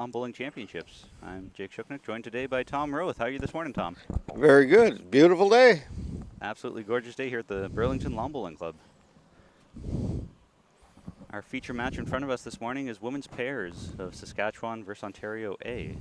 On Bowling Championships. I'm Jake Shuknick, joined today by Tom Roth. How are you this morning, Tom? Very good. Beautiful day. Absolutely gorgeous day here at the Burlington Lawn Bowling Club. Our feature match in front of us this morning is women's pairs of Saskatchewan versus Ontario A.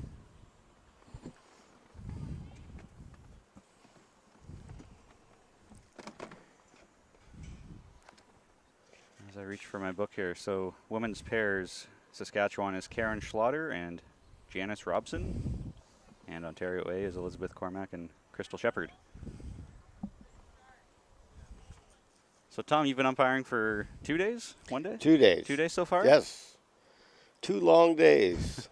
As I reach for my book here, so women's pairs, Saskatchewan is Karen Schlatter and Janice Robson, and Ontario A is Elizabeth Cormack and Crystal Shepard. So, Tom, you've been umpiring for 2 days? 1 day? 2 days. 2 days so far? Yes. 2 long days.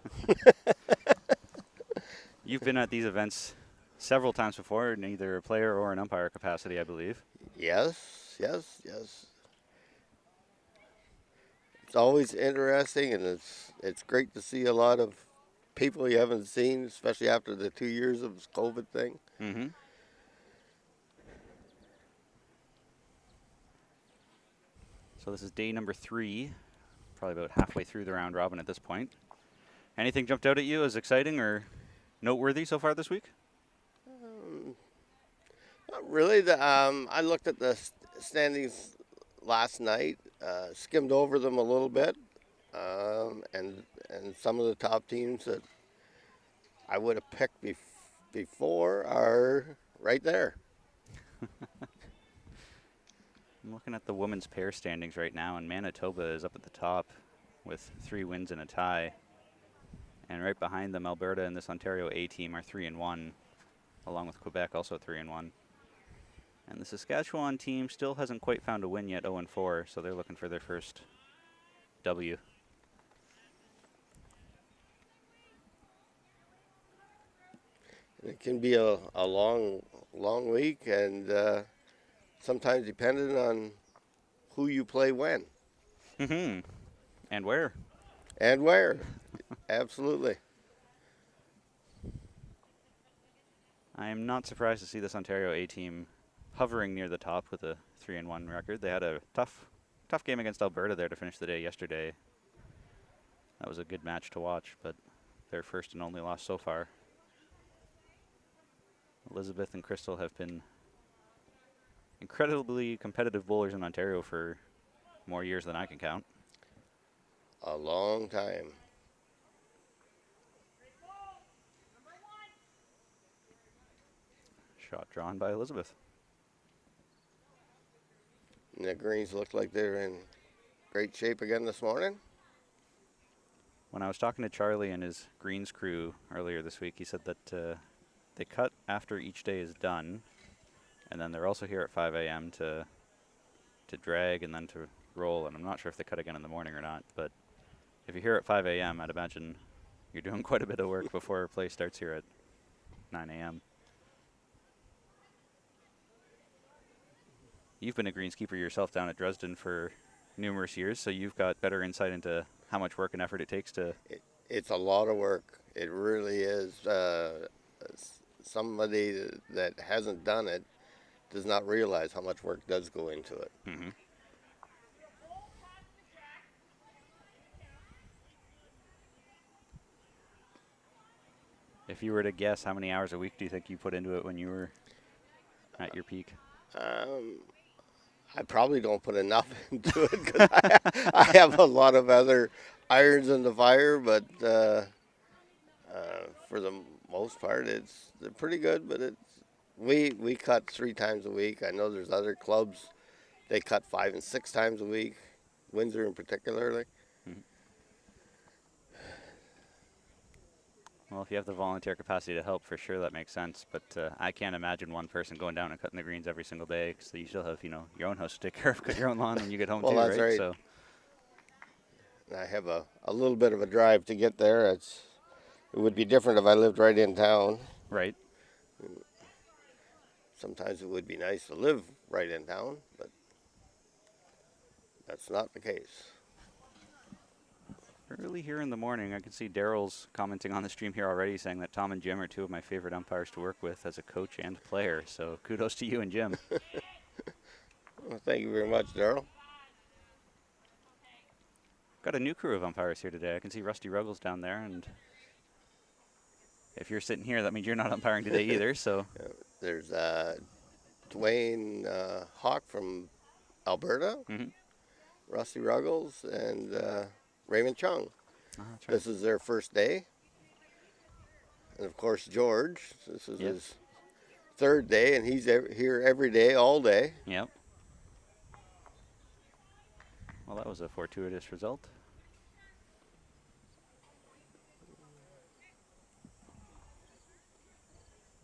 You've been at these events several times before in either a player or an umpire capacity, I believe. Yes, yes, yes. It's always interesting, and it's great to see a lot of people you haven't seen, especially after the 2 years of this COVID thing. Mm-hmm. So this is day number 3, probably about halfway through the round robin at this point. Anything jumped out at you as exciting or noteworthy so far this week? Not really. I looked at the standings last night, skimmed over them a little bit, and some of the top teams that I would have picked before are right there. I'm looking at the women's pair standings right now, and Manitoba is up at the top with 3 wins and a tie. And right behind them, Alberta and this Ontario A team are 3-1, along with Quebec also 3-1. And the Saskatchewan team still hasn't quite found a win yet, 0-4, so they're looking for their first W. It can be a long week, and sometimes dependent on who you play when. Mm-hmm. And where? And where. Absolutely. I am not surprised to see this Ontario A team hovering near the top with a 3-1 record. They had a tough game against Alberta there to finish the day yesterday. That was a good match to watch, but their first and only loss so far. Elizabeth and Crystal have been incredibly competitive bowlers in Ontario for more years than I can count. A long time. Shot drawn by Elizabeth. And the Greens look like they're in great shape again this morning. When I was talking to Charlie and his Greens crew earlier this week, he said that they cut after each day is done, and then they're also here at 5 a.m. to drag and then to roll. And I'm not sure if they cut again in the morning or not, but if you're here at 5 a.m., I'd imagine you're doing quite a bit of work before play starts here at 9 a.m. You've been a greenskeeper yourself down at Dresden for numerous years, so you've got better insight into how much work and effort it takes to... It's a lot of work. It really is. Somebody that hasn't done it does not realize how much work does go into it. Mm-hmm. If you were to guess, how many hours a week do you think you put into it when you were at your peak? I probably don't put enough into it because I have a lot of other irons in the fire, but for the most part, they're pretty good. But we cut 3 times a week. I know there's other clubs they cut 5 and 6 times a week. Windsor in particular. Mm-hmm. Well, if you have the volunteer capacity to help, for sure that makes sense. But I can't imagine one person going down and cutting the greens every single day, because you still have, your own house to take care of, cut your own lawn when you get home well, too, that's right? So I have a little bit of a drive to get there. It would be different if I lived right in town. right. Sometimes it would be nice to live right in town, but that's not the case. Early here in the morning, I can see Daryl's commenting on the stream here already, saying that Tom and Jim are 2 of my favorite umpires to work with as a coach and player. So kudos to you and Jim. Well, thank you very much, Daryl. Got a new crew of umpires here today. I can see Rusty Ruggles down there, and if you're sitting here, that means you're not umpiring today either. So There's Dwayne Hawk from Alberta, mm-hmm. Rusty Ruggles, and Raymond Chung. Oh, that's right. This is their first day. And of course, George, this is Yep. his third day, and he's here every day, all day. Yep. Well, that was a fortuitous result.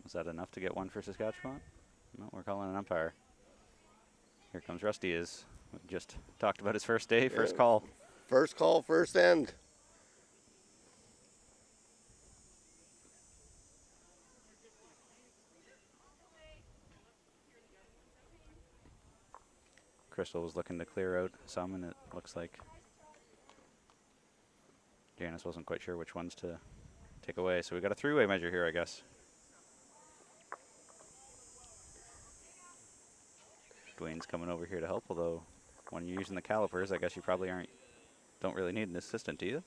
Was that enough to get one for Saskatchewan? No, we're calling an umpire. Here comes Rusty. Is just talked about his first day, first call. First call, first end. Crystal was looking to clear out some, and it looks like Janice wasn't quite sure which ones to take away. So we got a three-way measure here, I guess. Dwayne's coming over here to help, although when you're using the calipers, I guess you probably don't really need an assistant, do you?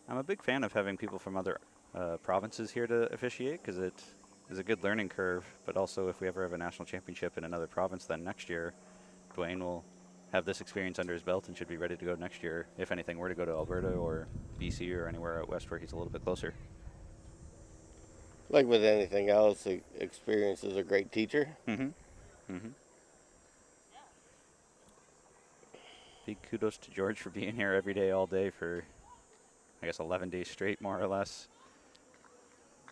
I'm a big fan of having people from other provinces here to officiate, because it is a good learning curve, but also if we ever have a national championship in another province, then next year Dwayne will have this experience under his belt and should be ready to go next year if anything were to go to Alberta or BC or anywhere out west where he's a little bit closer. Like with anything else, experience is a great teacher. Mm-hmm. Mm-hmm. Big kudos to George for being here every day, all day for, I guess, 11 days straight, more or less.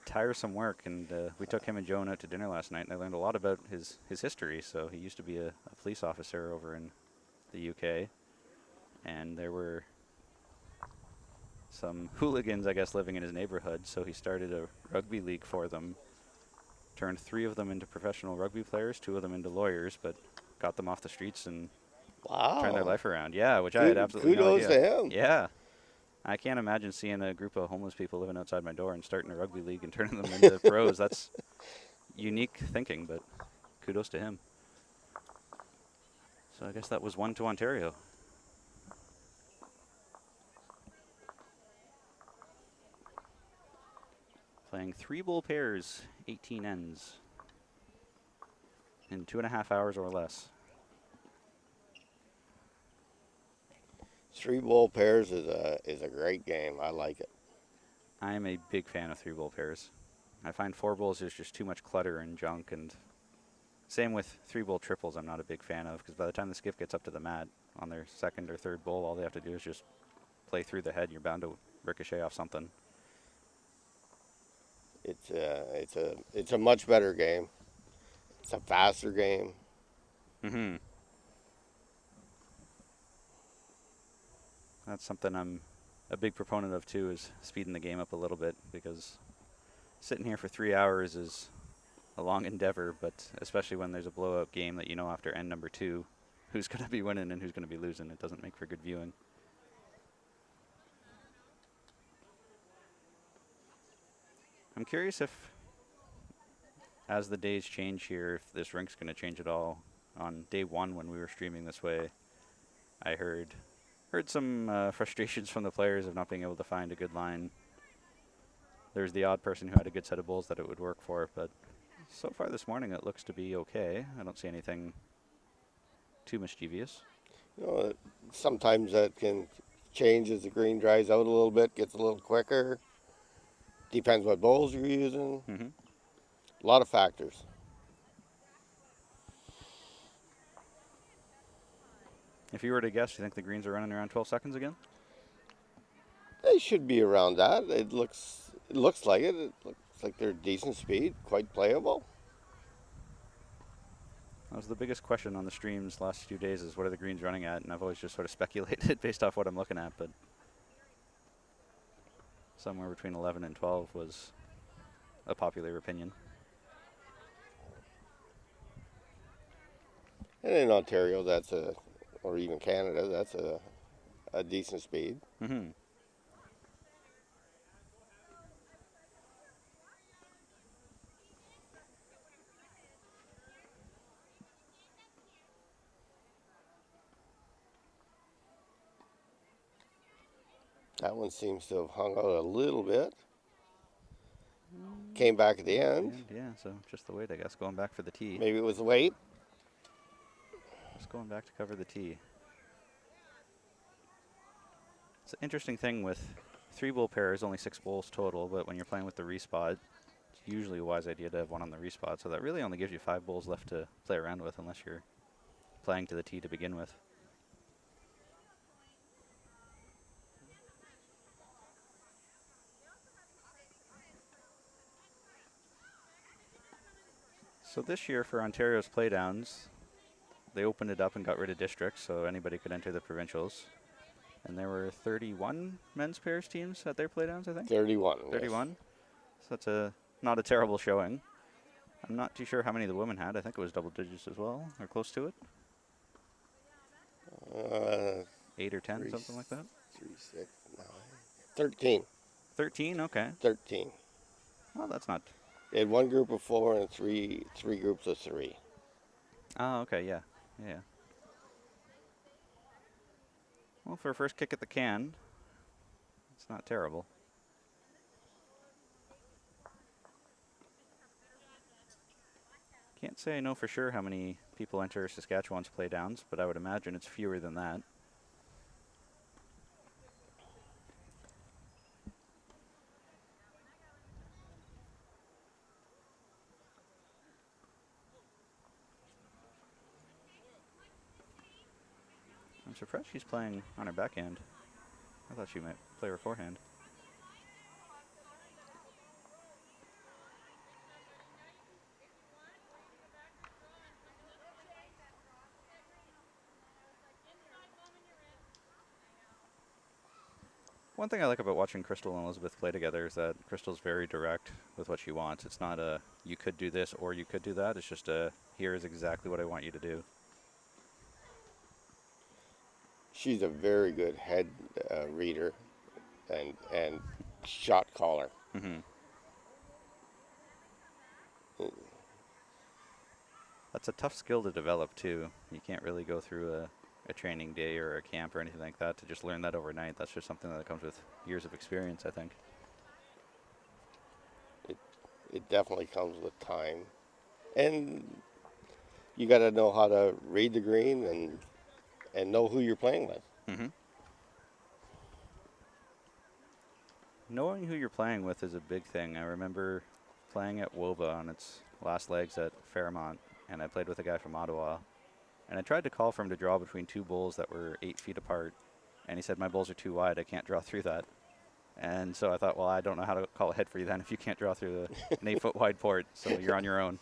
Tiresome work, and we took him and Joan out to dinner last night, and I learned a lot about his history. So he used to be a police officer over in the UK, and there were some hooligans, I guess, living in his neighborhood, so he started a rugby league for them, turned 3 of them into professional rugby players, 2 of them into lawyers, but got them off the streets and turned their life around. Yeah, which I had absolutely no idea. Kudos to him. Yeah. I can't imagine seeing a group of homeless people living outside my door and starting a rugby league and turning them into pros. That's unique thinking, but kudos to him. So I guess that was 1 to Ontario. Playing 3 bull pairs, 18 ends in 2.5 hours or less. 3 bull pairs is a great game. I like it. I am a big fan of 3 bull pairs. I find 4 bulls is just too much clutter and junk, and same with 3 bull triples I'm not a big fan of, because by the time the skiff gets up to the mat on their second or third bull, all they have to do is just play through the head. You're bound to ricochet off something. It's a much better game. It's a faster game. Mm-hmm. That's something I'm a big proponent of too, is speeding the game up a little bit, because sitting here for 3 hours is a long endeavor, but especially when there's a blowout game that you know after end number 2 who's going to be winning and who's going to be losing, it doesn't make for good viewing. I'm curious if, as the days change here, if this rink's going to change at all. On day 1 when we were streaming this way, I heard some frustrations from the players of not being able to find a good line. There's the odd person who had a good set of bulls that it would work for, but so far this morning it looks to be okay. I don't see anything too mischievous. You know, sometimes that can change as the green dries out a little bit, gets a little quicker. Depends what bowls you're using. Mm-hmm. A lot of factors. If you were to guess, do you think the greens are running around 12 seconds again? They should be around that. It looks like it. It looks like they're decent speed, quite playable. That was the biggest question on the streams last few days, is what are the greens running at? And I've always just sort of speculated based off what I'm looking at, but somewhere between 11 and 12 was a popular opinion. And in Ontario, or even Canada, that's a decent speed. Mm-hmm. That one seems to have hung out a little bit. Came back at the end. Yeah, so just the weight, I guess, going back for the tee. Maybe it was the weight. Just going back to cover the tee. It's an interesting thing with 3-bull pairs, only 6 bowls total, but when you're playing with the respot, it's usually a wise idea to have one on the respot, so that really only gives you 5 bowls left to play around with unless you're playing to the tee to begin with. So this year for Ontario's playdowns, they opened it up and got rid of districts, so anybody could enter the provincials. And there were 31 men's pairs teams at their playdowns, I think? 31. 31. Yes. So that's not a terrible showing. I'm not too sure how many the women had. I think it was double digits as well, or close to it. 8 or 10, something like that. 3, 6, 9, 13. 13, okay. 13. Well, that's not. They had one group of 4 and three groups of 3. Oh, okay, yeah. Yeah. Well, for a first kick at the can, it's not terrible. Can't say I know for sure how many people enter Saskatchewan's playdowns, but I would imagine it's fewer than that. I'm surprised she's playing on her backhand. I thought she might play her forehand. One thing I like about watching Crystal and Elizabeth play together is that Crystal's very direct with what she wants. It's not a, you could do this or you could do that. It's just a, here is exactly what I want you to do. She's a very good head reader and shot caller. Mm-hmm. That's a tough skill to develop, too. You can't really go through a training day or a camp or anything like that to just learn that overnight. That's just something that comes with years of experience, I think. It definitely comes with time. And you got to know how to read the green and know who you're playing with. Mm-hmm. Knowing who you're playing with is a big thing. I remember playing at WOBA on its last legs at Fairmont, and I played with a guy from Ottawa. And I tried to call for him to draw between 2 bowls that were 8 feet apart. And he said, my bowls are too wide, I can't draw through that. And so I thought, well, I don't know how to call ahead for you then if you can't draw through an 8-foot wide port. So you're on your own.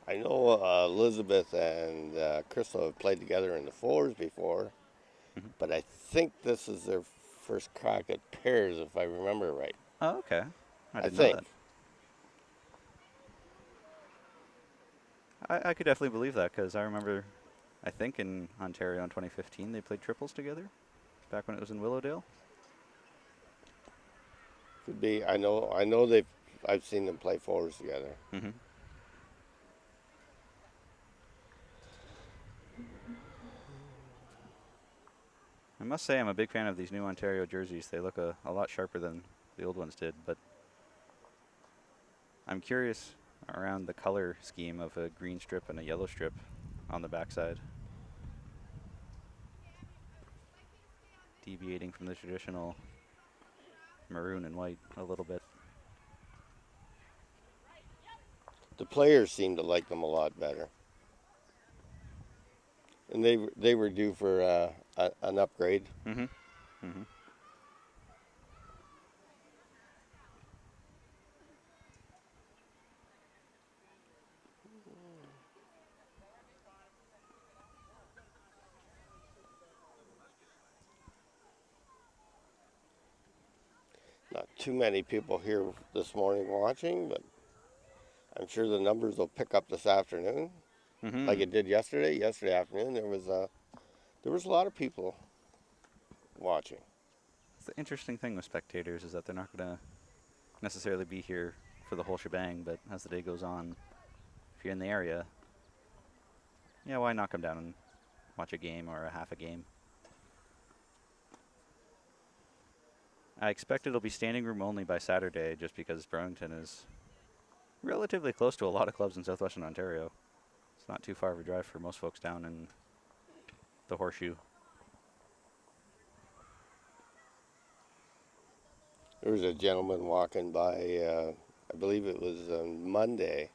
I know Elizabeth and Crystal have played together in the 4s before, Mm-hmm. but I think this is their first crack at pairs, if I remember right. Oh, okay. I didn't know think. that. I could definitely believe that because I remember, I think in Ontario in 2015, they played triples together back when it was in Willowdale. Could be. I know. I've seen them play 4s together. Mm-hmm. I must say I'm a big fan of these new Ontario jerseys. They look a lot sharper than the old ones did, but I'm curious around the color scheme of a green strip and a yellow strip on the backside. Deviating from the traditional maroon and white a little bit. The players seem to like them a lot better, and they were due for an upgrade. Mm-hmm. Mm-hmm. Not too many people here this morning watching, but I'm sure the numbers will pick up this afternoon, Mm-hmm. like it did yesterday. Yesterday afternoon, there was a lot of people watching. The interesting thing with spectators is that they're not going to necessarily be here for the whole shebang, but as the day goes on, if you're in the area, yeah, why not come down and watch a game or a half a game. I expect it'll be standing room only by Saturday just because Burlington is relatively close to a lot of clubs in southwestern Ontario. It's not too far of a drive for most folks down in the Horseshoe. There was a gentleman walking by, I believe it was on Monday,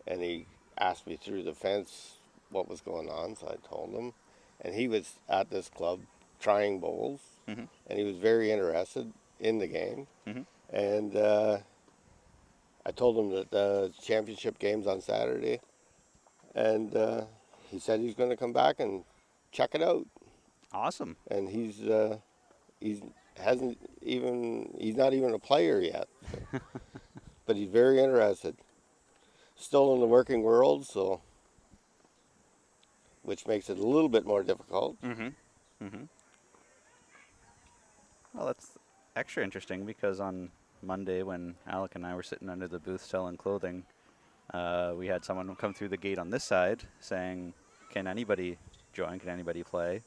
and he asked me through the fence what was going on, so I told him. And he was at this club trying bowls, Mm-hmm. and he was very interested in the game. Mm-hmm. And I told him that the championship game's on Saturday, and he said he's going to come back and check it out. Awesome. And he's not even a player yet, but he's very interested. Still in the working world, so which makes it a little bit more difficult. Mm-hmm. Mm-hmm. Well, that's extra interesting because on Monday when Alec and I were sitting under the booth selling clothing, we had someone come through the gate on this side saying, "Can anybody join? Can anybody play?"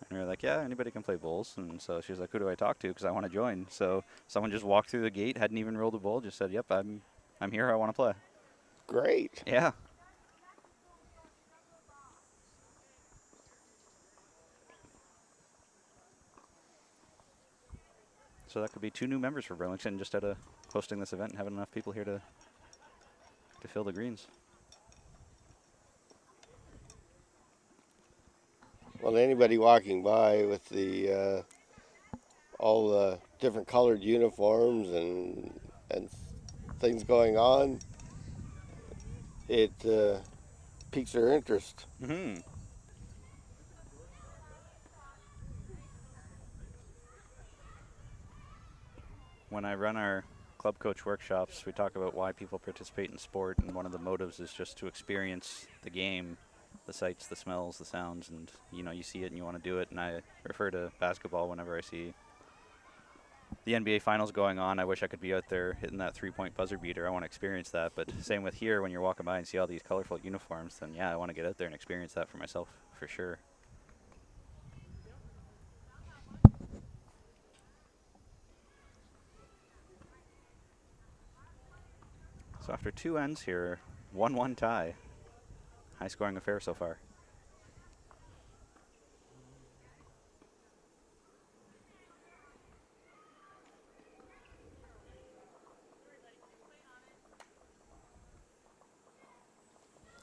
And we were like, "Yeah, anybody can play bowls." And so she was like, "Who do I talk to? Because I want to join." So someone just walked through the gate, hadn't even rolled a bowl, just said, "Yep, I'm here. I want to play." Great. Yeah. So that could be 2 new members for Burlington just out of hosting this event and having enough people here to fill the greens. Well, anybody walking by with the all the different colored uniforms and things going on, it piques their interest. Mm-hmm. When I run our club coach workshops, we talk about why people participate in sport, and one of the motives is just to experience the game, the sights, the smells, the sounds, and you see it and you want to do it. And I refer to basketball whenever I see the NBA finals going on. I wish I could be out there hitting that 3-point buzzer beater. I want to experience that. But same with here, when you're walking by and see all these colorful uniforms, then yeah, I want to get out there and experience that for myself, for sure. So after 2 ends here, 1-1 tie. High scoring affair so far.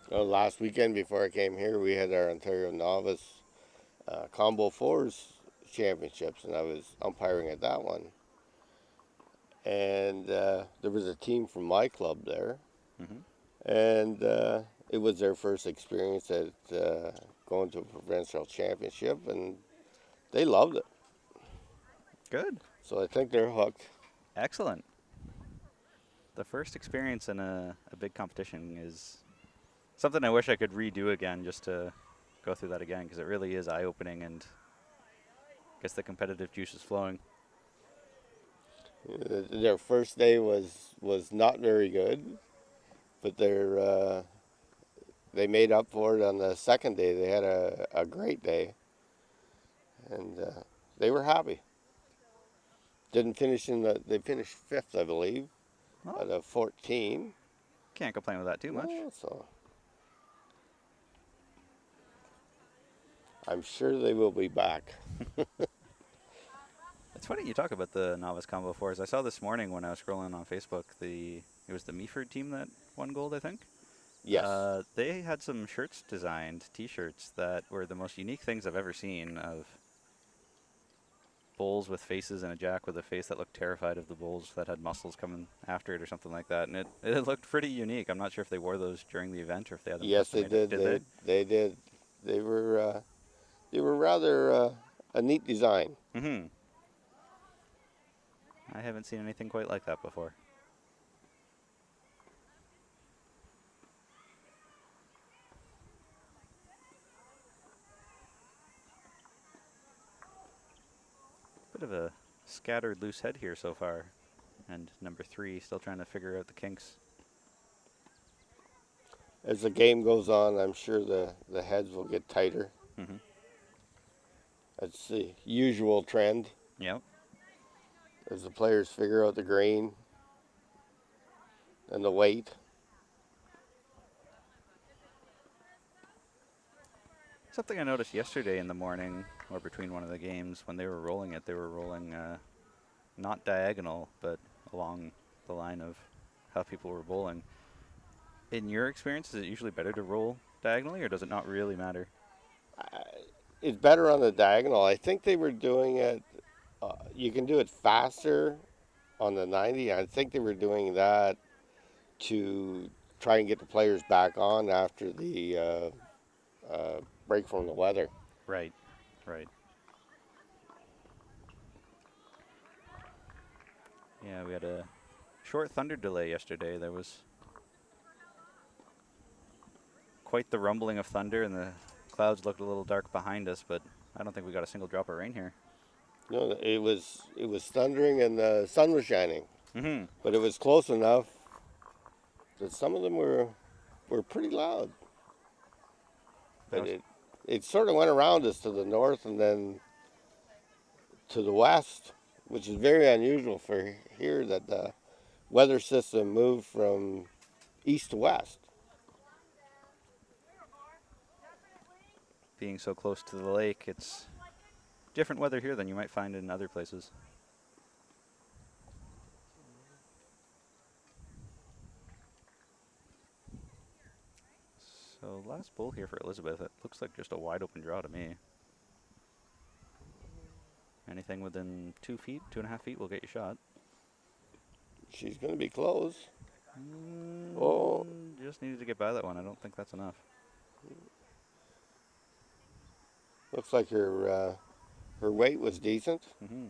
Last weekend before I came here, we had our Ontario Novice Combo Fours Championships, and I was umpiring at that one. And there was a team from my club there, and it was their first experience at going to a provincial championship, and they loved it. Good. So I think they're hooked. Excellent. The first experience in a big competition is something I wish I could redo again, just to go through that again, because it really is eye-opening and gets the competitive juices flowing. Their first day was not very good, but they made up for it on the second day. They had a great day, and they were happy. Didn't finish they finished 5th, I believe, out of 14. Can't complain with that too much. So I'm sure they will be back. It's funny you talk about the novice combo fours. I saw this morning when I was scrolling on Facebook, it was the Meaford team that won gold, I think. Yes. They had some shirts designed, T-shirts, that were the most unique things I've ever seen, of bulls with faces and a jack with a face that looked terrified of the bulls that had muscles coming after it or something like that. And it looked pretty unique. I'm not sure if they wore those during the event or if they had them. Yes, they did. They did. They were rather a neat design. Mm-hmm. I haven't seen anything quite like that before. Bit of a scattered loose head here so far. And number 3 still trying to figure out the kinks. As the game goes on, I'm sure the heads will get tighter. Mm-hmm. That's the usual trend Yep. as the players figure out the grain and the weight. Something I noticed yesterday in the morning, or between one of the games, when they were rolling it, they were rolling not diagonal, but along the line of how people were bowling. In your experience, is it usually better to roll diagonally, or does it not really matter? It's better on the diagonal. I think they were doing it. You can do it faster on the 90. I think they were doing that to try and get the players back on after the break from the weather. Right, right. Yeah, we had a short thunder delay yesterday. There was quite the rumbling of thunder, and the clouds looked a little dark behind us, but I don't think we got a single drop of rain here. No, it was thundering and the sun was shining, Mm-hmm. but it was close enough that some of them were pretty loud. But it sort of went around us to the north and then to the west, which is very unusual for here that the weather system moved from east to west. Being so close to the lake, it's different weather here than you might find in other places. So last bowl here for Elizabeth, it looks like just a wide open draw to me. Anything within 2 feet, 2.5 feet will get you shot. She's going to be close. Mm, Oh, just needed to get by that one. I don't think that's enough. looks like her weight was decent. Mm-hmm.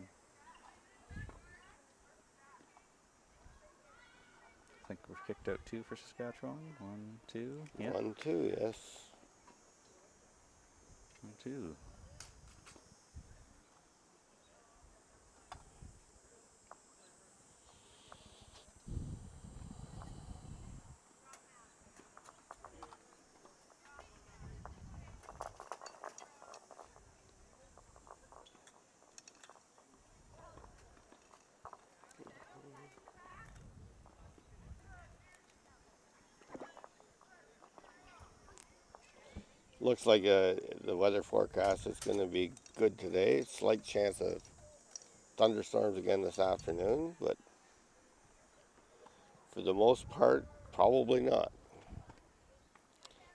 I think we've kicked out 2 for Saskatchewan. 1, 2. Yeah. 1, 2, yes. 1, 2. Looks like the weather forecast is going to be good today. Slight chance of thunderstorms again this afternoon, but for the most part, probably not.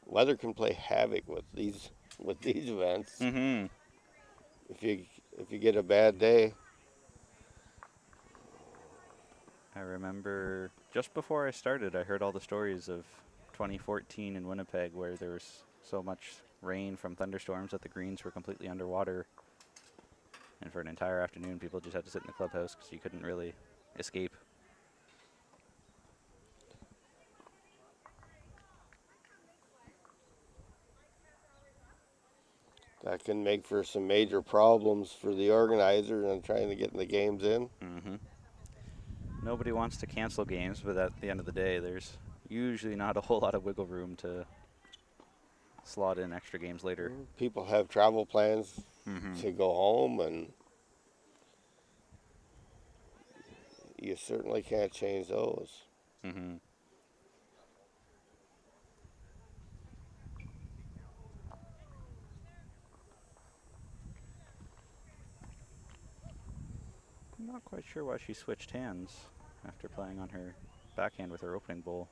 Weather can play havoc with these events. Mm-hmm. If you get a bad day. I remember just before I started, I heard all the stories of 2014 in Winnipeg where there was so much rain from thunderstorms that the greens were completely underwater. And for an entire afternoon, people just had to sit in the clubhouse because you couldn't really escape. That can make for some major problems for the organizer and trying to get the games in. Mm-hmm. Nobody wants to cancel games, but at the end of the day, there's usually not a whole lot of wiggle room to slot in extra games later. People have travel plans Mm-hmm. to go home, and you certainly can't change those. Mm-hmm. I'm not quite sure why she switched hands after playing on her backhand with her opening bowl.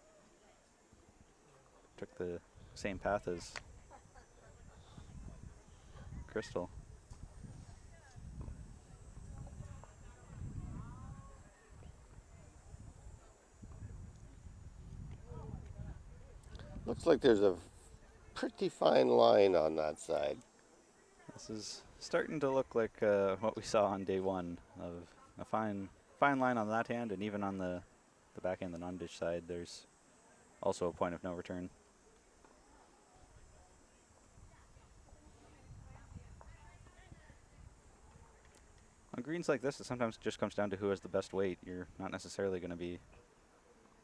Took the same path as Crystal. Looks like there's a pretty fine line on that side. This is starting to look like what we saw on day one of a fine line on that hand, and even on the backhand, the non-ditch side, there's also a point of no return. On greens like this, it sometimes just comes down to who has the best weight. You're not necessarily going to be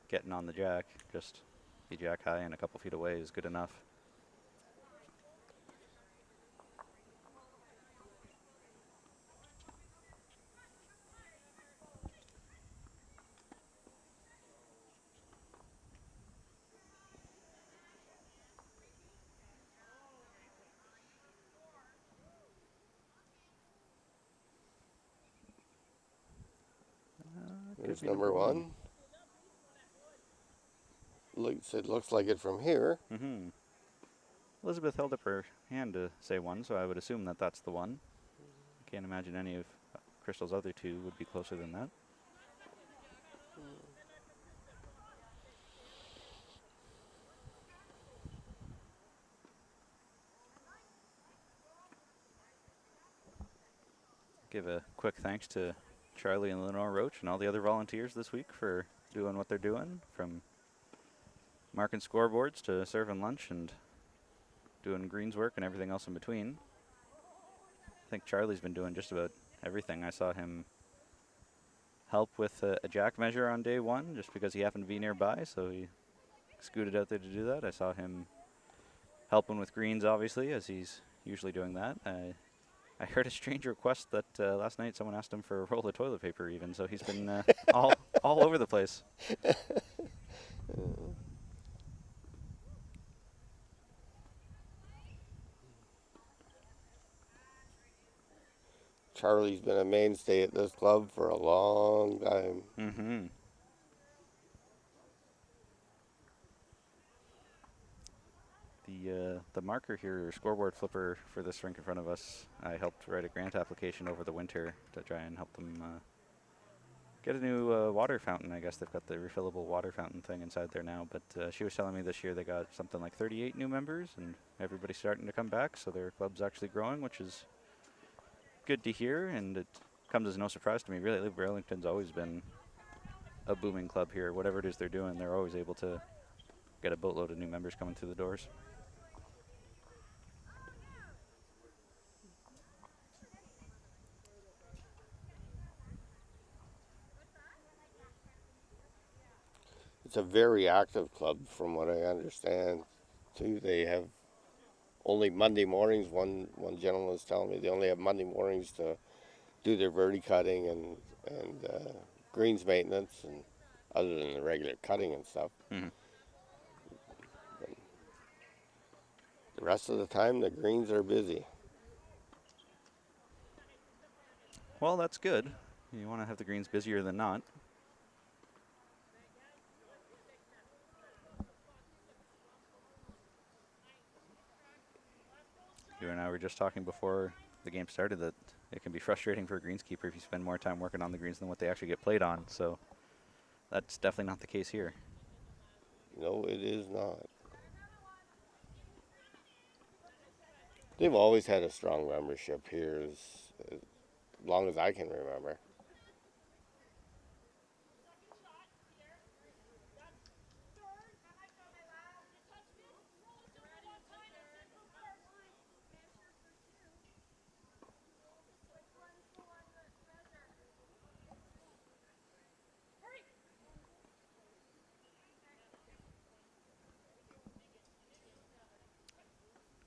getting on the jack. Just be jack high and a couple feet away is good enough. There's be number one. It looks like it from here. Mm-hmm. Elizabeth held up her hand to say one, so I would assume that that's the one. I can't imagine any of Crystal's other two would be closer than that. Give a quick thanks to Charlie and Lenore Roach and all the other volunteers this week for doing what they're doing, from marking scoreboards to serving lunch and doing greens work and everything else in between. I think Charlie's been doing just about everything. I saw him help with a jack measure on day one just because he happened to be nearby, so he scooted out there to do that. I saw him helping with greens, obviously, as he's usually doing that. I heard a strange request that last night someone asked him for a roll of toilet paper even, so he's been all over the place. Charlie's been a mainstay at this club for a long time. Mm-hmm. The marker here, or scoreboard flipper for this rink in front of us, I helped write a grant application over the winter to try and help them get a new water fountain. I guess they've got the refillable water fountain thing inside there now, but she was telling me this year they got something like 38 new members, and everybody's starting to come back, so their club's actually growing, which is good to hear, and it comes as no surprise to me. Really, Burlington's always been a booming club here. Whatever it is they're doing, they're always able to get a boatload of new members coming through the doors. It's a very active club, from what I understand, too. They have only Monday mornings. One gentleman was telling me they only have Monday mornings to do their verde cutting and greens maintenance, and other than the regular cutting and stuff. Mm-hmm. The rest of the time, the greens are busy. Well, that's good. You want to have the greens busier than not. You and I were just talking before the game started that it can be frustrating for a greenskeeper if you spend more time working on the greens than what they actually get played on. So that's definitely not the case here. No, it is not. They've always had a strong membership here, as long as I can remember.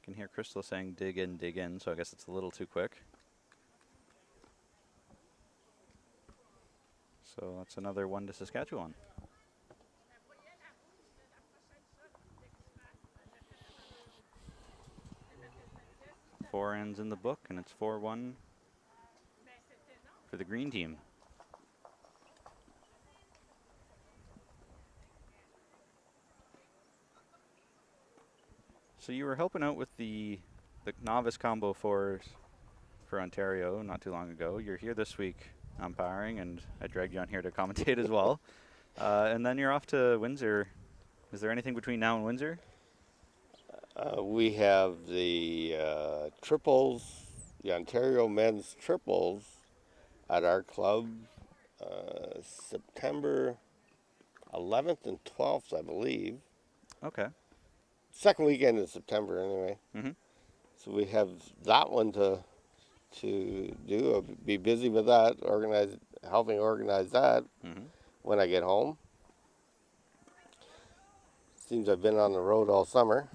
Can hear Crystal saying dig in, so I guess it's a little too quick. So that's another one to Saskatchewan. 4 ends in the book, and it's 4-1 for the green team. So you were helping out with the novice combo for Ontario not too long ago. You're here this week umpiring, and I dragged you on here to commentate as well. And then you're off to Windsor. Is there anything between now and Windsor? We have the triples, the Ontario men's triples at our club September 11th and 12th, I believe. Okay. Second weekend in September, anyway. Mm-hmm. So we have that one to do. I'll be busy with that, helping organize that when I get home. Seems I've been on the road all summer.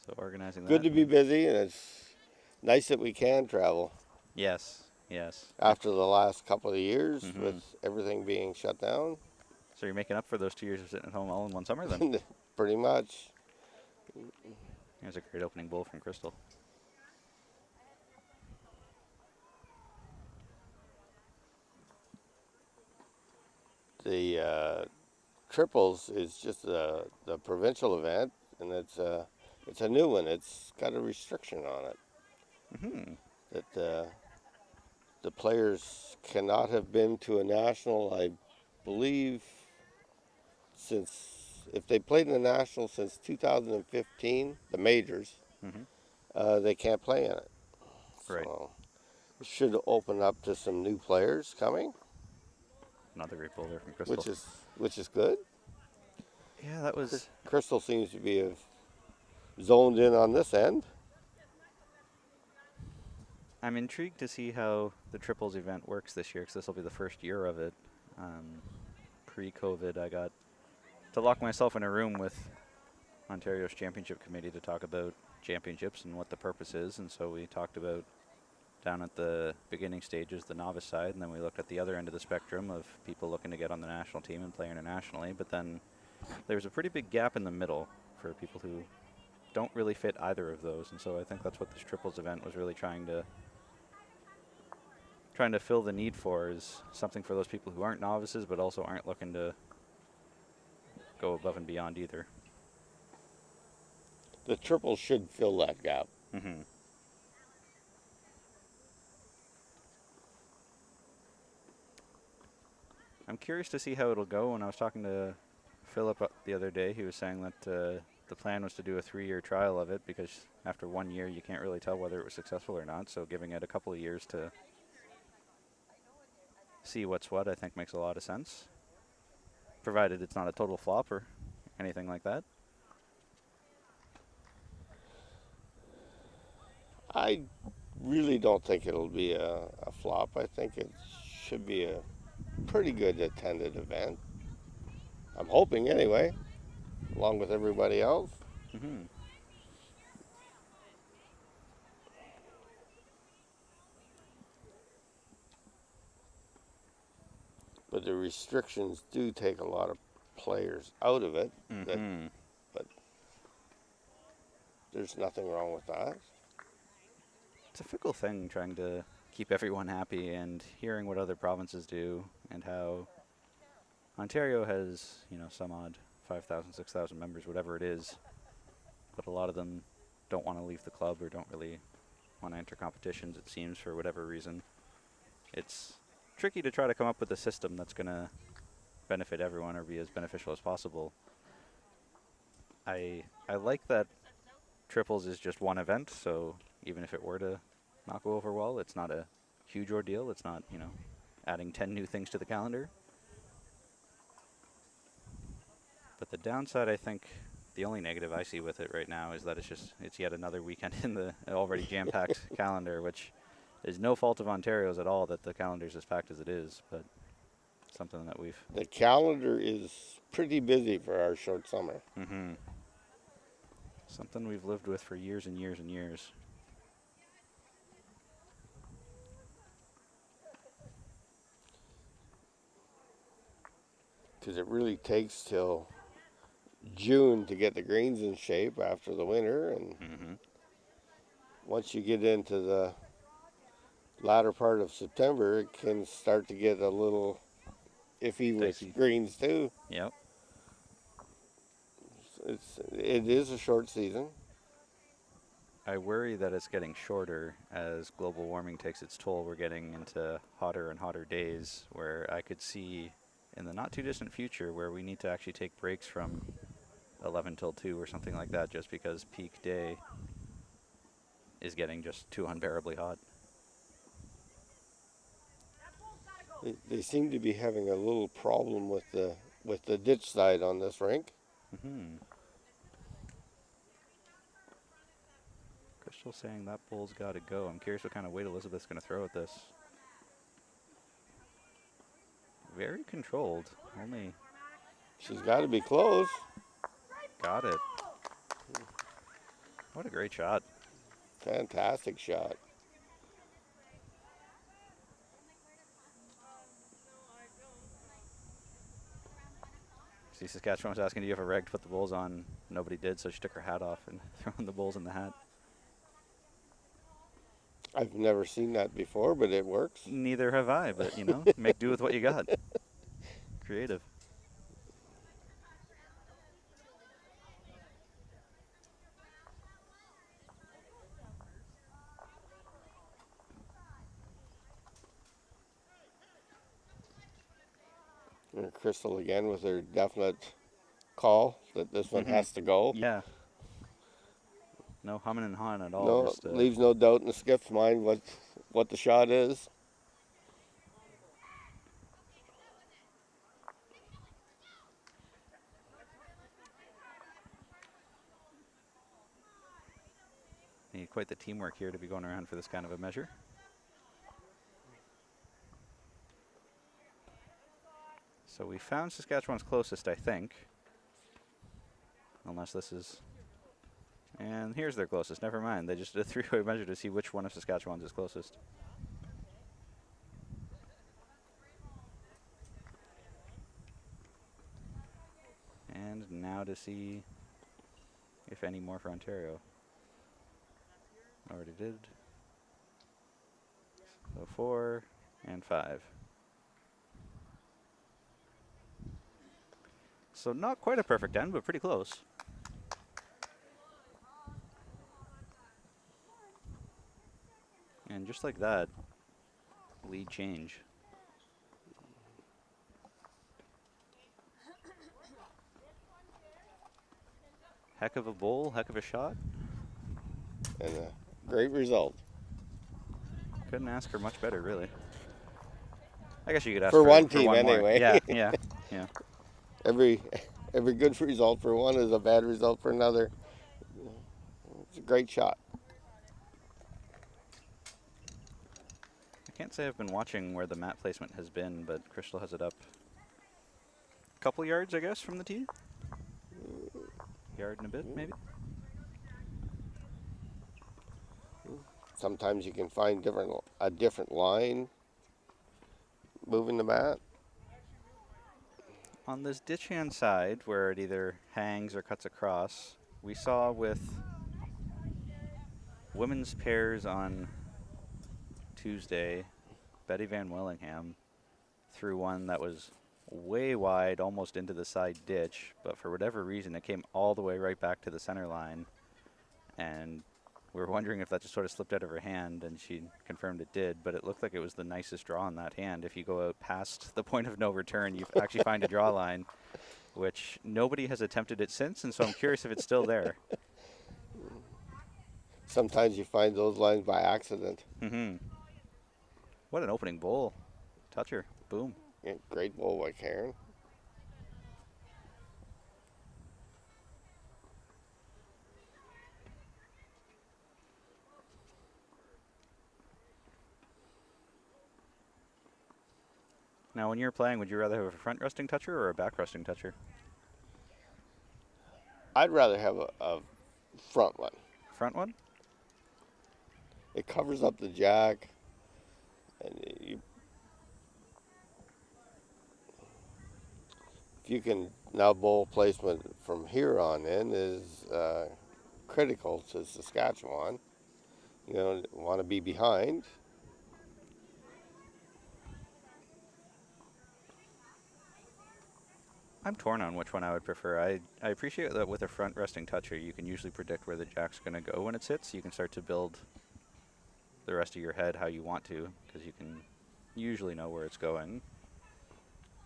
So organizing that. Good to be busy, and it's nice that we can travel. Yes, yes. After the last couple of years with everything being shut down. So you're making up for those 2 years of sitting at home all in one summer then? Pretty much. Here's a great opening bowl from Crystal. The triples is just the provincial event, and it's a new one. It's got a restriction on it Mm-hmm. that the players cannot have been to a national. I believe since if they played in the national since 2015, the majors, Mm-hmm. they can't play in it. Right. So it should open up to some new players coming, Another great pull there from Crystal. which is good. Yeah, that was. Crystal seems to be zoned in on this end. I'm intrigued to see how the triples event works this year because this will be the first year of it. Pre-COVID, I got to lock myself in a room with Ontario's championship committee to talk about championships and what the purpose is, and so we talked about down at the beginning stages, the novice side, and then we looked at the other end of the spectrum of people looking to get on the national team and play internationally. But then there's a pretty big gap in the middle for people who don't really fit either of those, and so I think that's what this triples event was really trying to fill the need for, is something for those people who aren't novices but also aren't looking to go above and beyond either. The triple should fill that gap. Mm-hmm. I'm curious to see how it'll go. When I was talking to Philip the other day, he was saying that the plan was to do a 3-year trial of it because after 1 year you can't really tell whether it was successful or not. So giving it a couple of years to see what's what, I think makes a lot of sense, provided it's not a total flop or anything like that. I really don't think it'll be a flop. I think it should be a pretty good attended event. I'm hoping anyway, along with everybody else. Mm-hmm. But the restrictions do take a lot of players out of it. Mm-hmm. But there's nothing wrong with that. It's a fickle thing trying to keep everyone happy, and hearing what other provinces do and how Ontario has, some odd 5,000, 6,000 members, whatever it is, but a lot of them don't want to leave the club or don't really want to enter competitions, it seems, for whatever reason. It's tricky to try to come up with a system that's going to benefit everyone or be as beneficial as possible. I like that triples is just one event, so even if it were to not go over well, it's not a huge ordeal. It's not, adding 10 new things to the calendar. But the downside, I think, the only negative I see with it right now is that it's yet another weekend in the already jam-packed calendar, which is no fault of Ontario's at all that the calendar's as packed as it is, but something that we've... The calendar is pretty busy for our short summer. Mm-hmm. Something we've lived with for years and years and years. Because it really takes till June to get the greens in shape after the winter, and once you get into the latter part of September, it can start to get a little iffy with greens too. Yep. It is a short season. I worry that it's getting shorter as global warming takes its toll. We're getting into hotter and hotter days, where I could see in the not too distant future where we need to actually take breaks from 11 till 2 or something like that, just because peak day is getting just too unbearably hot. They seem to be having a little problem with the ditch side on this rink. Mm-hmm. Crystal saying that bull's got to go. I'm curious what kind of weight Elizabeth's going to throw at this. Very controlled. Only... She's got to be close. Got it. What a great shot. Fantastic shot. See, Saskatchewan was asking, do you have a rag to put the bowls on? Nobody did, so she took her hat off and threw the bowls in the hat. I've never seen that before, but it works. Neither have I, but, make do with what you got. creative. And Crystal again with her definite call that this one has to go. Yeah. No humming and hawing at all. No, Just leaves no doubt in the skip's mind what the shot is. need quite the teamwork here to be going around for this kind of a measure. So we found Saskatchewan's closest, I think. Unless this is... And here's their closest. Never mind. They just did a three-way measure to see which one of Saskatchewan's is closest. And now to see if any more for Ontario. Already did. So 4 and 5. So not quite a perfect end, but pretty close. And just like that, lead change. Heck of a bowl, heck of a shot. And a great result. Couldn't ask for much better, really. I guess you could ask For one for team, one more. anyway. Yeah. Every good result for one is a bad result for another. It's a great shot. I can't say I've been watching where the mat placement has been, but Crystal has it up a couple yards, I guess, from the tee. Yard and a bit, maybe. Sometimes you can find a different line moving the mat. On this ditch hand side, where it either hangs or cuts across, we saw with women's pairs on Tuesday, Betty Van Willingham threw one that was way wide, almost into the side ditch, but for whatever reason, it came all the way right back to the center line. And we were wondering if that just sort of slipped out of her hand, and she confirmed it did, but it looked like it was the nicest draw on that hand. If you go out past the point of no return, you actually find a draw line, which nobody has attempted it since, and so I'm curious if it's still there. Sometimes you find those lines by accident. What an opening bowl. Toucher. Boom. Yeah, great bowl by Karen. Now, when you're playing, would you rather have a front resting toucher or a back resting toucher? I'd rather have a front one. Front one? It covers up the jack, and if you can now bowl placement from here on in is critical to Saskatchewan. You don't want to be behind. I'm torn on which one I would prefer. I appreciate that with a front resting toucher, you can usually predict where the jack's going to go when it sits. You can start to build the rest of your head how you want to, because you can usually know where it's going.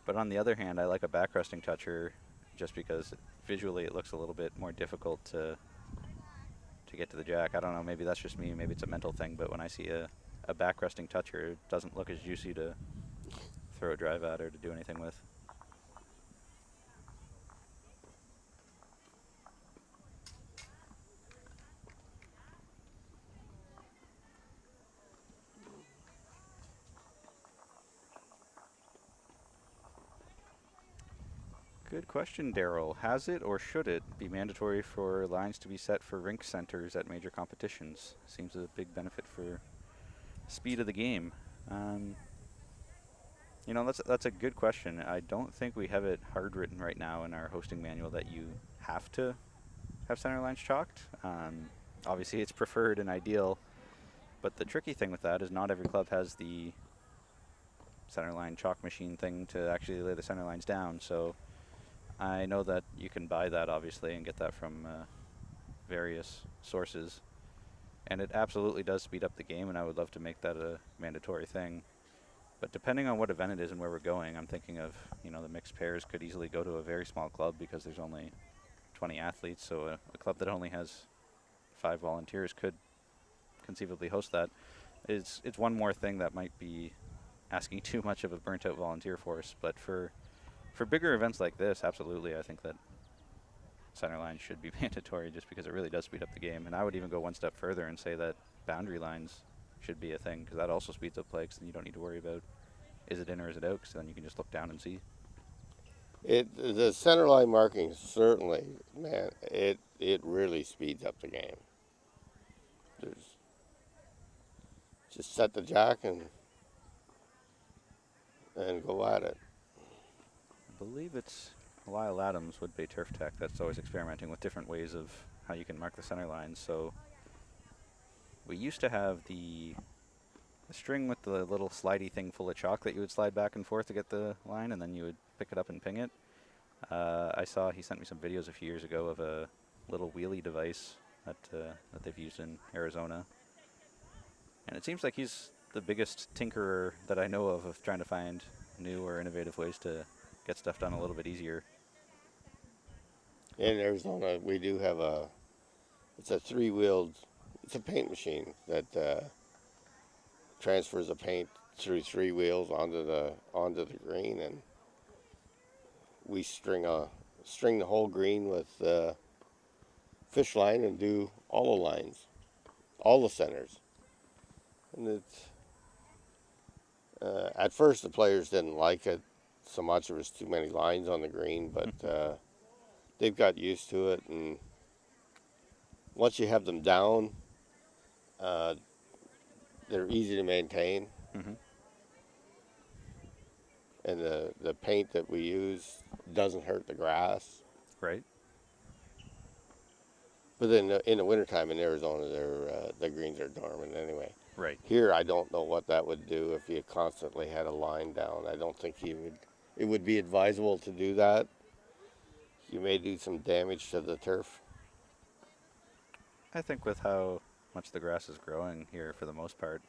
But on the other hand, I like a back resting toucher just because visually it looks a little bit more difficult to get to the jack. I don't know, maybe that's just me, maybe it's a mental thing, but when I see a back resting toucher, it doesn't look as juicy to throw a drive at or to do anything with. Good question, Daryl. Has it or should it be mandatory for lines to be set for rink centers at major competitions? Seems a big benefit for speed of the game. You know, that's a good question. I don't think we have it hard written right now in our hosting manual that you have to have center lines chalked. Obviously, it's preferred and ideal, but the tricky thing with that is not every club has the centerline chalk machine thing to actually lay the center lines down. So I know that you can buy that obviously and get that from various sources, and it absolutely does speed up the game. And I would love to make that a mandatory thing. But depending on what event it is and where we're going, I'm thinking of, the mixed pairs could easily go to a very small club because there's only 20 athletes. So a club that only has 5 volunteers could conceivably host that. It's one more thing that might be asking too much of a burnt out volunteer force. But for bigger events like this, absolutely, I think that center lines should be mandatory just because it really does speed up the game. And I would even go one step further and say that boundary lines should be a thing, because that also speeds up play, because then you don't need to worry about is it in or is it out, because then you can just look down and see. The center line marking certainly, man, it really speeds up the game. Just set the jack and go at it. I believe it's Lyle Adams, Woodbay Turf Tech, that's always experimenting with different ways of how you can mark the center lines. So we used to have the string with the little slidey thing full of chalk that you would slide back and forth to get the line, and then you would pick it up and ping it. I saw he sent me some videos a few years ago of a little wheelie device that they've used in Arizona. And it seems like he's the biggest tinkerer that I know of trying to find new or innovative ways to get stuff done a little bit easier. In Arizona, we do have it's a 3-wheeled, it's a paint machine that transfers the paint through 3 wheels onto the green, and we string the whole green with fish line and do all the lines, all the centers. And it's at first the players didn't like it so much. There was too many lines on the green, but they've got used to it, and once you have them down, they're easy to maintain. Mm-hmm. And the paint that we use doesn't hurt the grass. Right. But then in the wintertime in Arizona, the greens are dormant anyway. Right. Here, I don't know what that would do if you constantly had a line down. I don't think it would be advisable to do that. You may do some damage to the turf. I think with how much the grass is growing here, for the most part,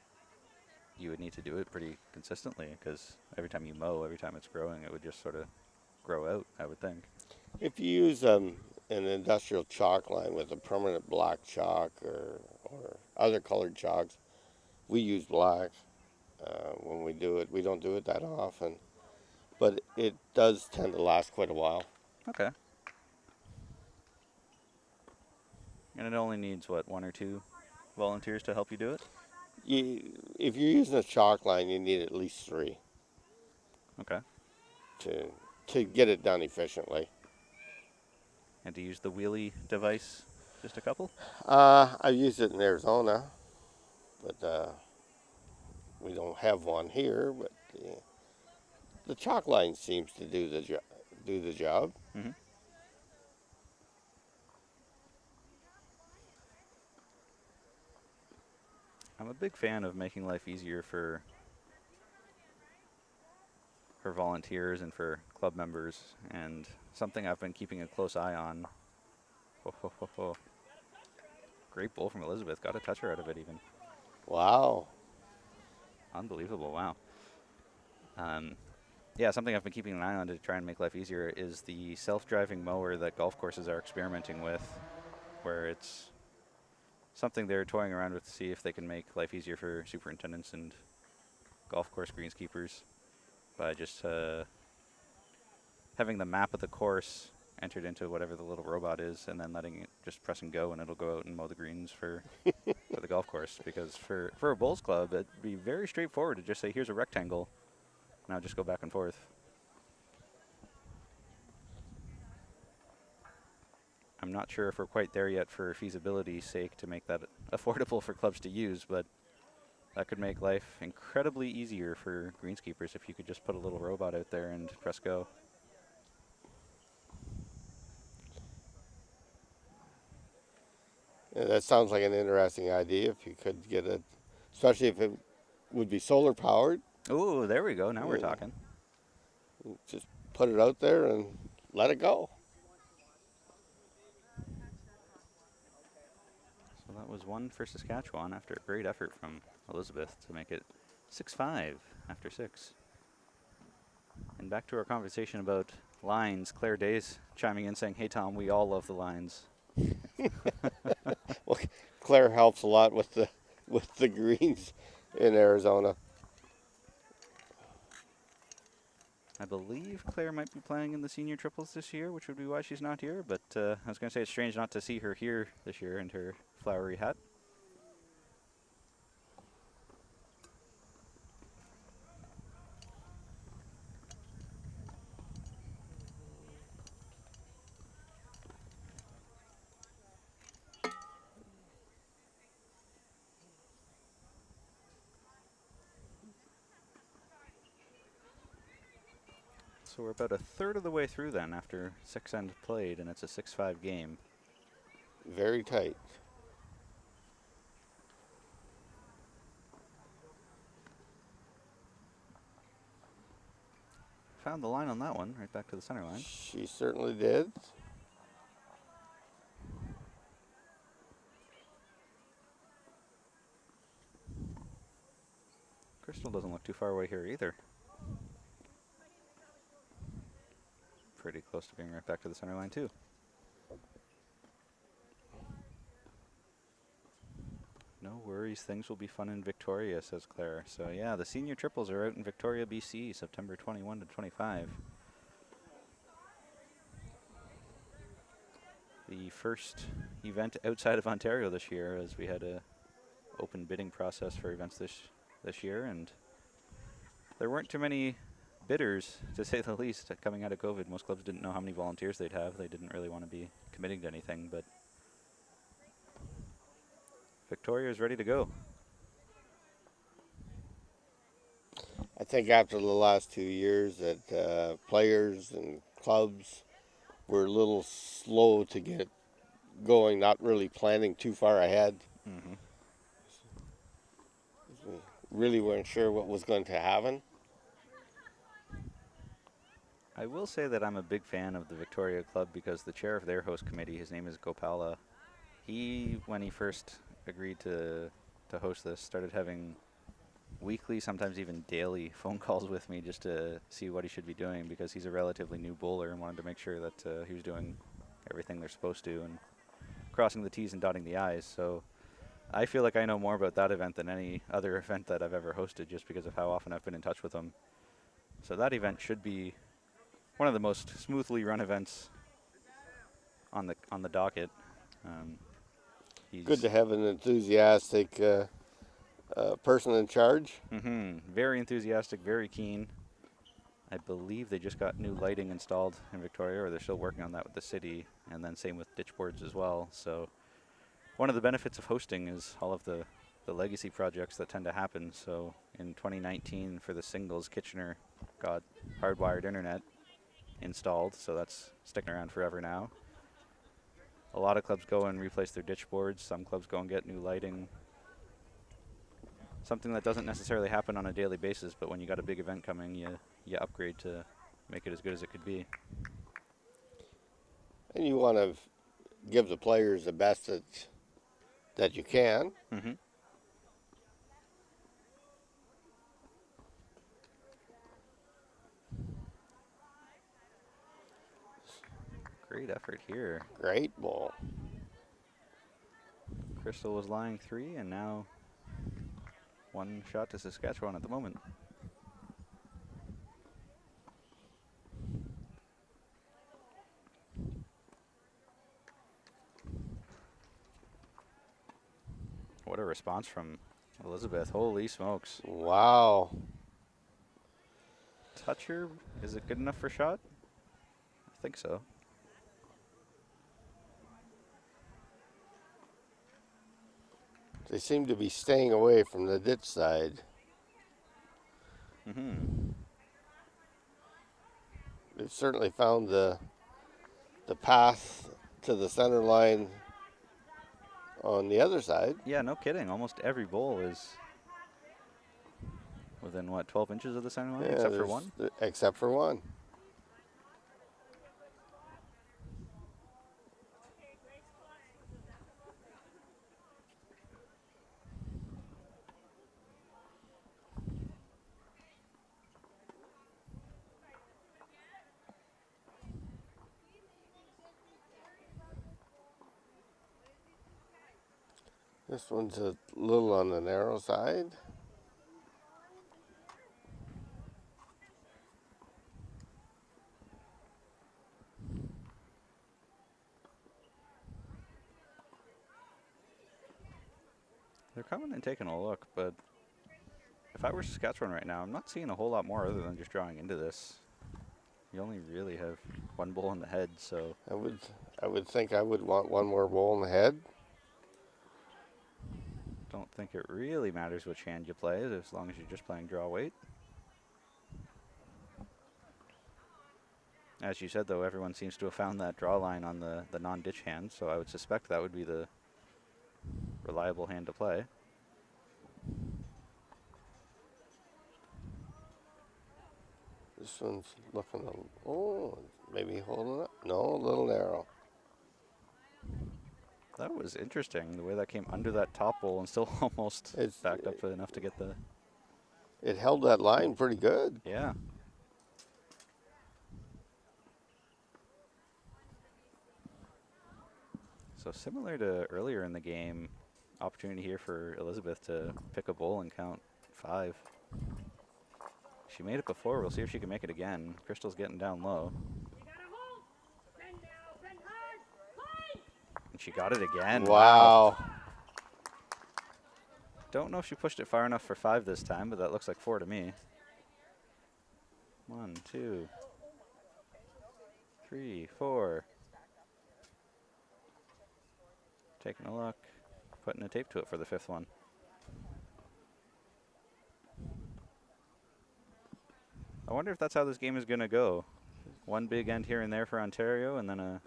you would need to do it pretty consistently, because every time you mow, every time it's growing, it would just sort of grow out, I would think. If you use an industrial chalk line with a permanent black chalk or other colored chalks, we use black when we do it. We don't do it that often, but it does tend to last quite a while. Okay. And it only needs, what, 1 or 2 volunteers to help you do it? If you're using a chalk line, you need at least 3. Okay. To get it done efficiently. And to use the wheelie device, just a couple? I've used it in Arizona, but we don't have one here. But the chalk line seems to do the job. Mm-hmm. I'm a big fan of making life easier for volunteers and for club members, and something I've been keeping a close eye on. Ho, ho, ho, ho. Great bowl from Elizabeth. Got a toucher out of it even. Wow. Unbelievable. Wow. Yeah, something I've been keeping an eye on to try and make life easier is the self-driving mower that golf courses are experimenting with, where it's something they're toying around with to see if they can make life easier for superintendents and golf course greenskeepers by just having the map of the course entered into whatever the little robot is, and then letting it just press and go, and it'll go out and mow the greens for the golf course. Because for a bowls club, it'd be very straightforward to just say, here's a rectangle, now just go back and forth. I'm not sure if we're quite there yet for feasibility's sake to make that affordable for clubs to use, but that could make life incredibly easier for greenskeepers if you could just put a little robot out there and press go. Yeah, that sounds like an interesting idea if you could get it, especially if it would be solar powered. Ooh, there we go. Now we're Yeah. talking. Just put it out there and let it go. So that was one for Saskatchewan after a great effort from Elizabeth to make it 6-5 after 6. And back to our conversation about lines. Claire Days chiming in saying, "Hey Tom, we all love the lines." Well, Claire helps a lot with the greens in Arizona. I believe Claire might be playing in the senior triples this year, which would be why she's not here. But I was going to say it's strange not to see her here this year in her flowery hat. So we're about a third of the way through then after 6 ends played, and it's a 6-5 game. Very tight. Found the line on that one, right back to the center line. She certainly did. Crystal doesn't look too far away here either. Pretty close to being right back to the center line too. No worries, things will be fun in Victoria, says Claire. So yeah, the senior triples are out in Victoria, BC, September 21 to 25. The first event outside of Ontario this year, as we had a open bidding process for events this year, and there weren't too many bidders, to say the least, coming out of COVID. Most clubs didn't know how many volunteers they'd have. They didn't really want to be committing to anything, but Victoria is ready to go. I think after the last 2 years that players and clubs were a little slow to get going, not really planning too far ahead. Mm-hmm. Really weren't sure what was going to happen. I will say that I'm a big fan of the Victoria Club because the chair of their host committee, his name is Gopala, he, when he first agreed to host this, started having weekly, sometimes even daily phone calls with me just to see what he should be doing, because he's a relatively new bowler and wanted to make sure that he was doing everything they're supposed to and crossing the T's and dotting the I's. So I feel like I know more about that event than any other event that I've ever hosted, just because of how often I've been in touch with him. So that event should be one of the most smoothly run events on the docket. He's Good to have an enthusiastic person in charge. very enthusiastic, very keen. I believe they just got new lighting installed in Victoria, or they're still working on that with the city, and then same with ditch boards as well. So one of the benefits of hosting is all of the legacy projects that tend to happen. So in 2019 for the singles, Kitchener got hardwired internet installed, so that's sticking around forever now. A lot of clubs go and replace their ditch boards. Some clubs go and get new lighting. Something that doesn't necessarily happen on a daily basis, but when you got a big event coming, you upgrade to make it as good as it could be. And you want to give the players the best that you can. Mm-hmm. Great effort here. Great ball. Crystal was lying 3, and now one shot to Saskatchewan at the moment. What a response from Elizabeth. Holy smokes. Wow. Toucher, is it good enough for shot? I think so. They seem to be staying away from the ditch side. Mm-hmm. They've certainly found the path to the center line on the other side. Yeah, no kidding. Almost every bowl is Within, what, 12 inches of the center line, Yeah, except for one? Except for one. This one's a little on the narrow side. They're coming and taking a look, but if I were Saskatchewan right now, I'm not seeing a whole lot more other than just drawing into this. You only really have one bull in the head, so I would think I would want one more bowl in the head. don't think it really matters which hand you play, as long as you're just playing draw weight. As you said, though, everyone seems to have found that draw line on the non-ditch hand, so I would suspect that would be the reliable hand to play. This one's looking maybe holding up. No, a little narrow. That was interesting, the way that came under that top bowl and still almost backed up enough to get the... It held that line pretty good. Yeah. So similar to earlier in the game, opportunity here for Elizabeth to pick a bowl and count 5. She made it before. We'll see if she can make it again. Crystal's getting down low. And she got it again. Wow. Don't know if she pushed it far enough for 5 this time, but that looks like 4 to me. 1, 2, 3, 4. Taking a look. Putting a tape to it for the 5th one. I wonder if that's how this game is going to go. One big end here and there for Ontario, and then a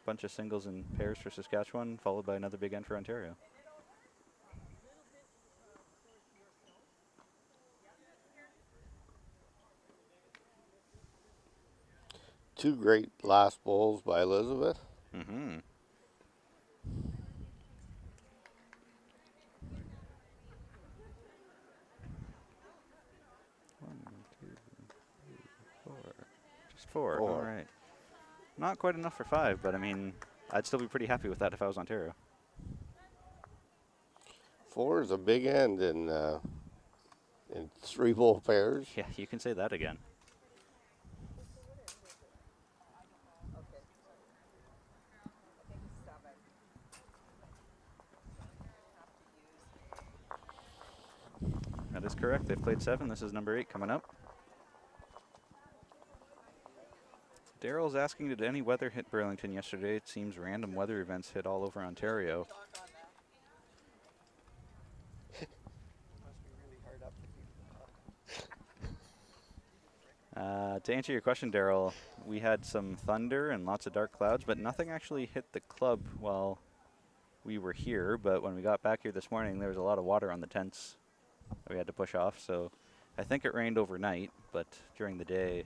bunch of singles and pairs for Saskatchewan, followed by another big end for Ontario. Two great last bowls by Elizabeth. Mm-hmm. Just four. All right. Not quite enough for 5, but I mean, I'd still be pretty happy with that if I was Ontario. 4 is a big end in 3 bowl pairs. Yeah, you can say that again. That is correct. They've played 7. This is number 8 coming up. Daryl's asking, did any weather hit Burlington yesterday? It seems random weather events hit all over Ontario. To answer your question, Daryl, we had some thunder and lots of dark clouds, but nothing actually hit the club while we were here. But when we got back here this morning, there was a lot of water on the tents that we had to push off. So I think it rained overnight, but during the day,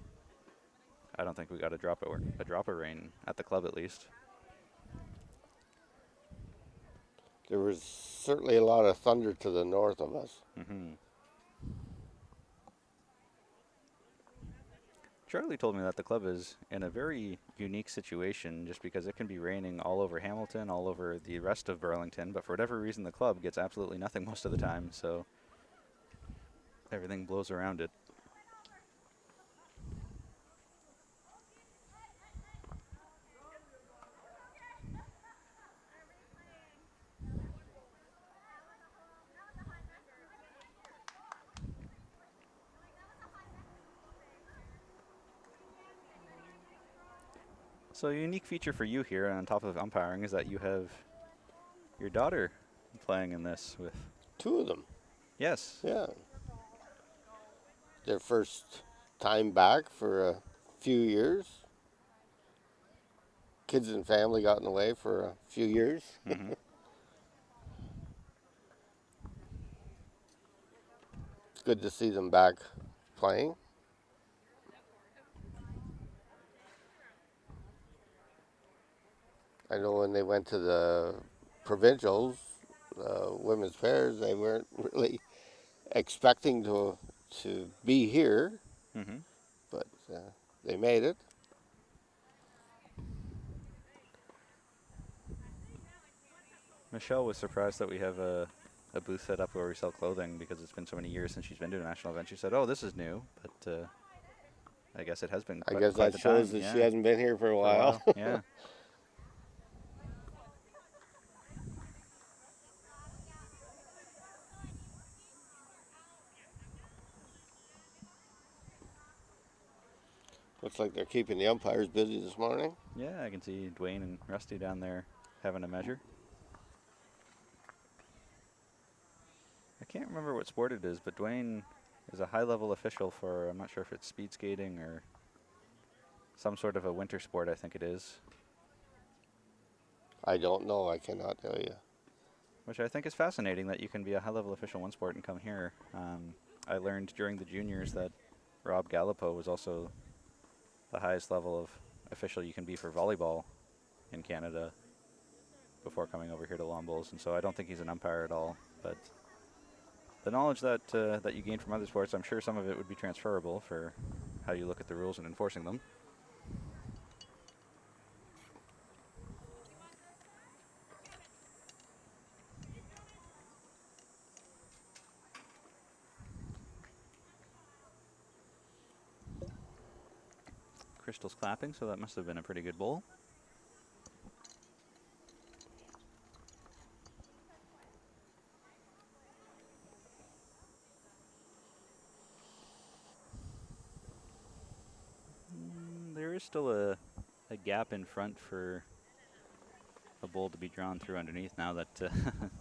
I don't think we got a drop of rain at the club, at least. There was certainly a lot of thunder to the north of us. Mm-hmm. Charlie told me that the club is in a very unique situation just because it can be raining all over Hamilton, all over the rest of Burlington, but for whatever reason the club gets absolutely nothing most of the time, so everything blows around it. So a unique feature for you here on top of umpiring is that you have your daughter playing in this with... 2 of them. Yes. Yeah. Their first time back for a few years. Kids and family got in the way for a few years. Mm-hmm. It's good to see them back playing. I know when they went to the provincials, women's pairs, they weren't really expecting to be here, Mm-hmm. but they made it. Michelle was surprised that we have a booth set up where we sell clothing because it's been so many years since she's been to a national event. She said, "Oh, this is new," but I guess it has been I guess quite that the shows time. that she Yeah, hasn't been here for a for a while. while. Yeah. Looks like they're keeping the umpires busy this morning. Yeah, I can see Dwayne and Rusty down there having a measure. I can't remember what sport it is, but Dwayne is a high-level official for, I'm not sure if it's speed skating or some sort of a winter sport, I think it is. I don't know. I cannot tell you. Which I think is fascinating that you can be a high-level official in one sport and come here. I learned during the juniors that Rob Gallipo was also the highest level of official you can be for volleyball in Canada before coming over here to Lawn Bowls, and so I don't think he's an umpire at all. But the knowledge that that you gain from other sports, I'm sure some of it would be transferable for how you look at the rules and enforcing them. Crystal's clapping, so that must have been a pretty good bowl. There is still a gap in front for a bowl to be drawn through underneath now that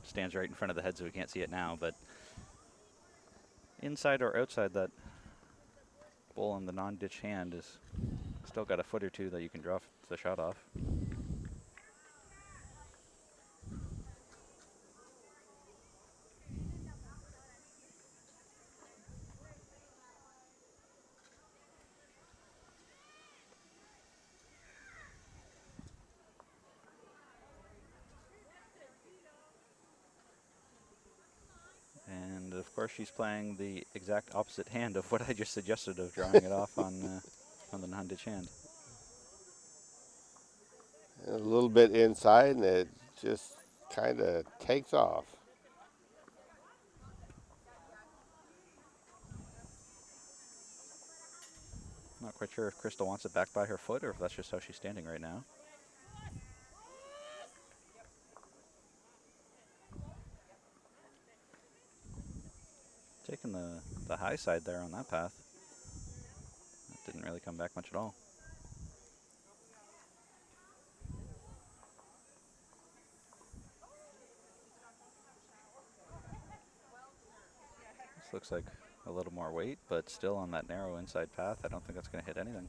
stands right in front of the head, so we can't see it now. But inside or outside that bowl on the non-ditch hand is still got a foot or two that you can draw the shot off. And of course, she's playing the exact opposite hand of what I just suggested of drawing it off on the non-ditch hand. A little bit inside, and it just kind of takes off. Not quite sure if Crystal wants it back by her foot or if that's just how she's standing right now. Taking the high side there on that path. That didn't really come back much at all. This looks like a little more weight, but still on that narrow inside path. I don't think that's going to hit anything.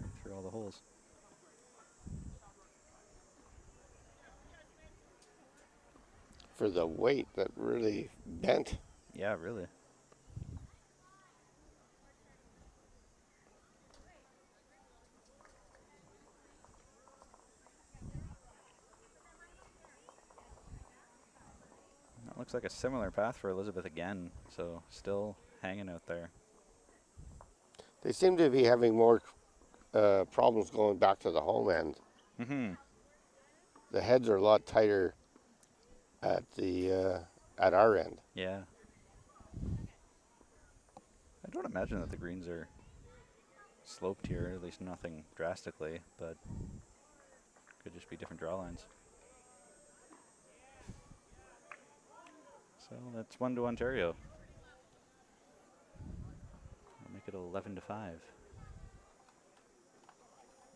Right through all the holes. For the weight that really bent. Yeah, really. That looks like a similar path for Elizabeth again, so still hanging out there. They seem to be having more problems going back to the home end. Mm-hmm. The heads are a lot tighter at the at our end. Yeah. I don't imagine that the greens are sloped here, at least nothing drastically, but could just be different draw lines. So that's 1 to Ontario. We'll make it 11-5.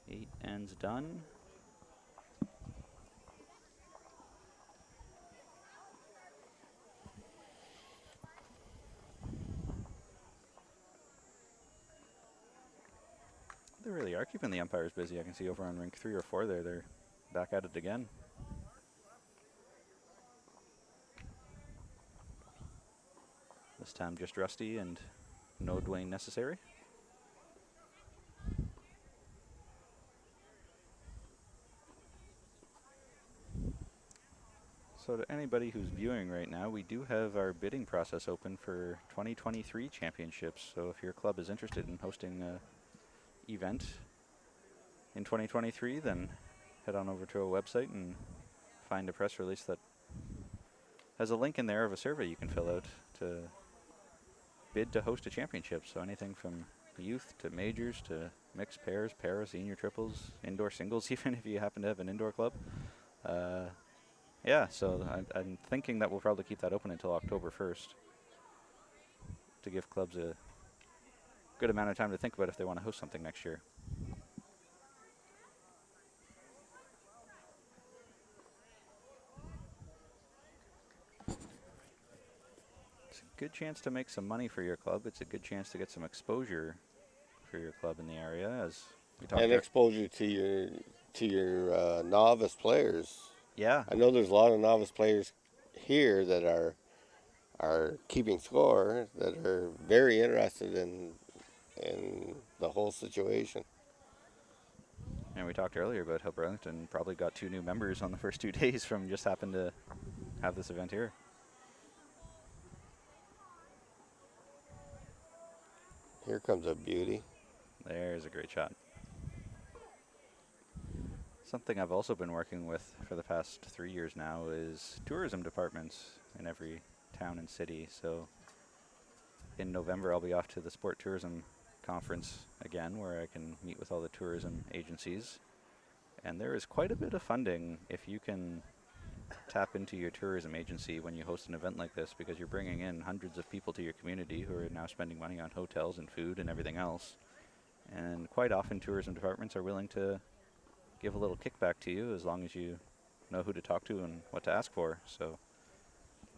8 ends done. They really are keeping the umpires busy. I can see over on rink 3 or 4 there, they're back at it again. This time just Rusty and no Dwayne necessary. So to anybody who's viewing right now, we do have our bidding process open for 2023 championships. So if your club is interested in hosting an event in 2023, then head on over to our website and find a press release that has a link in there of a survey you can fill out to bid to host a championship. So anything from youth to majors to mixed pairs, para, senior triples, indoor singles, even if you happen to have an indoor club. Yeah, so I'm thinking that we'll probably keep that open until October 1st to give clubs a good amount of time to think about if they want to host something next year. It's a good chance to make some money for your club. It's a good chance to get some exposure for your club in the area, as we talked And about. exposure to your novice players. Yeah. I know there's a lot of novice players here that are keeping score, that are very interested in the whole situation. And we talked earlier about how Burlington probably got 2 new members on the first 2 days from just happened to have this event here. Here comes a beauty. There's a great shot. Something I've also been working with for the past 3 years now is tourism departments in every town and city. So in November, I'll be off to the Sport Tourism Conference again, where I can meet with all the tourism agencies. And there is quite a bit of funding if you can tap into your tourism agency when you host an event like this, because you're bringing in hundreds of people to your community who are now spending money on hotels and food and everything else. And quite often tourism departments are willing to give a little kickback to you as long as you know who to talk to and what to ask for. So,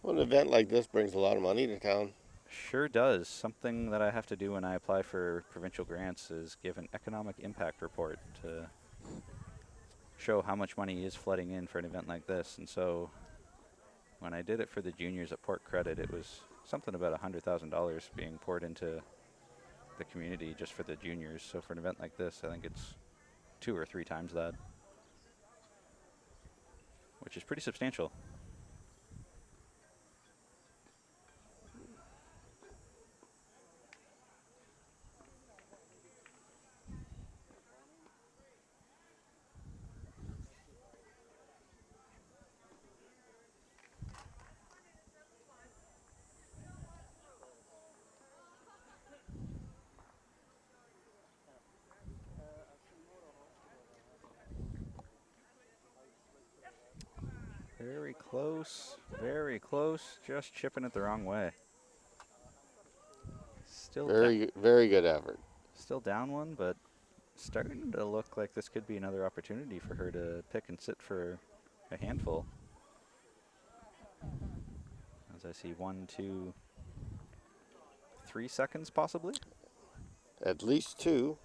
well, an event like this brings a lot of money to town. Sure does. Something that I have to do when I apply for provincial grants is give an economic impact report to show how much money is flooding in for an event like this. And so when I did it for the juniors at Port Credit, it was something about $100,000 being poured into the community just for the juniors. So for an event like this, I think it's 2 or 3 times that, which is pretty substantial. Very close, just chipping it the wrong way. Still Very good effort. Still down 1, but starting to look like this could be another opportunity for her to pick and sit for a handful. As I see 1, 2, 3 seconds possibly. At least 2.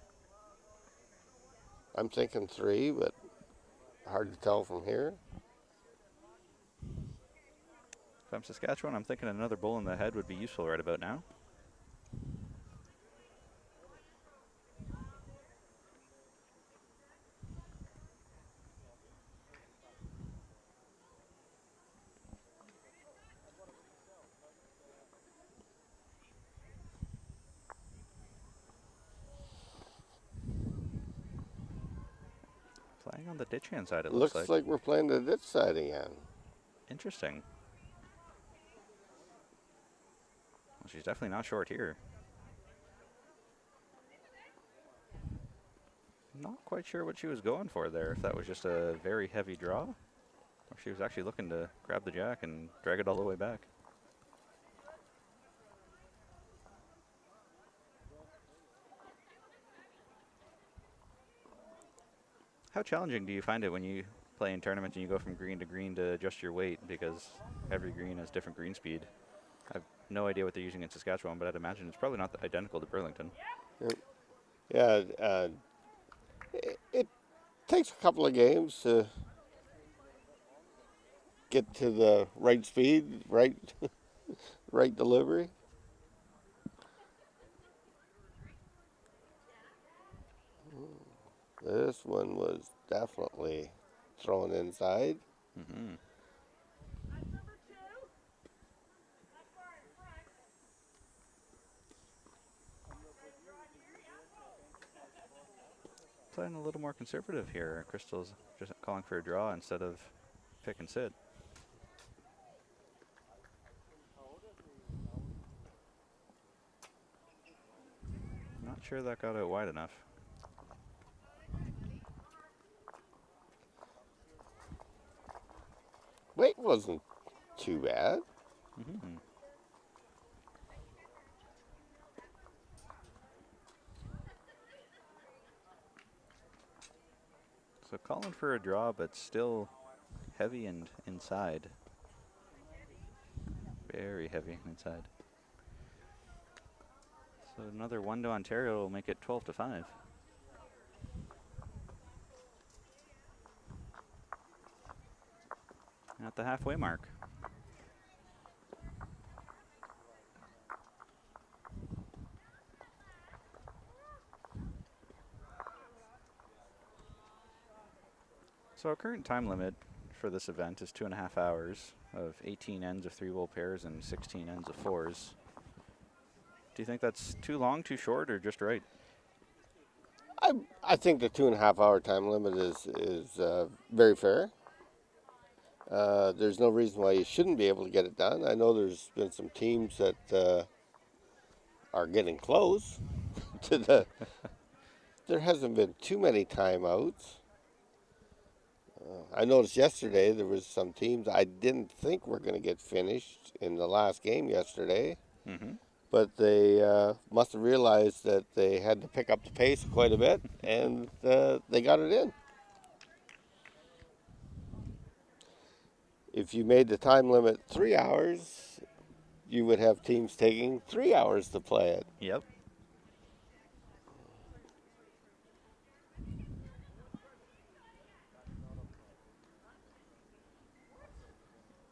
I'm thinking 3, but hard to tell from here. If I'm Saskatchewan, I'm thinking another bowl in the head would be useful right about now. Playing on the ditch hand side, it looks like. Looks like we're playing the ditch side again. Interesting. Well, she's definitely not short here. Not quite sure what she was going for there, if that was just a very heavy draw, or she was actually looking to grab the jack and drag it all the way back. How challenging do you find it when you play in tournaments and you go from green to adjust your weight, because every green has different green speed? I have no idea what they're using in Saskatchewan, but I'd imagine it's probably not identical to Burlington. Yeah, it takes a couple of games to get to the right speed, right delivery. This one was definitely thrown inside. Mm-hmm. Playing a little more conservative here. Crystal's just calling for a draw instead of pick and sit. Not sure that got out wide enough. Weight wasn't too bad. Mm-hmm. So calling for a draw, but still heavy and inside. Very heavy inside. So another 1 to Ontario will make it 12-5. At the halfway mark. So our current time limit for this event is 2.5 hours of 18 ends of 3-wool pairs and 16 ends of 4s. Do you think that's too long, too short, or just right? I think the 2.5 hour time limit is very fair. There's no reason why you shouldn't be able to get it done. I know there's been some teams that are getting close to the. There hasn't been too many timeouts. I noticed yesterday there was some teams I didn't think were going to get finished in the last game yesterday, Mm-hmm. but they must have realized that they had to pick up the pace quite a bit, and they got it in. If you made the time limit 3 hours, you would have teams taking 3 hours to play it. Yep.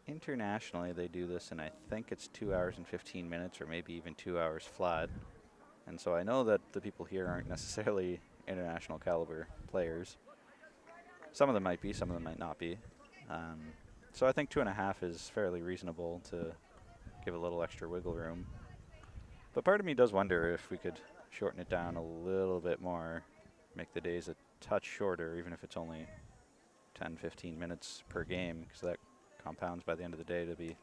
Internationally, they do this, and I think it's 2 hours and 15 minutes, or maybe even 2 hours flat. And so I know that the people here aren't necessarily international caliber players. Some of them might be, some of them might not be. So I think 2.5 is fairly reasonable to give a little extra wiggle room. But part of me does wonder if we could shorten it down a little bit more, make the days a touch shorter, even if it's only 10, 15 minutes per game, because that compounds by the end of the day to be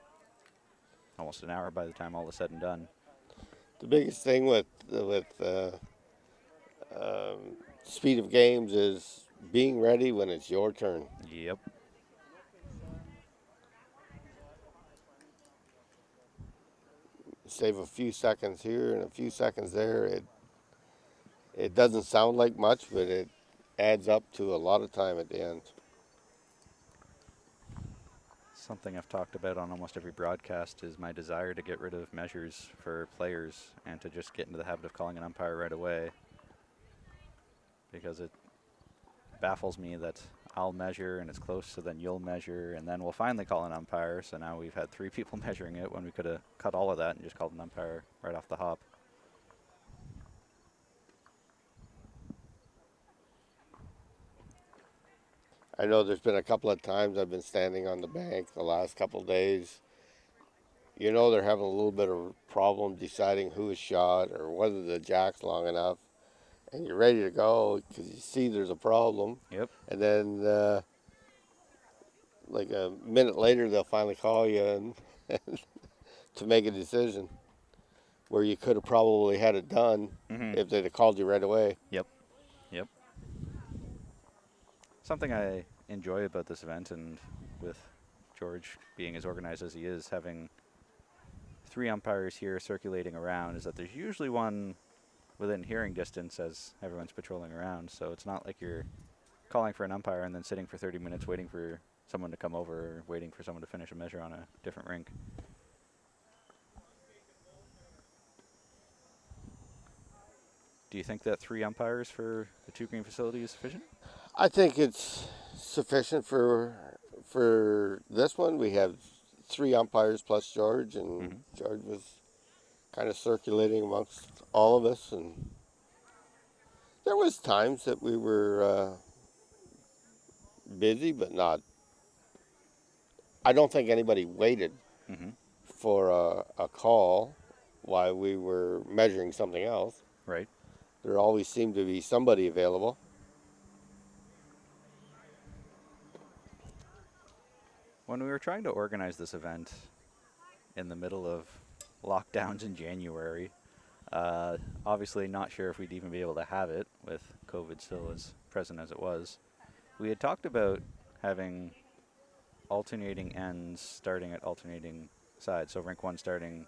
almost an hour by the time all is said and done. The biggest thing with speed of games is being ready when it's your turn. Yep. Save a few seconds here and a few seconds there. It doesn't sound like much, but it adds up to a lot of time at the end. Something I've talked about on almost every broadcast is my desire to get rid of measures for players and to just get into the habit of calling an umpire right away, because it baffles me that I'll measure and it's close, so then you'll measure, and then we'll finally call an umpire. So now we've had 3 people measuring it when we could have cut all of that and just called an umpire right off the hop. I know there's been a couple of times I've been standing on the bank the last couple of days. You know they're having a little bit of problem deciding who is shot or whether the jack's long enough, and you're ready to go because you see there's a problem. Yep. And then like a minute later they'll finally call you and to make a decision where you could have probably had it done if they'd have called you right away. Yep. Yep. Something I enjoy about this event, and with George being as organized as he is, having 3 umpires here circulating around, is that there's usually one within hearing distance as everyone's patrolling around. So it's not like you're calling for an umpire and then sitting for 30 minutes waiting for someone to come over or waiting for someone to finish a measure on a different rink. Do you think that 3 umpires for the 2 green facility is sufficient? I think it's sufficient for this one. We have 3 umpires plus George, and George was kind of circulating amongst all of us, and There was times that we were busy, but not. I don't think anybody waited Mm-hmm. for a call while we were measuring something else. Right. There always seemed to be somebody available. When we were trying to organize this event in the middle of lockdowns in January, obviously not sure if we'd even be able to have it with COVID still as present as it was. We had talked about having alternating ends starting at alternating sides. So rink 1 starting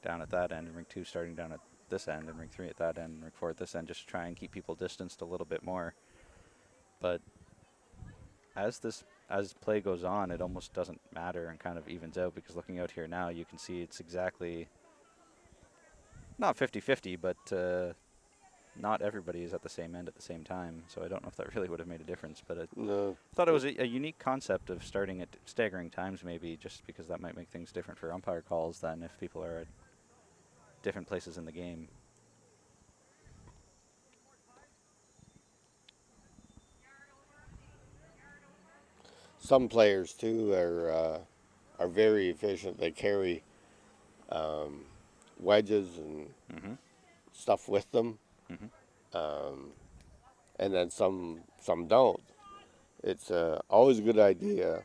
down at that end, and rink 2 starting down at this end, and rink 3 at that end, and rink 4 at this end, just to try and keep people distanced a little bit more. But as play goes on, it almost doesn't matter and kind of evens out, because looking out here now, you can see it's exactly not 50-50, but not everybody is at the same end at the same time. So I don't know if that really would have made a difference, but I No, thought it was a unique concept of starting at staggering times, maybe just because that might make things different for umpire calls than if people are at different places in the game. some players too are very efficient. They carry wedges and Mm-hmm. stuff with them, Mm-hmm. and then some don't. It's always a good idea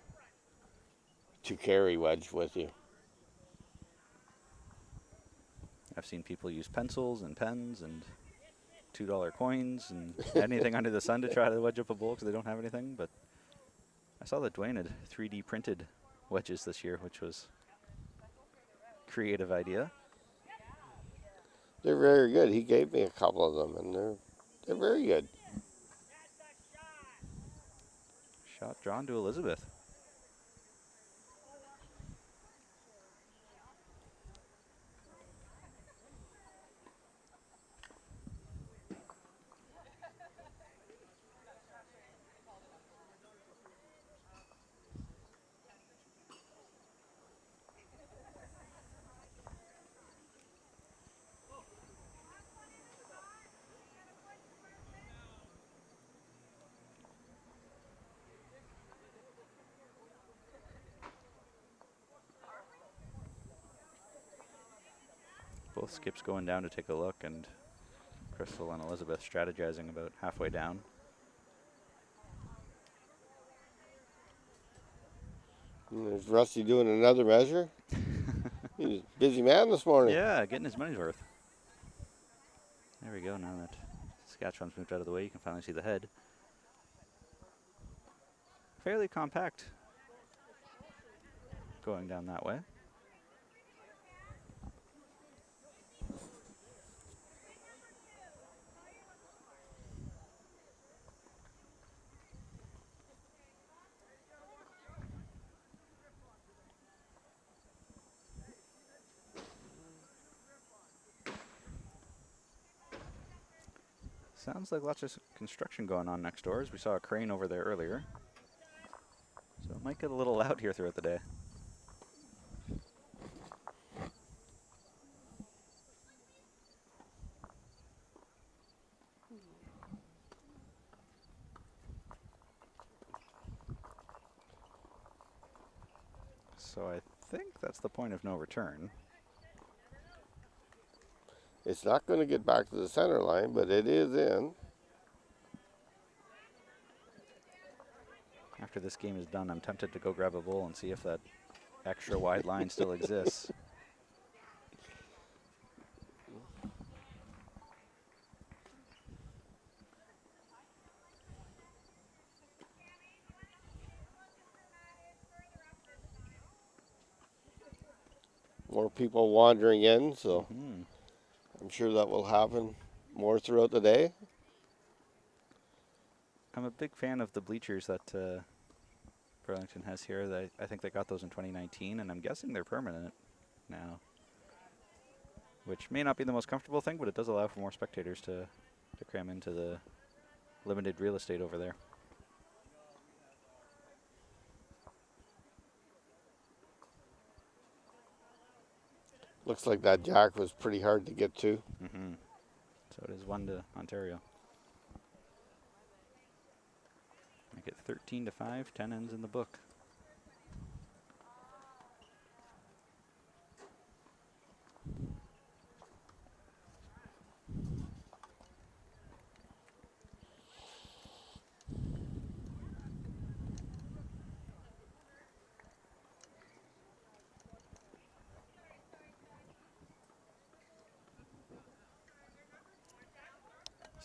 to carry wedge with you. I've seen people use pencils and pens and $2 coins and anything under the sun to try to wedge up a bowl because they don't have anything. But I saw that Dwayne had 3D printed wedges this year, which was a creative idea. They're very good. He gave me a couple of them, and they're very good. Shot drawn to Elizabeth. Both skips going down to take a look, and Crystal and Elizabeth strategizing about halfway down. And there's Rusty doing another measure. He's a busy man this morning. Yeah, getting his money's worth. There we go. Now that Saskatchewan's moved out of the way, you can finally see the head. Fairly compact going down that way. Sounds like lots of construction going on next door, as we saw a crane over there earlier. So it might get a little loud here throughout the day. So I think that's the point of no return. It's not going to get back to the center line, but it is in. After this game is done, I'm tempted to go grab a bowl and see if that extra wide line still exists. More people wandering in, so Mm-hmm. I'm sure that will happen more throughout the day. I'm a big fan of the bleachers that Burlington has here. I think they got those in 2019, and I'm guessing they're permanent now, which may not be the most comfortable thing, but it does allow for more spectators to cram into the limited real estate over there. Looks like that jack was pretty hard to get to. Mm-hmm. So it is 1 to Ontario. Make it 13-5, 10 ends in the book.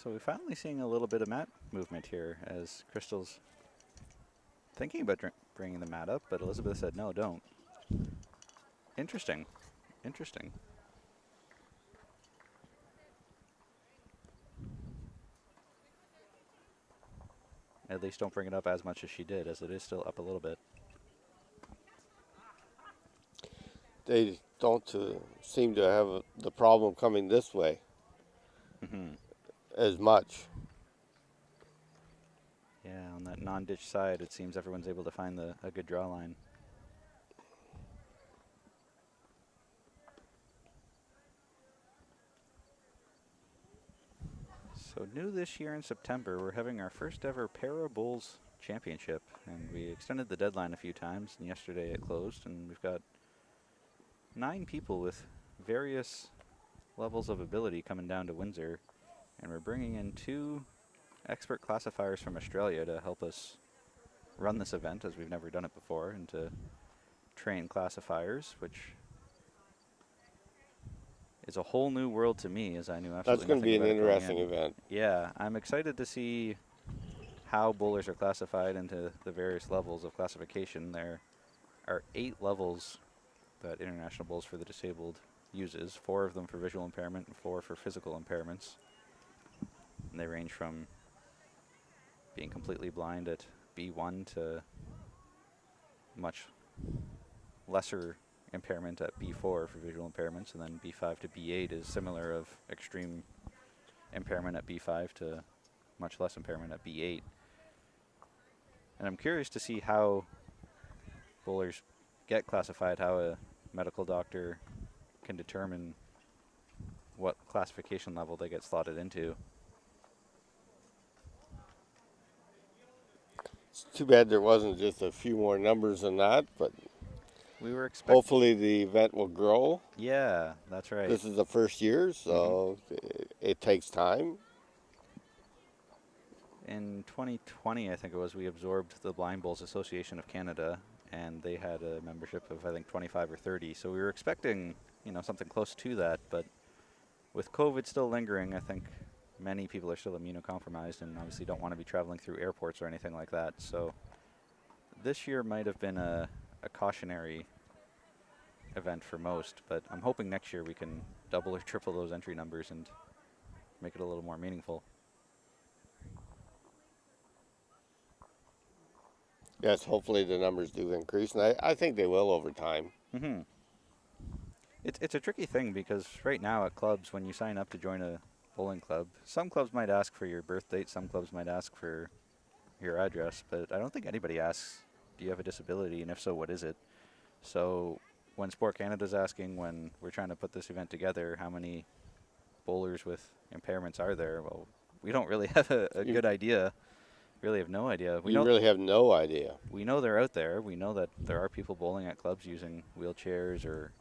So we're finally seeing a little bit of mat movement here as Crystal's thinking about bringing the mat up, but Elizabeth said, no, don't. Interesting. Interesting. At least don't bring it up as much as she did, as it is still up a little bit. They don't seem to have the problem coming this way as much. Yeah, on that non-ditch side, it seems everyone's able to find a good draw line. So new this year in September, we're having our first ever Para Bowls Championship, and we extended the deadline a few times, and yesterday it closed, and we've got 9 people with various levels of ability coming down to Windsor, and we're bringing in 2 expert classifiers from Australia to help us run this event, as we've never done it before, and to train classifiers, which is a whole new world to me, as I knew absolutely That's going to nothing be an about it going interesting in. event. Yeah, I'm excited to see how bowlers are classified into the various levels of classification. There are 8 levels that International Bowls for the Disabled uses, 4 of them for visual impairment and 4 for physical impairments. And they range from being completely blind at B1 to much lesser impairment at B4 for visual impairments, and then B5 to B8 is similar of extreme impairment at B5 to much less impairment at B8. And I'm curious to see how bowlers get classified, how a medical doctor can determine what classification level they get slotted into. It's too bad there wasn't just a few more numbers than that, but We were expecting. hopefully the event will grow. Yeah, that's right. This is the first year, so it takes time. In 2020, I think it was, we absorbed the Blind Bowls Association of Canada, and they had a membership of, I think, 25 or 30. So we were expecting, you know, something close to that. But with COVID still lingering, I think many people are still immunocompromised and obviously don't want to be traveling through airports or anything like that. So this year might have been a cautionary event for most, but I'm hoping next year we can double or triple those entry numbers and make it a little more meaningful. Yes, hopefully the numbers do increase, and I think they will over time. It's a tricky thing because right now at clubs, when you sign up to join a bowling club, some clubs might ask for your birth date, some clubs might ask for your address, but I don't think anybody asks, do you have a disability, and if so, what is it? So when Sport Canada's asking, when we're trying to put this event together, how many bowlers with impairments are there? Well, we don't really have a good idea. Really have no idea. We really have no idea. We know they're out there. We know that there are people bowling at clubs using wheelchairs or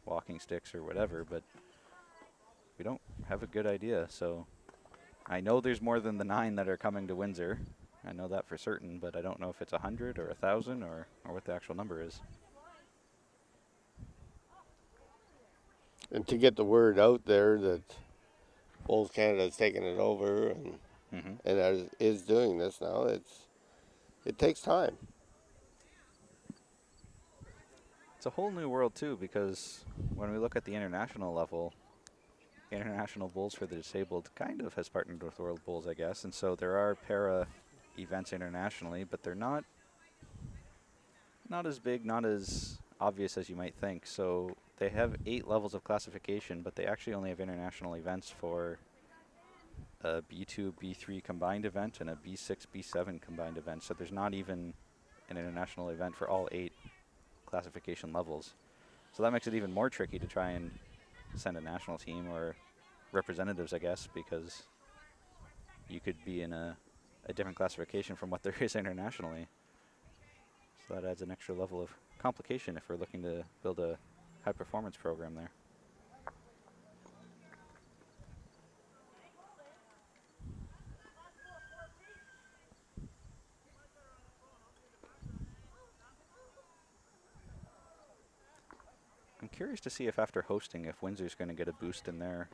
walking sticks or whatever, but we don't have a good idea. So I know there's more than the 9 that are coming to Windsor. I know that for certain, but I don't know if it's 100 or 1,000 or what the actual number is. And to get the word out there that Bowls Canada is taking it over and is doing this now, it takes time. It's a whole new world too, because when we look at the international level, International Bowls for the Disabled kind of has partnered with World Bowls, I guess, and so there are para events internationally, but they're not as big, not as obvious as you might think. So they have 8 levels of classification, but they actually only have international events for a B2, B3 combined event and a B6, B7 combined event. So there's not even an international event for all 8 classification levels. So that makes it even more tricky to try and send a national team or representatives, I guess, because you could be in a a different classification from what there is internationally. So that adds an extra level of complication if we're looking to build a high performance program there. I'm curious to see if after hosting, if Windsor's going to get a boost in their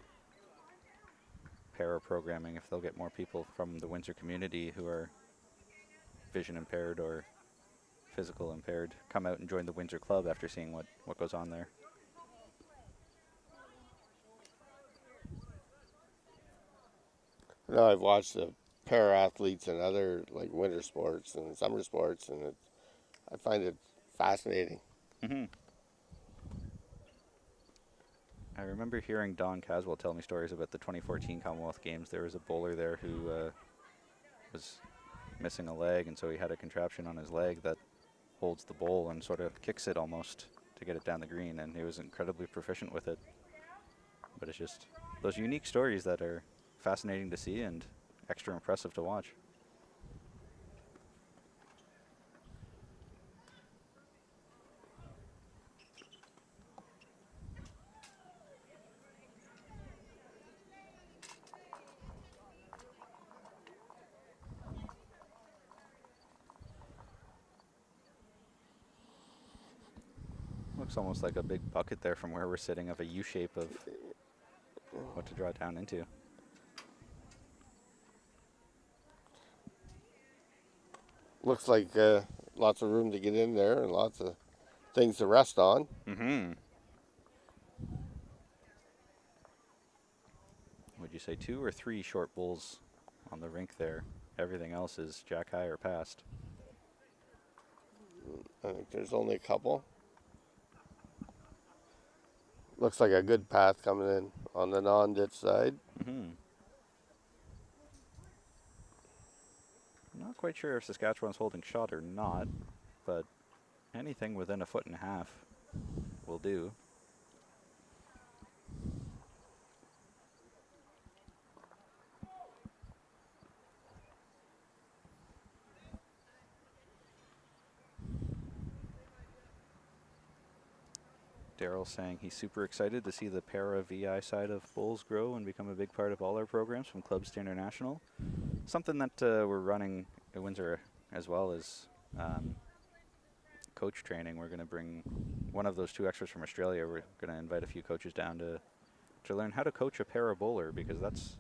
para programming, if they'll get more people from the Windsor community who are vision impaired or physical impaired come out and join the Windsor Club after seeing what goes on there. I've watched the para athletes and other like winter sports and summer sports, and I find it fascinating. Mm-hmm. I remember hearing Don Caswell tell me stories about the 2014 Commonwealth Games. There was a bowler there who was missing a leg, and so he had a contraption on his leg that holds the bowl and sort of kicks it almost to get it down the green, and he was incredibly proficient with it. But it's just those unique stories that are fascinating to see and extra impressive to watch. Looks almost like a big bucket there from where we're sitting of a U shape of what to draw down into. Looks like lots of room to get in there and lots of things to rest on. Mm-hmm. Would you say 2 or 3 short bowls on the rink there? Everything else is jack high or past. I think there's only a couple. Looks like a good path coming in on the non-ditch side. Mm-hmm. Not quite sure if Saskatchewan's holding shot or not, but anything within 1.5 feet will do. Darryl saying he's super excited to see the para VI side of bowls grow and become a big part of all our programs from clubs to international. Something that we're running at Windsor as well as coach training. We're going to bring one of those 2 extras from Australia. We're going to invite a few coaches down to learn how to coach a para bowler, because that's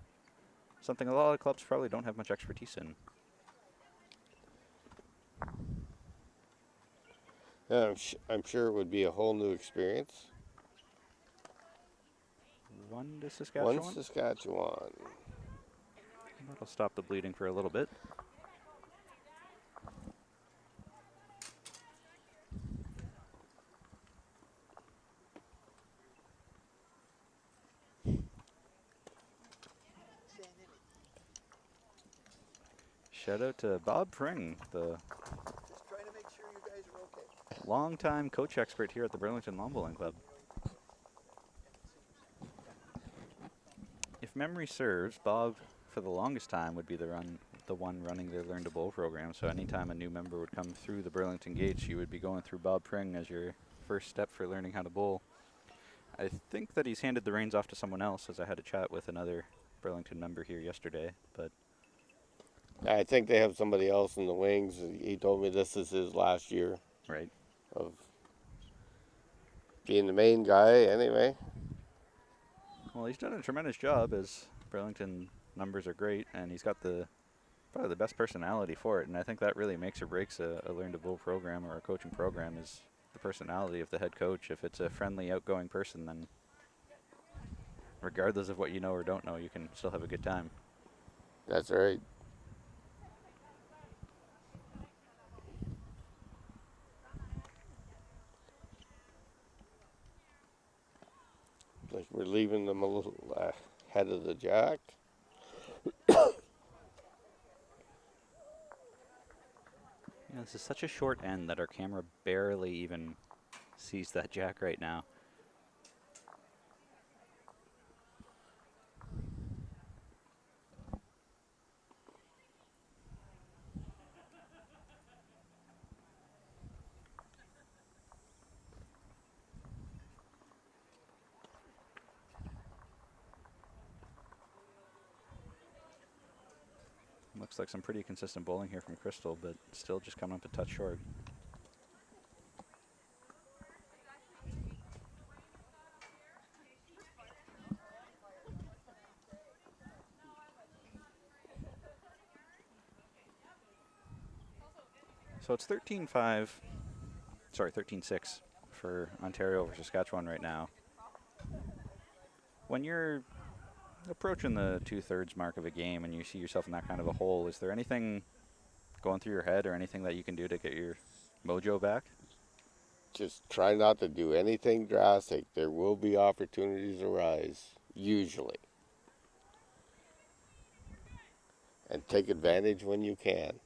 something a lot of clubs probably don't have much expertise in. Yeah, I'm sure it would be a whole new experience. 1 to Saskatchewan. 1 Saskatchewan. That'll stop the bleeding for a little bit. Shout out to Bob Pring, the Just trying to make sure you guys are okay. longtime coach expert here at the Burlington Lawn Bowling Club. If memory serves, Bob, for the longest time, would be the one running the Learn to Bowl program. So anytime a new member would come through the Burlington gates, you would be going through Bob Pring as your first step for learning how to bowl. I think that he's handed the reins off to someone else, as I had a chat with another Burlington member here yesterday. But I think they have somebody else in the wings. He told me this is his last year right. of being the main guy anyway. Well, he's done a tremendous job, as Burlington numbers are great, and he's got probably the best personality for it. And I think that really makes or breaks a Learn to Bowl program or a coaching program, is the personality of the head coach. If it's a friendly, outgoing person, then regardless of what you know or don't know, you can still have a good time. That's right. Like we're leaving them a little ahead of the jack. This is such a short end that our camera barely even sees that jack right now. Looks like some pretty consistent bowling here from Crystal, but still just coming up a touch short. So it's 13-5, sorry, 13-6 for Ontario over Saskatchewan right now. When you're approaching the 2/3 mark of a game and you see yourself in that kind of a hole, is there anything going through your head or anything that you can do to get your mojo back? Just try not to do anything drastic. There will be opportunities arise, usually. And take advantage when you can.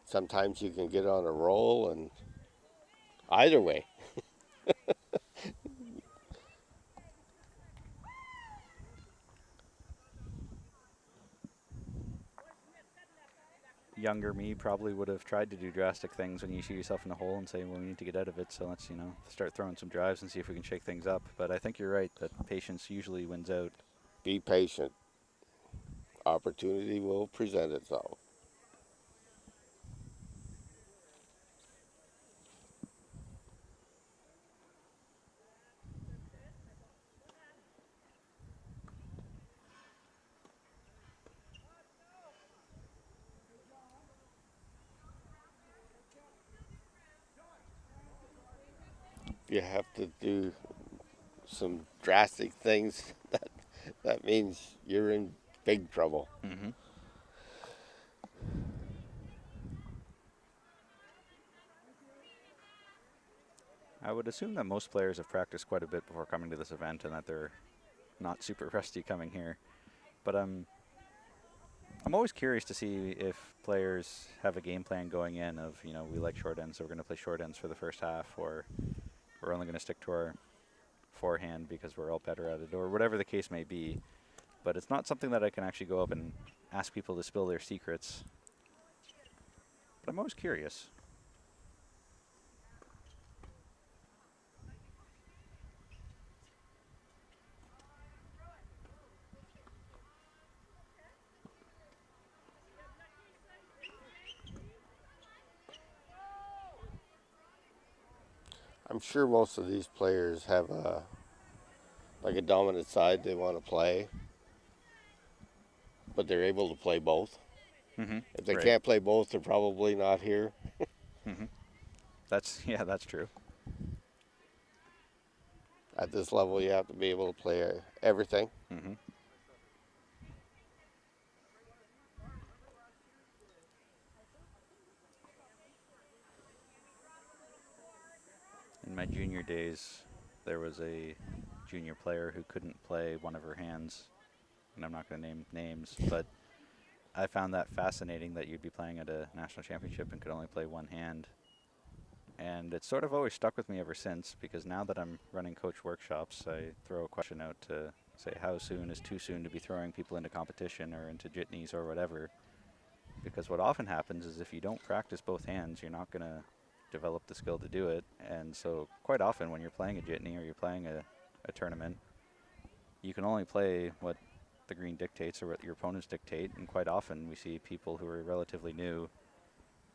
Sometimes you can get on a roll, and either way. Younger me probably would have tried to do drastic things when you see yourself in a hole and say, well, we need to get out of it, so let's, start throwing some drives and see if we can shake things up. But I think you're right that patience usually wins out. Be patient. Opportunity will present itself. You have to do some drastic things, that means you're in big trouble. Mm-hmm. I would assume that most players have practiced quite a bit before coming to this event and that they're not super rusty coming here. But I'm always curious to see if players have a game plan going in of, we like short ends, so we're going to play short ends for the first half, or we're only going to stick to our forehand because we're all better at it, or whatever the case may be. But it's not something that I can actually go up and ask people to spill their secrets. But I'm always curious. I'm sure most of these players have a dominant side they want to play, but they're able to play both. Mm-hmm. If they Right. can't play both, they're probably not here. Mm-hmm. That's true. At this level, you have to be able to play everything. Mm-hmm. In my junior days, there was a junior player who couldn't play one of her hands, and I'm not going to name names, but I found that fascinating that you'd be playing at a national championship and could only play one hand. And it's sort of always stuck with me ever since, because now that I'm running coach workshops, I throw a question out to say how soon is too soon to be throwing people into competition or into jitneys or whatever. Because what often happens is if you don't practice both hands, you're not going to develop the skill to do it. And so quite often when you're playing a jitney or you're playing a tournament, you can only play what the green dictates or what your opponents dictate. And quite often we see people who are relatively new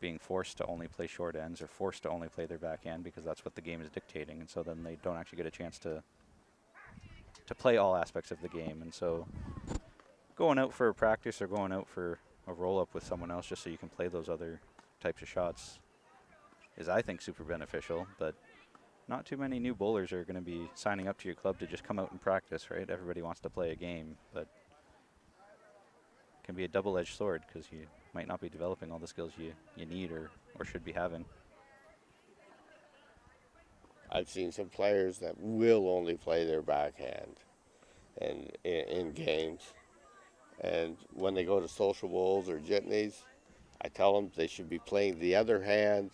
being forced to only play short ends or forced to only play their backhand because that's what the game is dictating. And so then they don't actually get a chance to play all aspects of the game. And so going out for a practice or going out for a roll-up with someone else just so you can play those other types of shots is, I think, super beneficial. But not too many new bowlers are going to be signing up to your club to just come out and practice, right? Everybody wants to play a game, but it can be a double-edged sword because you might not be developing all the skills you need or should be having. I've seen some players that will only play their backhand and in games. And when they go to social bowls or jitneys, I tell them they should be playing the other hand.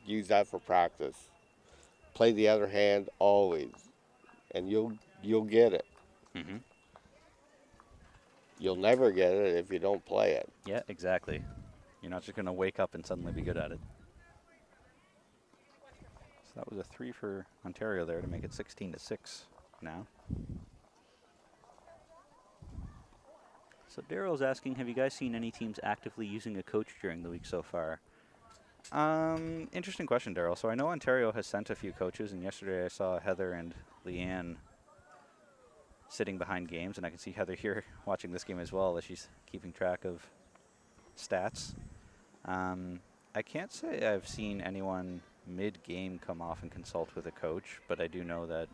Use that for practice. Play the other hand always, and you'll get it. Mm-hmm. You'll never get it if you don't play it. Yeah, exactly. You're not just going to wake up and suddenly be good at it. So that was a 3 for Ontario there to make it 16-6 now. So Daryl's asking, have you guys seen any teams actively using a coach during the week so far? Interesting question, Daryl. So I know Ontario has sent a few coaches, and yesterday I saw Heather and Leanne sitting behind games, and I can see Heather here watching this game as well as she's keeping track of stats. I can't say I've seen anyone mid-game come off and consult with a coach, but I do know that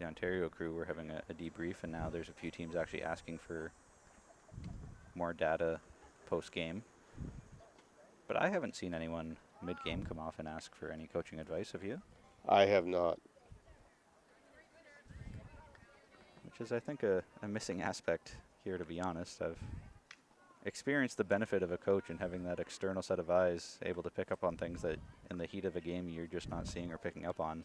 the Ontario crew were having a debrief, and now there's a few teams actually asking for more data post-game. But I haven't seen anyone mid-game come off and ask for any coaching advice. Have you? I have not. Which is, I think, a missing aspect here, to be honest. I've experienced the benefit of a coach and having that external set of eyes able to pick up on things that in the heat of a game you're just not seeing or picking up on.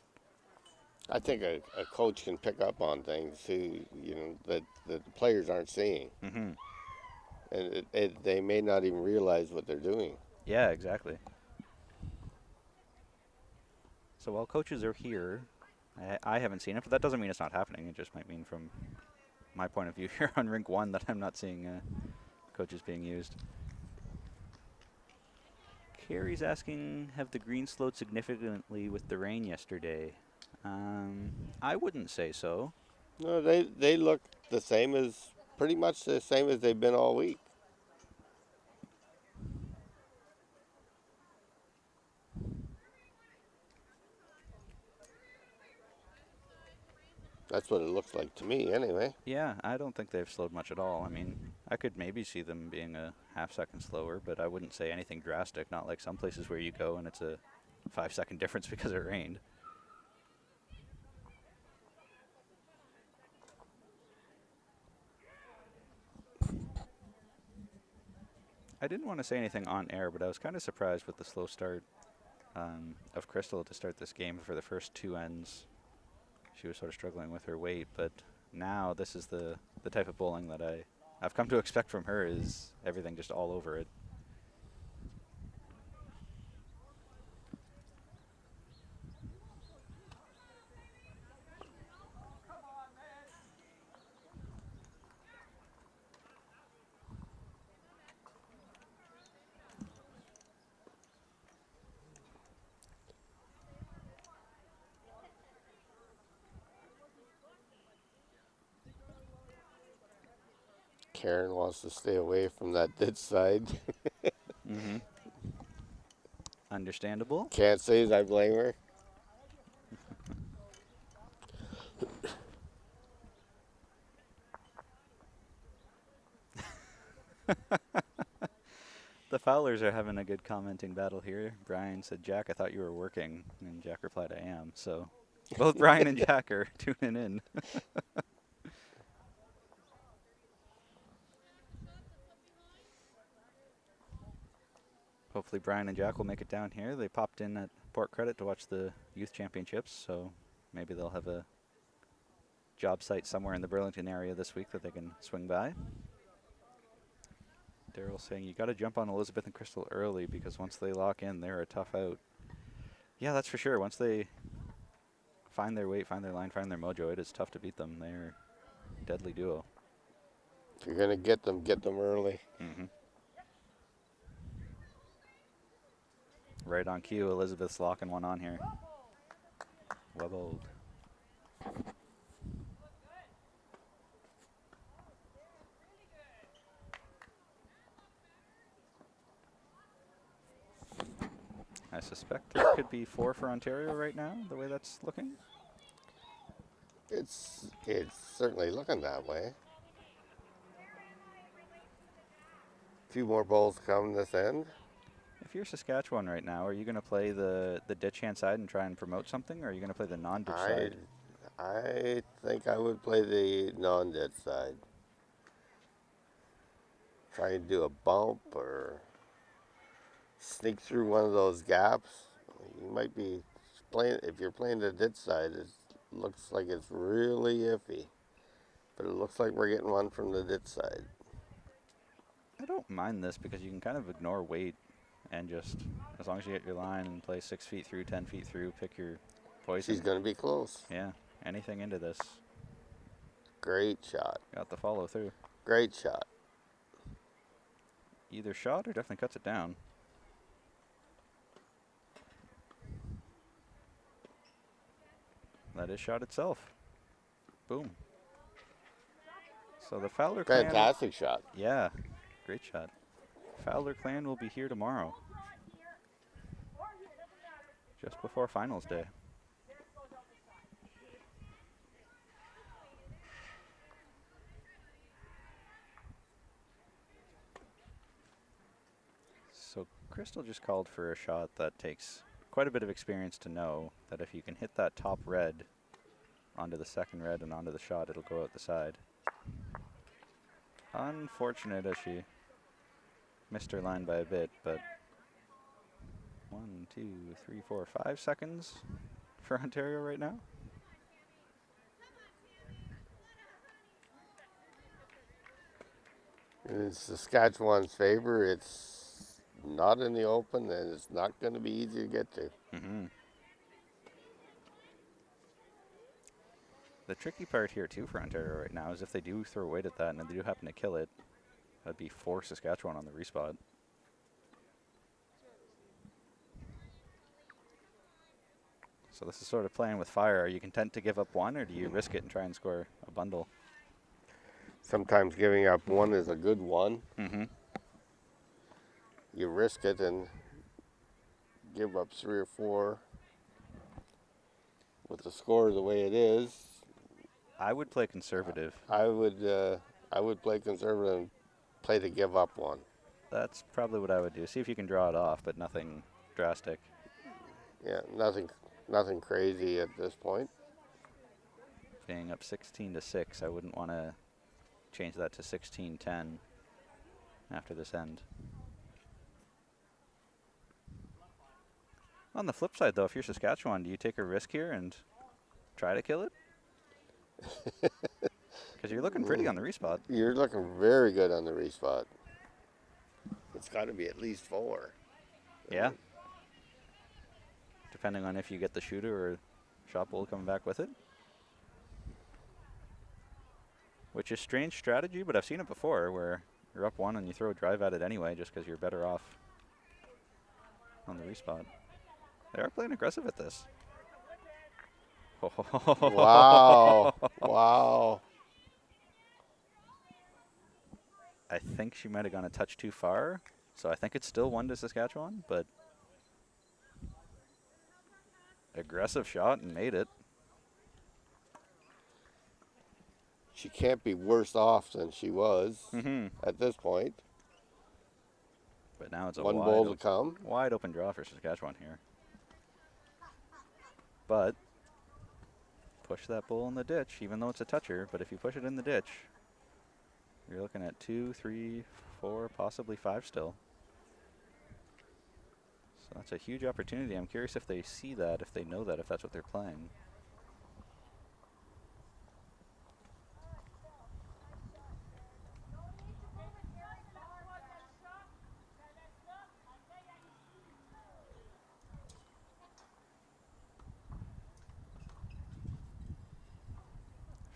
I think a coach can pick up on things too, that the players aren't seeing. Mm-hmm. And they may not even realize what they're doing. Yeah, exactly. So while coaches are here, I haven't seen it, but that doesn't mean it's not happening. It just might mean from my point of view here on Rink 1 that I'm not seeing coaches being used. Carrie's asking, have the greens slowed significantly with the rain yesterday? I wouldn't say so. No, they look the same as, pretty much the same as they've been all week. That's what it looks like to me, anyway. Yeah, I don't think they've slowed much at all. I mean, I could maybe see them being a half-second slower, but I wouldn't say anything drastic, not like some places where you go and it's a 5-second difference because it rained. I didn't want to say anything on air, but I was kind of surprised with the slow start of Crystal to start this game. For the first two ends, she was sort of struggling with her weight, but now this is the type of bowling that I've come to expect from her, is everything just all over it. Karen wants to stay away from that ditch side. Mm-hmm. Understandable. Can't say as I blame her. The Fowlers are having a good commenting battle here. Brian said, Jack, I thought you were working. And Jack replied, I am. So both Brian and Jack are tuning in. Hopefully Brian and Jack will make it down here. They popped in at Port Credit to watch the youth championships, so maybe they'll have a job site somewhere in the Burlington area this week that they can swing by. Daryl saying you got to jump on Elizabeth and Crystal early because once they lock in, they're a tough out. Yeah, that's for sure. Once they find their weight, find their line, find their mojo, it is tough to beat them. They're a deadly duo. If you're going to get them early. Mm-hmm. Right on cue, Elizabeth's locking one on here. Well bowled. I suspect it could be 4 for Ontario right now, the way that's looking. It's certainly looking that way. A few more bowls come this end. If you're Saskatchewan right now, are you going to play the ditch hand side and try and promote something, or are you going to play the non-ditch side? I think I would play the non-ditch side. Try and do a bump or sneak through one of those gaps. You might be playing, if you're playing the ditch side, it looks like it's really iffy. But it looks like we're getting one from the ditch side. I don't mind this because you can kind of ignore weight and just, as long as you get your line and play 6 feet through, 10 feet through, pick your poison. She's going to be close. Yeah, anything into this. Great shot. Got the follow through. Great shot. either shot or definitely cuts it down. That is shot itself. Boom. So the Fowler clan. Fantastic shot. Yeah, great shot. Fowler clan will be here tomorrow, just before finals day. So Crystal just called for a shot that takes quite a bit of experience to know that if you can hit that top red onto the second red and onto the shot, it'll go out the side. Unfortunate as she missed her line by a bit, but 1, 2, 3, 4, 5 seconds for Ontario right now. In Saskatchewan's favor, it's not in the open, and it's not going to be easy to get to. The tricky part here, too, for Ontario right now is if they do throw weight at that and they do happen to kill it, that'd be 4 Saskatchewan on the respot. So this is sort of playing with fire. Are you content to give up 1, or do you risk it and try and score a bundle? Sometimes giving up 1 is a good one. Mm-hmm. You risk it and give up 3 or 4. With the score the way it is, I would play conservative. I would play conservative and play to give up 1. That's probably what I would do. See if you can draw it off, but nothing drastic. Yeah, nothing crazy at this point. Being up 16-6, I wouldn't want to change that to 16-10 after this end. On the flip side, though, if you're Saskatchewan, do you take a risk here and try to kill it? Because you're looking pretty on the respot. You're looking very good on the respot. It's got to be at least 4. Yeah. Depending on if you get the shooter or shot bull coming back with it. Which is strange strategy, but I've seen it before where you're up 1 and you throw a drive at it anyway just because you're better off on the respot. They are playing aggressive at this. Wow. Wow. I think she might have gone a touch too far. So I think it's still 1 to Saskatchewan, but aggressive shot and made it. She can't be worse off than she was at this point. But now it's a 1 ball to come. Wide open draw for Saskatchewan here. But push that bull in the ditch, even though it's a toucher. But if you push it in the ditch, you're looking at 2, 3, 4, possibly 5 still. So that's a huge opportunity. I'm curious if they see that, if they know that, if that's what they're playing.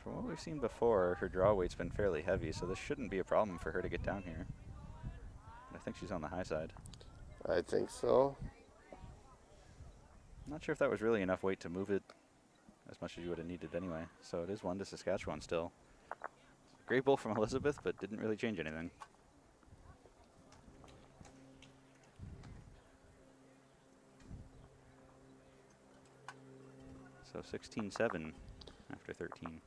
From what we've seen before, her draw weight's been fairly heavy, so this shouldn't be a problem for her to get down here. I think she's on the high side. I think so. Not sure if that was really enough weight to move it as much as you would have needed anyway. So it is 1 to Saskatchewan still. Great bull from Elizabeth, but didn't really change anything. So 16-7 after 13.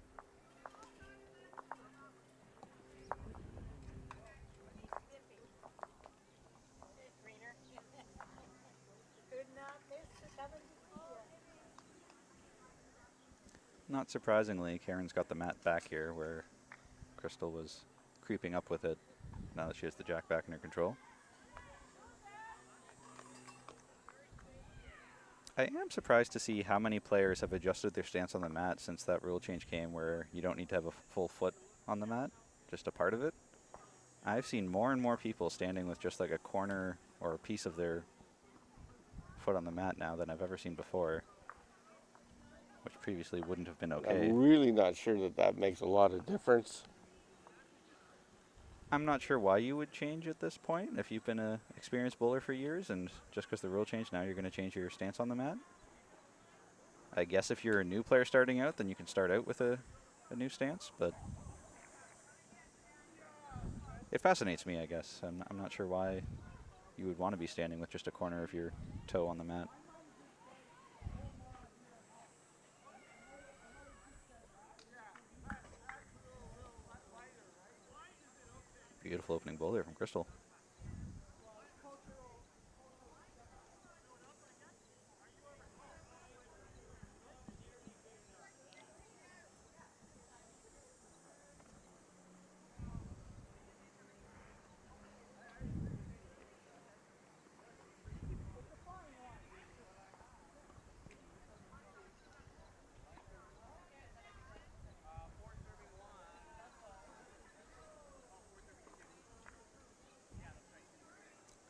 Not surprisingly, Karen's got the mat back here where Crystal was creeping up with it now that she has the jack back in her control. I am surprised to see how many players have adjusted their stance on the mat since that rule change came where you don't need to have a full foot on the mat, just a part of it. I've seen more and more people standing with just like a corner or a piece of their foot on the mat now than I've ever seen before, which previously wouldn't have been okay. I'm really not sure that makes a lot of difference. I'm not sure why you would change at this point if you've been a experienced bowler for years, and just because the rule changed, now you're going to change your stance on the mat. I guess if you're a new player starting out, then you can start out with a new stance, but it fascinates me, I guess. I'm not sure why you would want to be standing with just a corner of your toe on the mat. Beautiful opening bowl there from Crystal.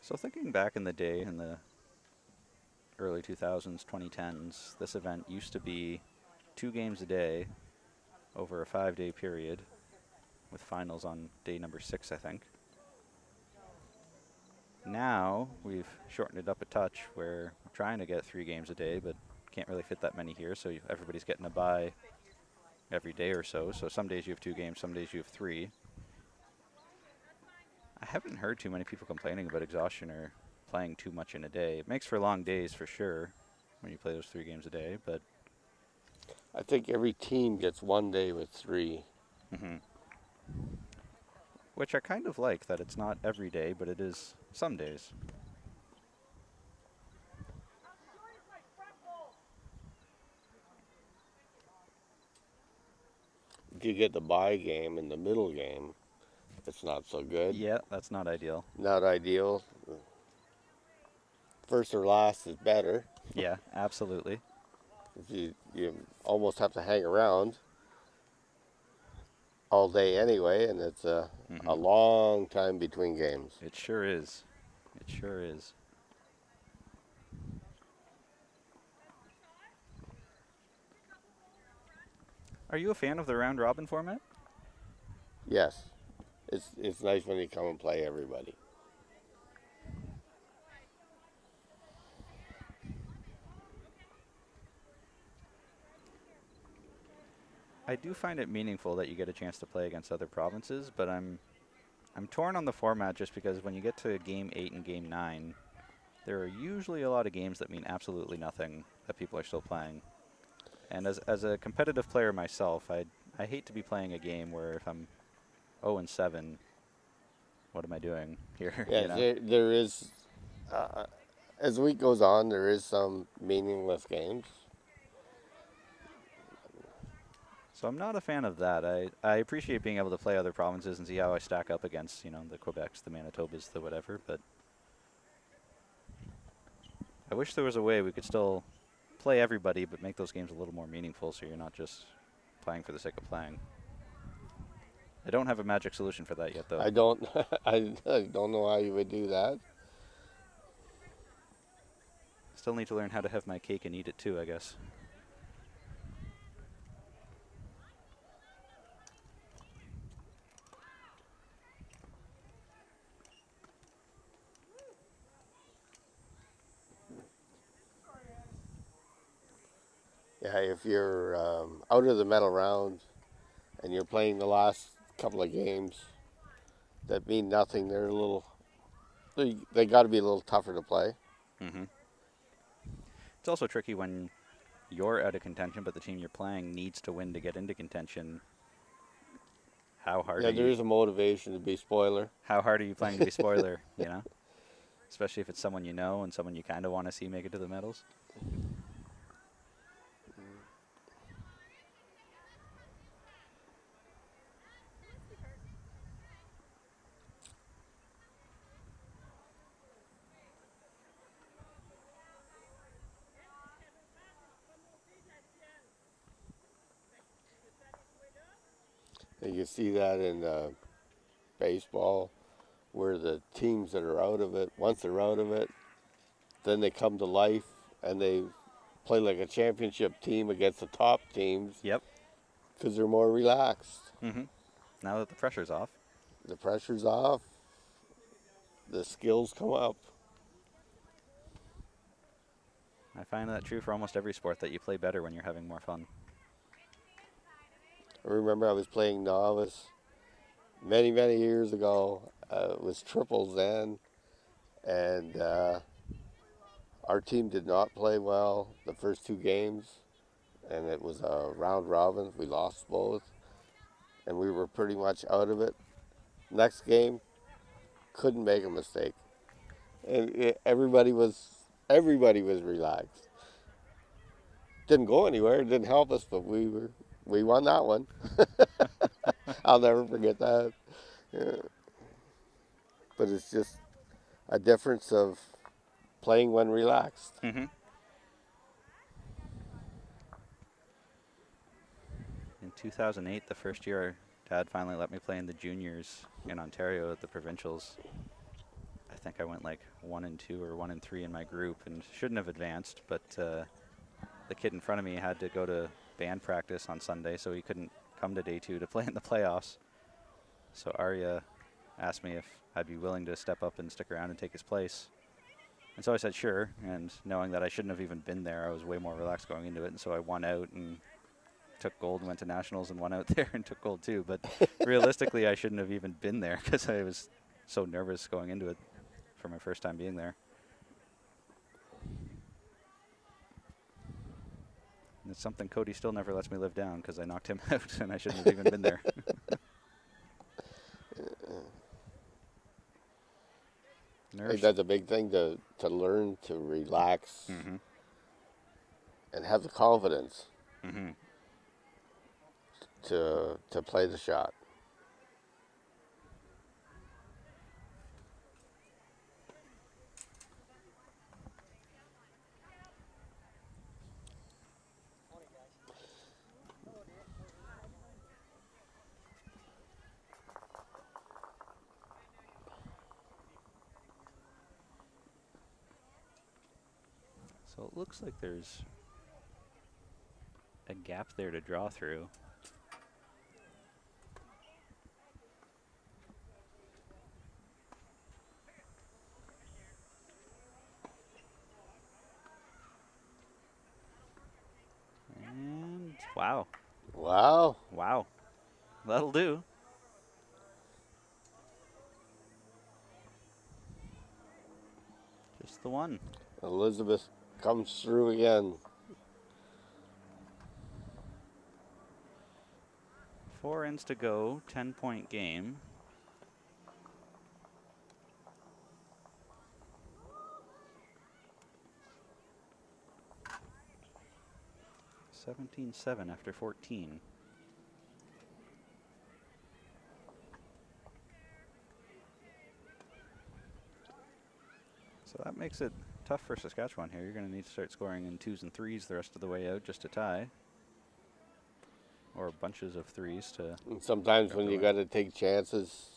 So thinking back in the day, in the early 2000s, 2010s, this event used to be 2 games a day over a 5-day period, with finals on day number 6, I think. Now we've shortened it up a touch, where we're trying to get 3 games a day, but can't really fit that many here, so everybody's getting a bye every day or so. So some days you have 2 games, some days you have 3. I haven't heard too many people complaining about exhaustion or playing too much in a day. It makes for long days for sure when you play those 3 games a day, but I think every team gets 1 day with 3. which I kind of like, that it's not every day, but it is some days. If you get the bye game in the middle game, it's not so good. Yeah, that's not ideal. Not ideal. First or last is better. Yeah, absolutely. You almost have to hang around all day anyway, and it's a long time between games. It sure is. It sure is. Are you a fan of the round robin format? Yes, it's nice when you come and play everybody. I do find it meaningful that you get a chance to play against other provinces, but I'm torn on the format, just because when you get to game 8 and game 9, there are usually a lot of games that mean absolutely nothing that people are still playing. And as a competitive player myself, I hate to be playing a game where if I'm 0-7, what am I doing here? Yeah, you know? there is, as the week goes on, there is some meaningless games. So I'm not a fan of that. I appreciate being able to play other provinces and see how I stack up against, the Quebecs, the Manitobas, the whatever, but I wish there was a way we could still play everybody, but make those games a little more meaningful, so you're not just playing for the sake of playing. I don't have a magic solution for that yet, though. I don't, I don't know how you would do that. Still need to learn how to have my cake and eat it too, I guess. Yeah, if you're out of the medal round and you're playing the last couple of games that mean nothing, they're a little, they got to be a little tougher to play. It's also tricky when you're out of contention, but the team you're playing needs to win to get into contention. How hard Yeah, are there you? is a motivation to be spoiler. How hard are you playing to be spoiler, Especially if it's someone you know and someone you kind of want to see make it to the medals. And you see that in baseball, where the teams that are out of it, once they're out of it, then they come to life and they play like a championship team against the top teams. Yep. Because they're more relaxed. Now that the pressure's off. the pressure's off, the skills come up. I find that true for almost every sport, that you play better when you're having more fun. I remember I was playing novice many, many years ago. It was triples then, and our team did not play well the first two games, and it was a round robin. We lost both, and we were pretty much out of it. Next game, couldn't make a mistake, and everybody was relaxed. Didn't go anywhere. It didn't help us, but we won that one. I'll never forget that. Yeah. But it's just a difference of playing when relaxed. Mm-hmm. In 2008, the first year Dad finally let me play in the juniors in Ontario at the Provincials, I think I went like 1-2 or 1-3 in my group and shouldn't have advanced, but the kid in front of me had to go to band practice on Sunday, so he couldn't come to day 2 to play in the playoffs. So Arya asked me if I'd be willing to step up and stick around and take his place. And so I said sure, and knowing that I shouldn't have even been there, I was way more relaxed going into it, and so I won out and took gold and went to nationals and won out there and took gold too. But realistically, I shouldn't have even been there because I was so nervous going into it for my first time being there. And it's something Cody still never lets me live down because I knocked him out and I shouldn't have even been there. I think that's a big thing to learn to relax Mm-hmm. and have the confidence Mm-hmm. to play the shot. So it looks like there's a gap there to draw through. And wow. Wow. Wow. That'll do. Just the one. Elizabeth comes through again. 4 ends to go, 10-point game. (17-7) after 14. So that makes it tough for Saskatchewan here. You're going to need to start scoring in 2s and 3s the rest of the way out just to tie. Or bunches of 3s to... And sometimes when you got to take chances,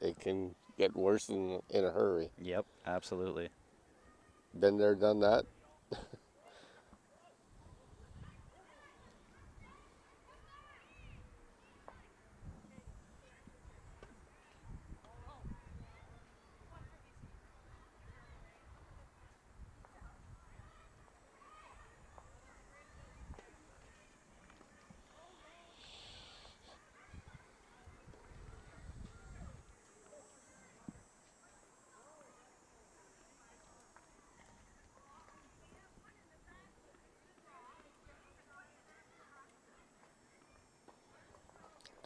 it can get worse in a hurry. Yep, absolutely. Been there, done that.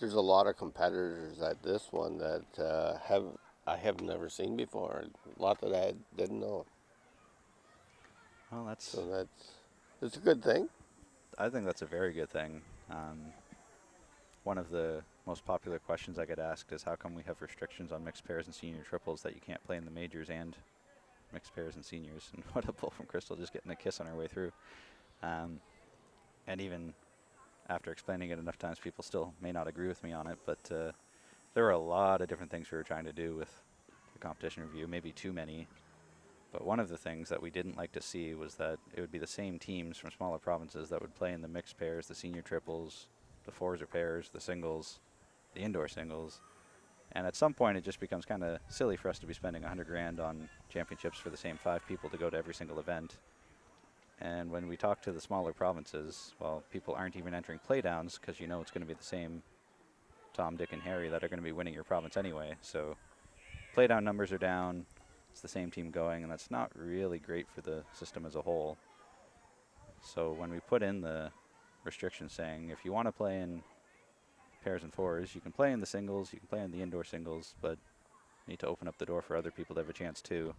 There's a lot of competitors at this one that I have never seen before. A lot that I didn't know. Well, that's... So it's a good thing. I think that's a very good thing. One of the most popular questions I get asked is how come we have restrictions on mixed pairs and senior triples that you can't play in the majors and mixed pairs and seniors? And what a pull from Crystal, just getting a kiss on her way through. And even after explaining it enough times, people still may not agree with me on it, but there were a lot of different things we were trying to do with the competition review, maybe too many. But one of the things that we didn't like to see was that it would be the same teams from smaller provinces that would play in the mixed pairs, the senior triples, the fours or pairs, the singles, the indoor singles, And at some point, it just becomes kind of silly for us to be spending 100 grand on championships for the same 5 people to go to every single event. And when we talk to the smaller provinces, well, people aren't even entering playdowns because you know it's going to be the same Tom, Dick, and Harry that are going to be winning your province anyway. So playdown numbers are down. It's the same team going, and that's not really great for the system as a whole. So when we put in the restriction saying if you want to play in pairs and fours, you can play in the singles, you can play in the indoor singles, but you need to open up the door for other people to have a chance too.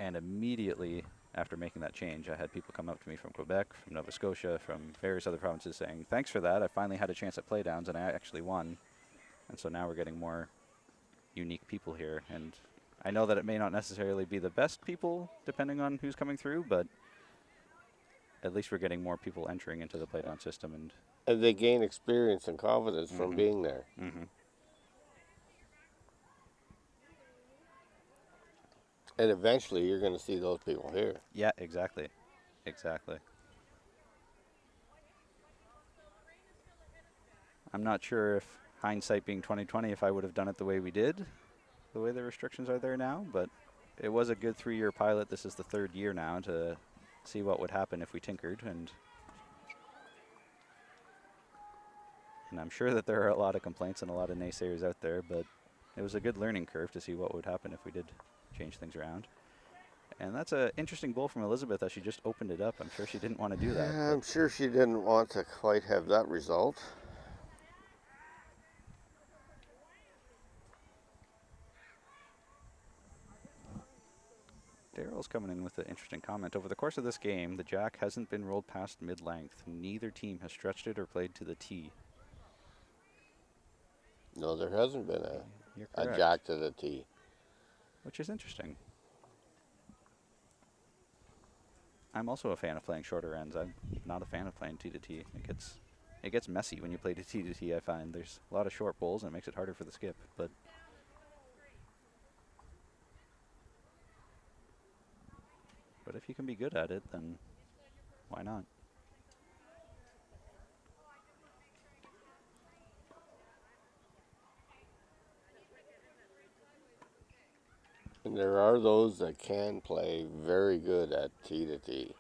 And immediately after making that change, I had people come up to me from Quebec, from Nova Scotia, from various other provinces saying, thanks for that, I finally had a chance at playdowns and I actually won. And so now we're getting more unique people here. And I know that it may not necessarily be the best people depending on who's coming through, but at least we're getting more people entering into the playdown system. And they gain experience and confidence from being there. And eventually you're going to see those people here. Yeah, exactly. Exactly. I'm not sure if hindsight being 2020, if I would have done it the way we did, the way the restrictions are there now, but it was a good 3-year pilot. This is the 3rd year now to see what would happen if we tinkered, and I'm sure that there are a lot of complaints and a lot of naysayers out there, but it was a good learning curve to see what would happen if we did change things around. And that's an interesting goal from Elizabeth that she just opened it up. I'm sure she didn't want to do that. Yeah, I'm sure she didn't want to quite have that result. Daryl's coming in with an interesting comment. Over the course of this game, the jack hasn't been rolled past mid-length. Neither team has stretched it or played to the tee. No, there hasn't been a jack to the tee. Which is interesting. I'm also a fan of playing shorter ends. I'm not a fan of playing tee to tee. It gets messy when you play tee to tee, I find. There's a lot of short bowls and it makes it harder for the skip, but if you can be good at it, then why not? And there are those that can play very good at tee to tee.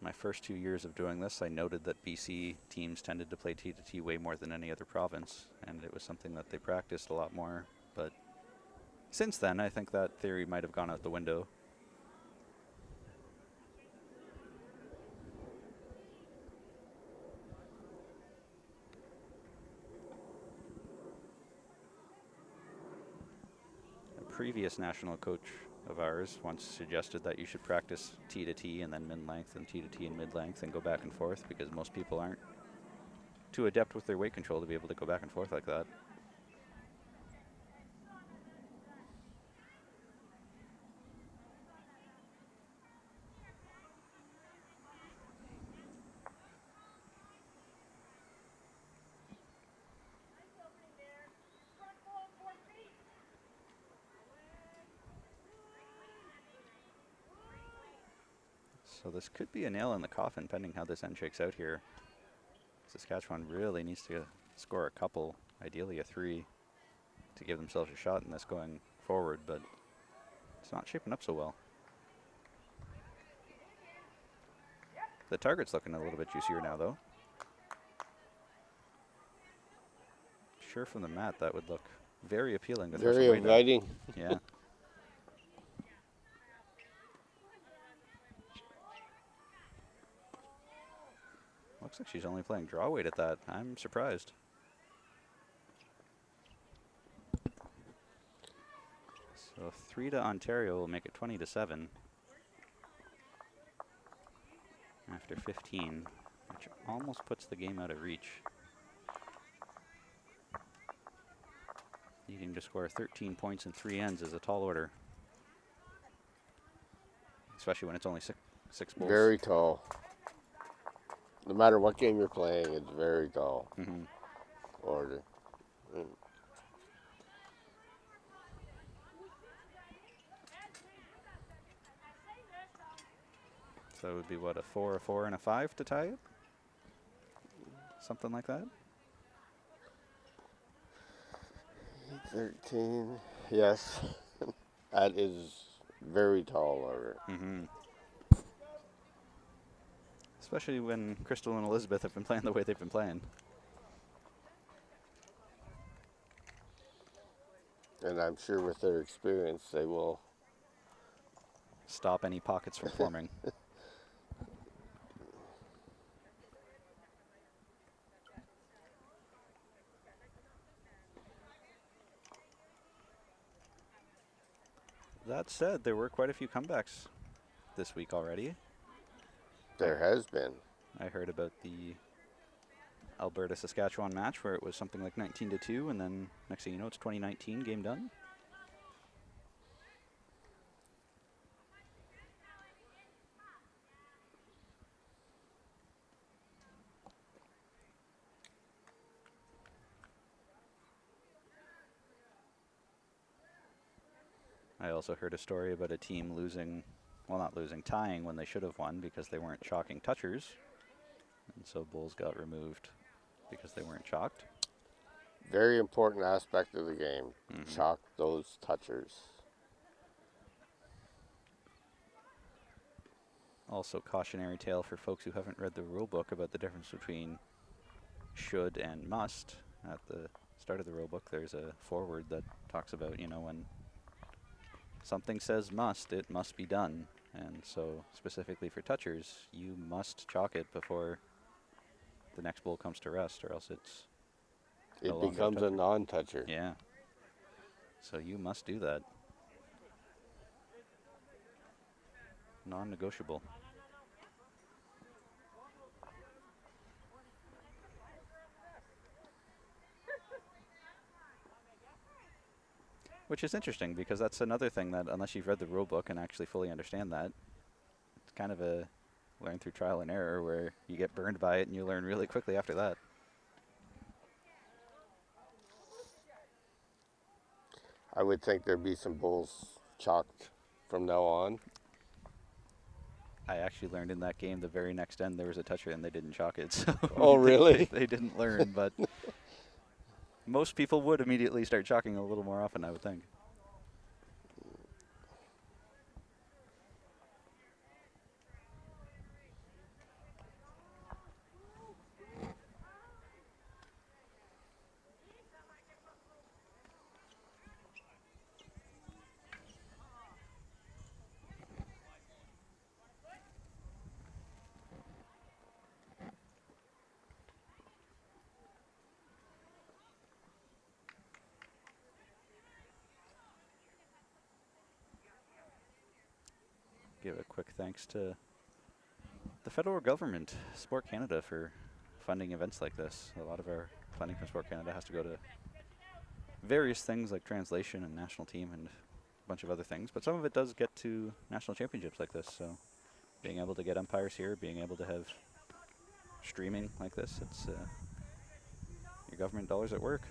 My first 2 years of doing this, I noted that BC teams tended to play tee to tee way more than any other province, and it was something that they practiced a lot more. But since then, I think that theory might have gone out the window. A previous national coach of ours once suggested that you should practice tee to tee and then mid-length and tee to tee and mid-length and go back and forth, because most people aren't too adept with their weight control to be able to go back and forth like that. So this could be a nail in the coffin, pending how this end shakes out here. Saskatchewan really needs to score a couple, ideally a 3, to give themselves a shot in this going forward, but it's not shaping up so well. The target's looking a little bit juicier now, though. Sure, from the mat, that would look very appealing. Very inviting. Yeah. Looks like she's only playing draw weight at that. I'm surprised. So 3 to Ontario will make it 20-7 after 15, which almost puts the game out of reach. Needing to score 13 points in 3 ends is a tall order, especially when it's only six bowls. Very tall. No matter what game you're playing, it's very tall order. So it would be, what, a 4, a 4, and a 5 to tie it? Something like that? 13. Yes. That is very tall order. Mm-hmm. Especially when Crystal and Elizabeth have been playing the way they've been playing. And I'm sure with their experience, they will. Stop any pockets from forming. That said, there were quite a few comebacks this week already. There has been. I heard about the Alberta-Saskatchewan match where it was something like 19-2, and then next thing you know, it's 2019, game done. I also heard a story about a team losing, well, not losing, tying when they should have won because they weren't chalking touchers. And so bulls got removed because they weren't chalked. Very important aspect of the game. Mm-hmm. Chalk those touchers. Also, cautionary tale for folks who haven't read the rule book about the difference between should and must. At the start of the rule book, there's a foreword that talks about, you know, when something says must, it must be done. And so, specifically for touchers, you must chalk it before the next bull comes to rest, or else it's no It longer becomes a toucher. non-toucher. Yeah. So you must do that. Non-negotiable. Which is interesting because that's another thing that unless you've read the rule book and actually fully understand that, it's kind of a learn through trial and error where you get burned by it and you learn really quickly after that. I would think there'd be some bulls chalked from now on. I actually learned in that game the very next end there was a toucher and they didn't chalk it. So Oh, really? they didn't learn, but most people would immediately start chalking a little more often, I would think. Give a quick thanks to the federal government, Sport Canada, for funding events like this. A lot of our funding from Sport Canada has to go to various things like translation and national team and a bunch of other things, but some of it does get to national championships like this. So being able to get umpires here, being able to have streaming like this, it's your government dollars at work.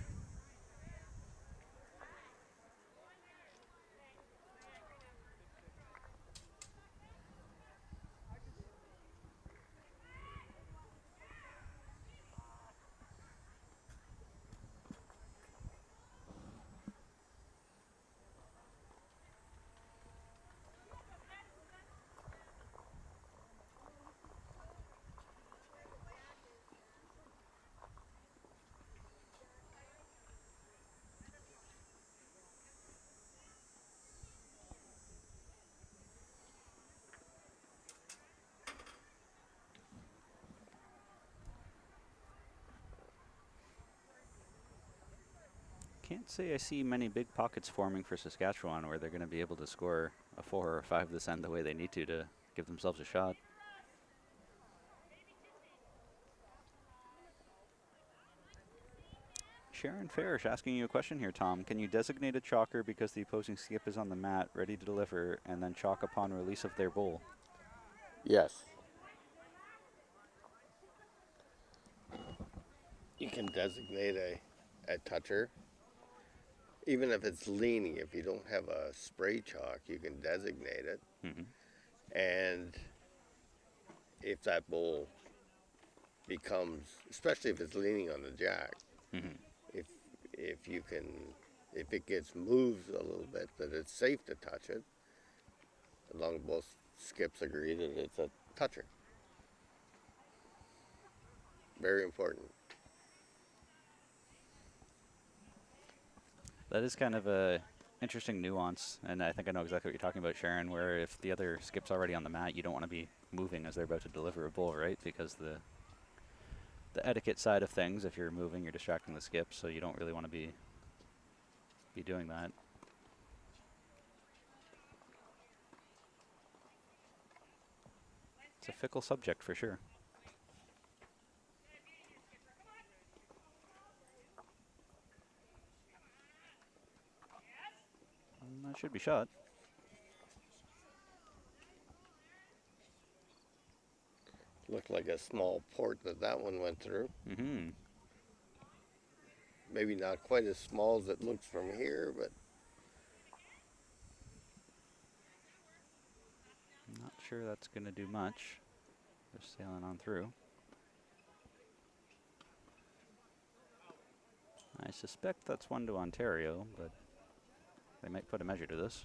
Can't say I see many big pockets forming for Saskatchewan where they're going to be able to score a 4 or a 5 this end the way they need to give themselves a shot. Sharon Farish asking you a question here, Tom. Can you designate a chalker because the opposing skip is on the mat, ready to deliver, and then chalk upon release of their bull? Yes. You can designate a toucher. Even if it's leaning, if you don't have a spray chalk, you can designate it. Mm-hmm. And if that bull becomes, especially if it's leaning on the jack, Mm-hmm. if you can if it gets moved a little bit, that it's safe to touch it, as long as both skips agree that it's a toucher. Very important. That is kind of a interesting nuance, and I think I know exactly what you're talking about, Sharon, where if the other skip's already on the mat, you don't want to be moving as they're about to deliver a bull, right? Because the etiquette side of things, if you're moving, you're distracting the skip, so you don't really want to be doing that. It's a fickle subject for sure. That should be shot. Looked like a small port that one went through. Mm-hmm. Maybe not quite as small as it looks from here, but Not sure that's going to do much. Just sailing on through. I suspect that's one to Ontario, but they might put a measure to this.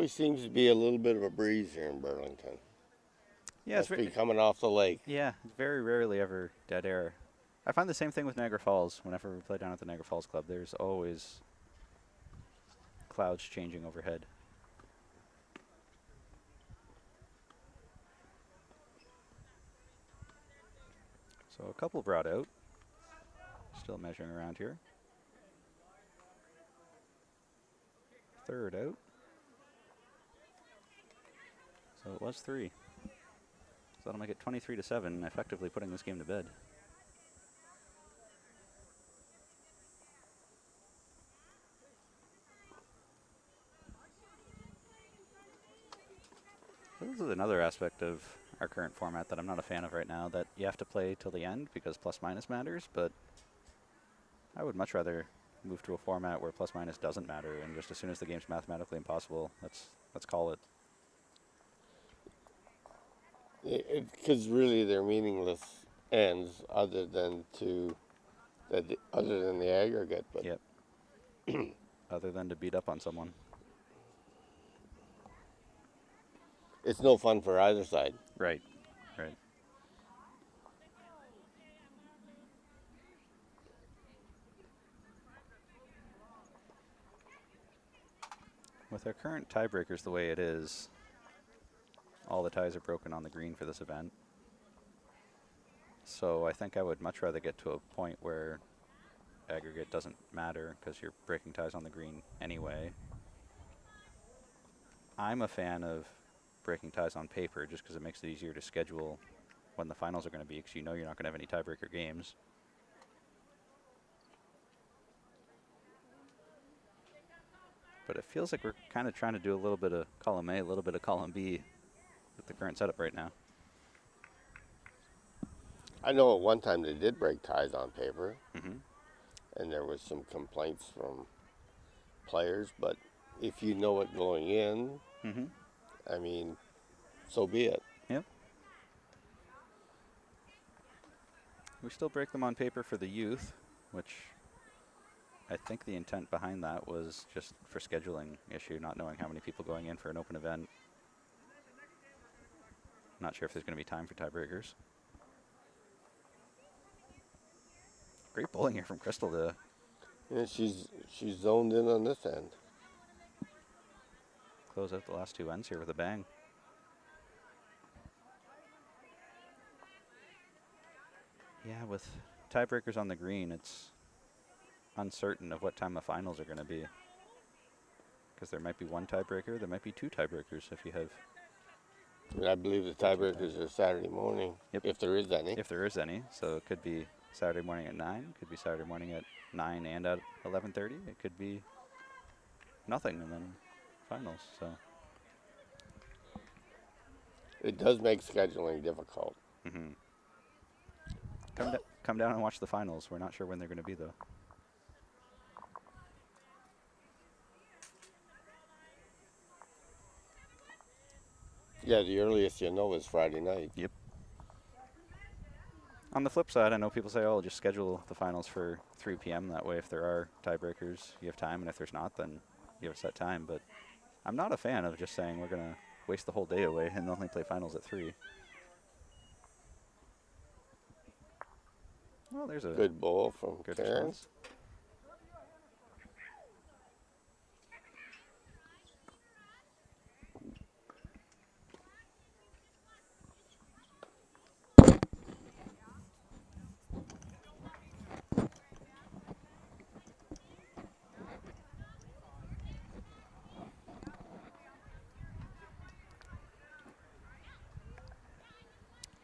always seems to be a little bit of a breeze here in Burlington. Yeah, Must be coming off the lake. yeah, very rarely ever dead air. I find the same thing with Niagara Falls. Whenever we play down at the Niagara Falls Club, there's always clouds changing overhead. So a couple brought out. Still measuring around here. Third out. So it was 3. So that'll make it 23-7, effectively putting this game to bed. So this is another aspect of our current format that I'm not a fan of right now, that you have to play till the end because plus minus matters, but I would much rather move to a format where plus minus doesn't matter, and just as soon as the game's mathematically impossible, let's call it. Because really they're meaningless ends other than the aggregate. But Yep. Other than to beat up on someone. it's no fun for either side. Right. Right. With our current tiebreakers the way it is, all the ties are broken on the green for this event. So I think I would much rather get to a point where aggregate doesn't matter because you're breaking ties on the green anyway. I'm a fan of breaking ties on paper just because it makes it easier to schedule when the finals are going to be, because you know you're not going to have any tiebreaker games. But it feels like we're kind of trying to do a little bit of column A, a little bit of column B with the current setup right now. I know at one time they did break ties on paper, Mm-hmm. and there was some complaints from players. But if you know it going in, Mm-hmm. I mean, so be it. Yep. We still break them on paper for the youth, which I think the intent behind that was just for scheduling issue, not knowing how many people going in for an open event. Not sure if there's going to be time for tiebreakers. Great bowling here from Crystal to Yeah, she's zoned in on this end. close out the last 2 ends here with a bang. Yeah, with tiebreakers on the green, it's uncertain of what time the finals are going to be. Because there might be one tiebreaker, there might be 2 tiebreakers if you have And I believe the tiebreakers are Saturday morning, Yep. if there is any. If there is any. So it could be Saturday morning at 9, could be Saturday morning at 9 and at 11:30. It could be nothing and then finals. So It does make scheduling difficult. mm-hmm. Come down and watch the finals. We're not sure when they're going to be though. Yeah, the earliest you know is Friday night. Yep. On the flip side, I know people say, "Oh, just schedule the finals for 3 p.m. That way, if there are tiebreakers, you have time, and if there's not, then you have a set time." But I'm not a fan of just saying we're gonna waste the whole day away and only play finals at 3. Well, there's a Good bowl from good Karen. response.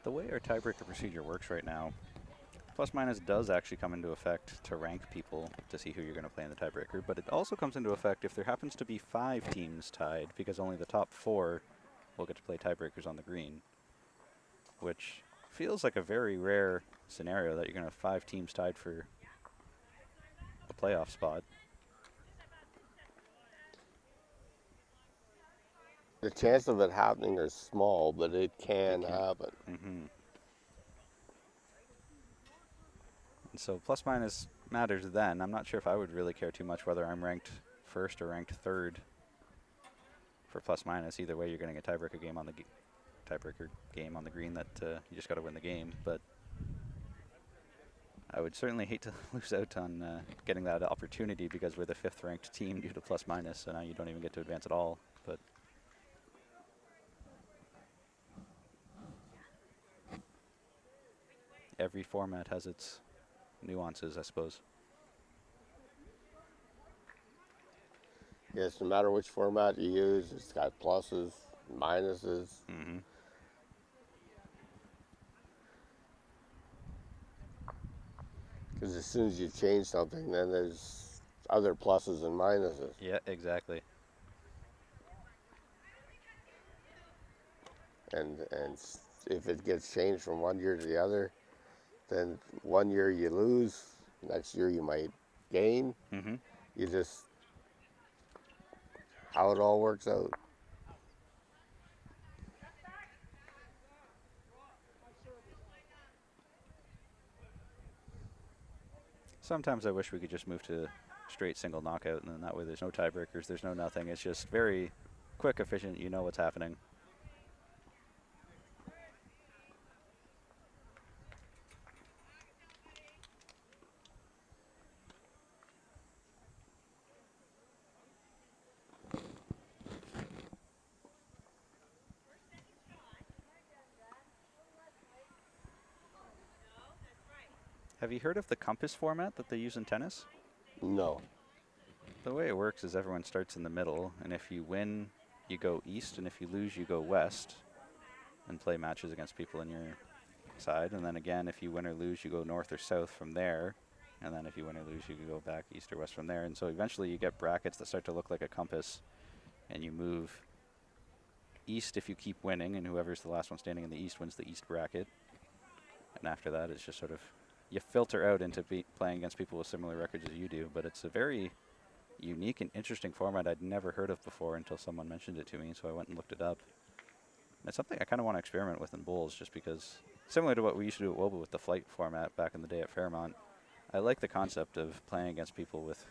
The way our tiebreaker procedure works right now, plus minus does actually come into effect to rank people to see who you're going to play in the tiebreaker, but it also comes into effect if there happens to be 5 teams tied, because only the top 4 will get to play tiebreakers on the green, which feels like a very rare scenario that you're going to have 5 teams tied for a playoff spot. The chance of it happening is small, but it can happen. Mm-hmm. And so plus minus matters then. I'm not sure if I would really care too much whether I'm ranked first or ranked third for plus minus. Either way, you're getting a tiebreaker game on the green that you just got to win the game. But I would certainly hate to lose out on getting that opportunity because we're the 5th ranked team due to plus minus, so now you don't even get to advance at all. But every format has its nuances, I suppose. Yes, no matter which format you use, it's got pluses, minuses. Mm-hmm. Because as soon as you change something, then there's other pluses and minuses. Yeah, exactly. And if it gets changed from one year to the other, then one year you lose, next year you might gain. Mm-hmm. You just, how it all works out. Sometimes I wish we could just move to straight single knockout, and then that way there's no tiebreakers, there's no nothing. It's just very quick, efficient. You know what's happening. Have you heard of the compass format that they use in tennis? No. The way it works is everyone starts in the middle, and if you win, you go east, and if you lose, you go west, and play matches against people in your side. And then again, if you win or lose, you go north or south from there. And then if you win or lose, you can go back east or west from there. And so eventually you get brackets that start to look like a compass, and you move east if you keep winning, and whoever's the last one standing in the east wins the east bracket. And after that, it's just sort of, you filter out into playing against people with similar records as you do. But it's a very unique and interesting format I'd never heard of before until someone mentioned it to me, so I went and looked it up. And it's something I kind of want to experiment with in bowls, just because, similar to what we used to do at WOBA with the flight format back in the day at Fairmont, I like the concept of playing against people with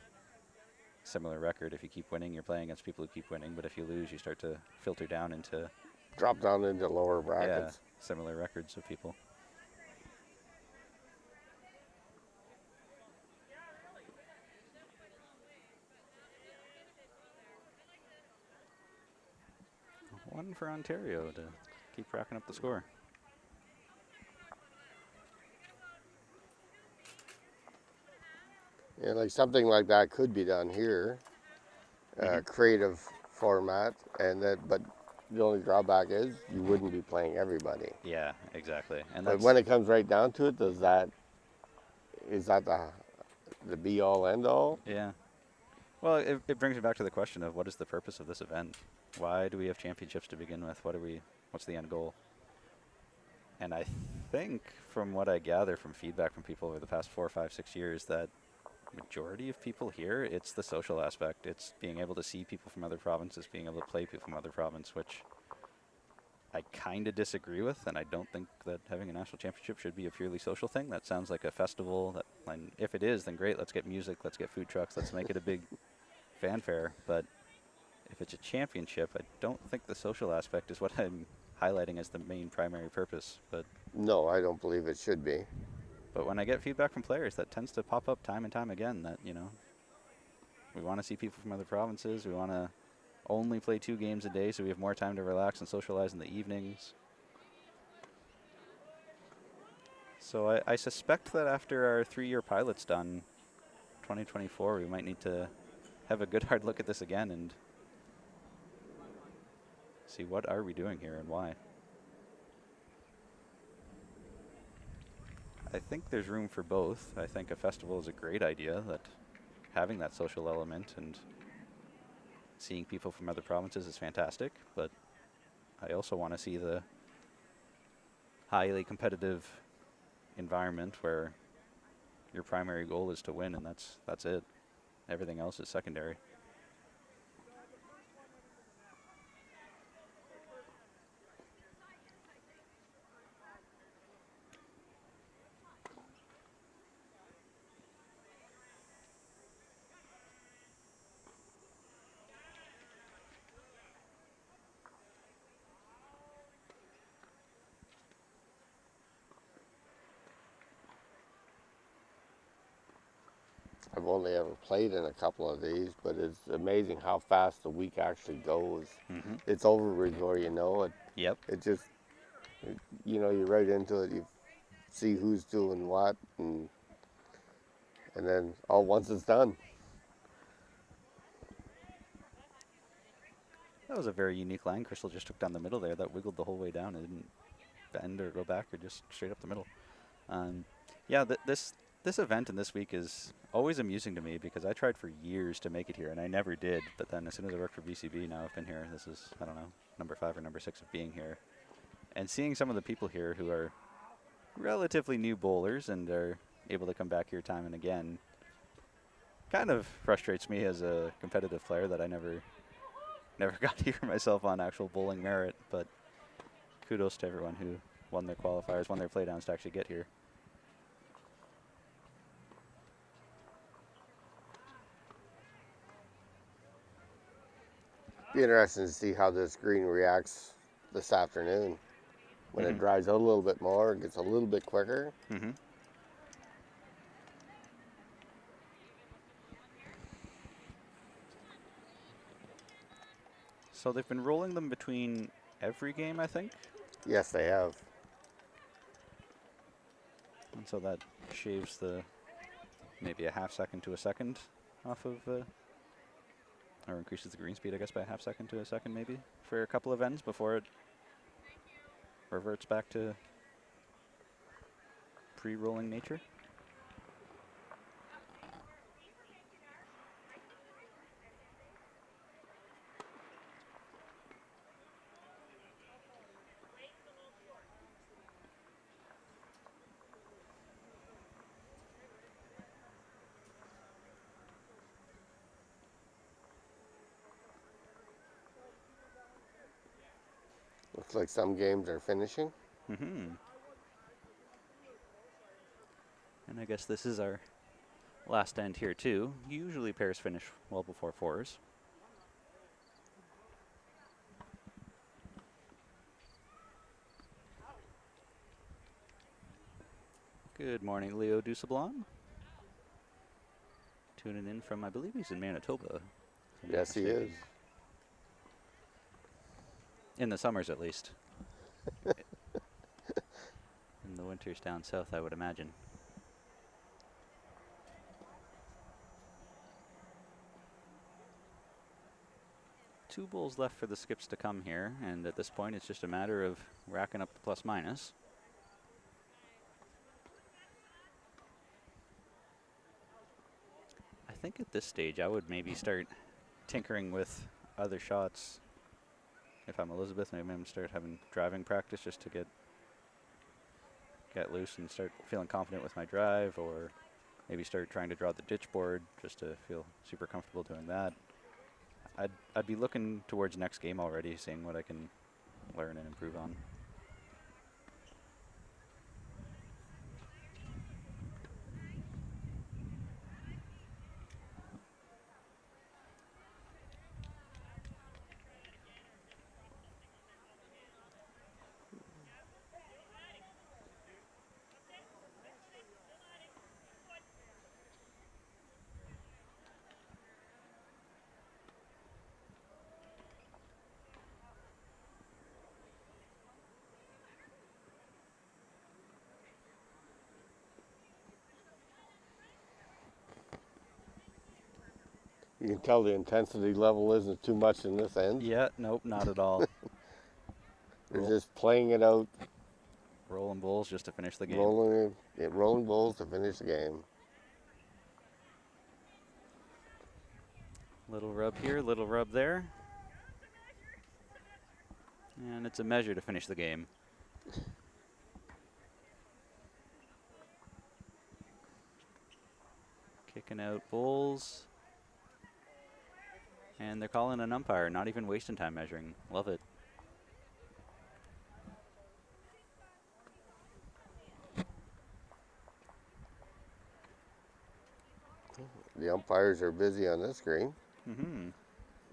similar record. If you keep winning, you're playing against people who keep winning, but if you lose, you start to filter down into Drop down into lower brackets. similar records of people. One for Ontario to keep racking up the score. Yeah, like something like that could be done here. Creative format, and that, but The only drawback is you wouldn't be playing everybody. Yeah, exactly. And But that's when it comes right down to it, is that the be all end all? yeah. Well, it brings me back to the question of what is the purpose of this event? Why do we have championships to begin with? What's the end goal? And I think from what I gather from feedback from people over the past 4, 5, 6 years that majority of people here, it's the social aspect. It's being able to see people from other provinces, being able to play people from other provinces, which I kind of disagree with, and I don't think that having a national championship should be a purely social thing. That sounds like a festival. And if it is, then great. Let's get music. Let's get food trucks. Let's make it a big fanfare. But if it's a championship, I don't think the social aspect is what I'm highlighting as the main primary purpose. No, I don't believe it should be. But when I get feedback from players, that tends to pop up time and time again. That we want to see people from other provinces. We want to only play 2 games a day, so we have more time to relax and socialize in the evenings. So I suspect that after our 3-year pilot's done, 2024, we might need to have a good hard look at this again and see what are we doing here and why. I think there's room for both. I think a festival is a great idea, that having that social element and seeing people from other provinces is fantastic, but I also want to see the highly competitive environment where your primary goal is to win, and that's it. Everything else is secondary. I've only ever played in a couple of these, but it's amazing how fast the week actually goes. Mm-hmm. It's over before you know it. Yep. It just, you're right into it. You see who's doing what, and then all once it's done. That was a very unique line Crystal just took down the middle there. That wiggled the whole way down. It didn't bend or go back or just straight up the middle. Yeah, this event and this week is always amusing to me because I tried for years to make it here and I never did. But then as soon as I worked for BCB, now I've been here. This is, I don't know, number 5 or number 6 of being here. And seeing some of the people here who are relatively new bowlers and are able to come back here time and again kind of frustrates me as a competitive player that I never got here myself on actual bowling merit. But kudos to everyone who won their qualifiers, won their playdowns to actually get here. Be interesting to see how this green reacts this afternoon. When it dries out a little bit more, it gets a little bit quicker. Mm-hmm. So they've been rolling them between every game, I think. Yes, they have. And so that shaves the maybe a half second to a second off of, or increases the green speed, I guess, by a half second to a second maybe for a couple of ends before it reverts back to pre-rolling nature. Looks like some games are finishing. Mm-hmm. And I guess this is our last end here too. Usually pairs finish well before 4s. Good morning, Leo Dusablon. Tuning in from, I believe he's in Manitoba. Yes, he is. In the summers, at least. In the winters down south, I would imagine. 2 bowls left for the skips to come here, and at this point it's just a matter of racking up the plus minus. I think at this stage I would maybe start tinkering with other shots. If I'm Elizabeth, maybe I'm start having driving practice just to get loose and start feeling confident with my drive, or maybe start trying to draw the ditch board just to feel super comfortable doing that. I'd be looking towards next game already, seeing what I can learn and improve on. You can tell the intensity level isn't too much in this end. Yeah, nope, not at all. They're just playing it out, Rolling bowls just to finish the game. rolling bowls to finish the game. Little rub here, little rub there. And it's a measure to finish the game. Kicking out bowls. And they're calling an umpire, not even wasting time measuring. Love it. The umpires are busy on this green.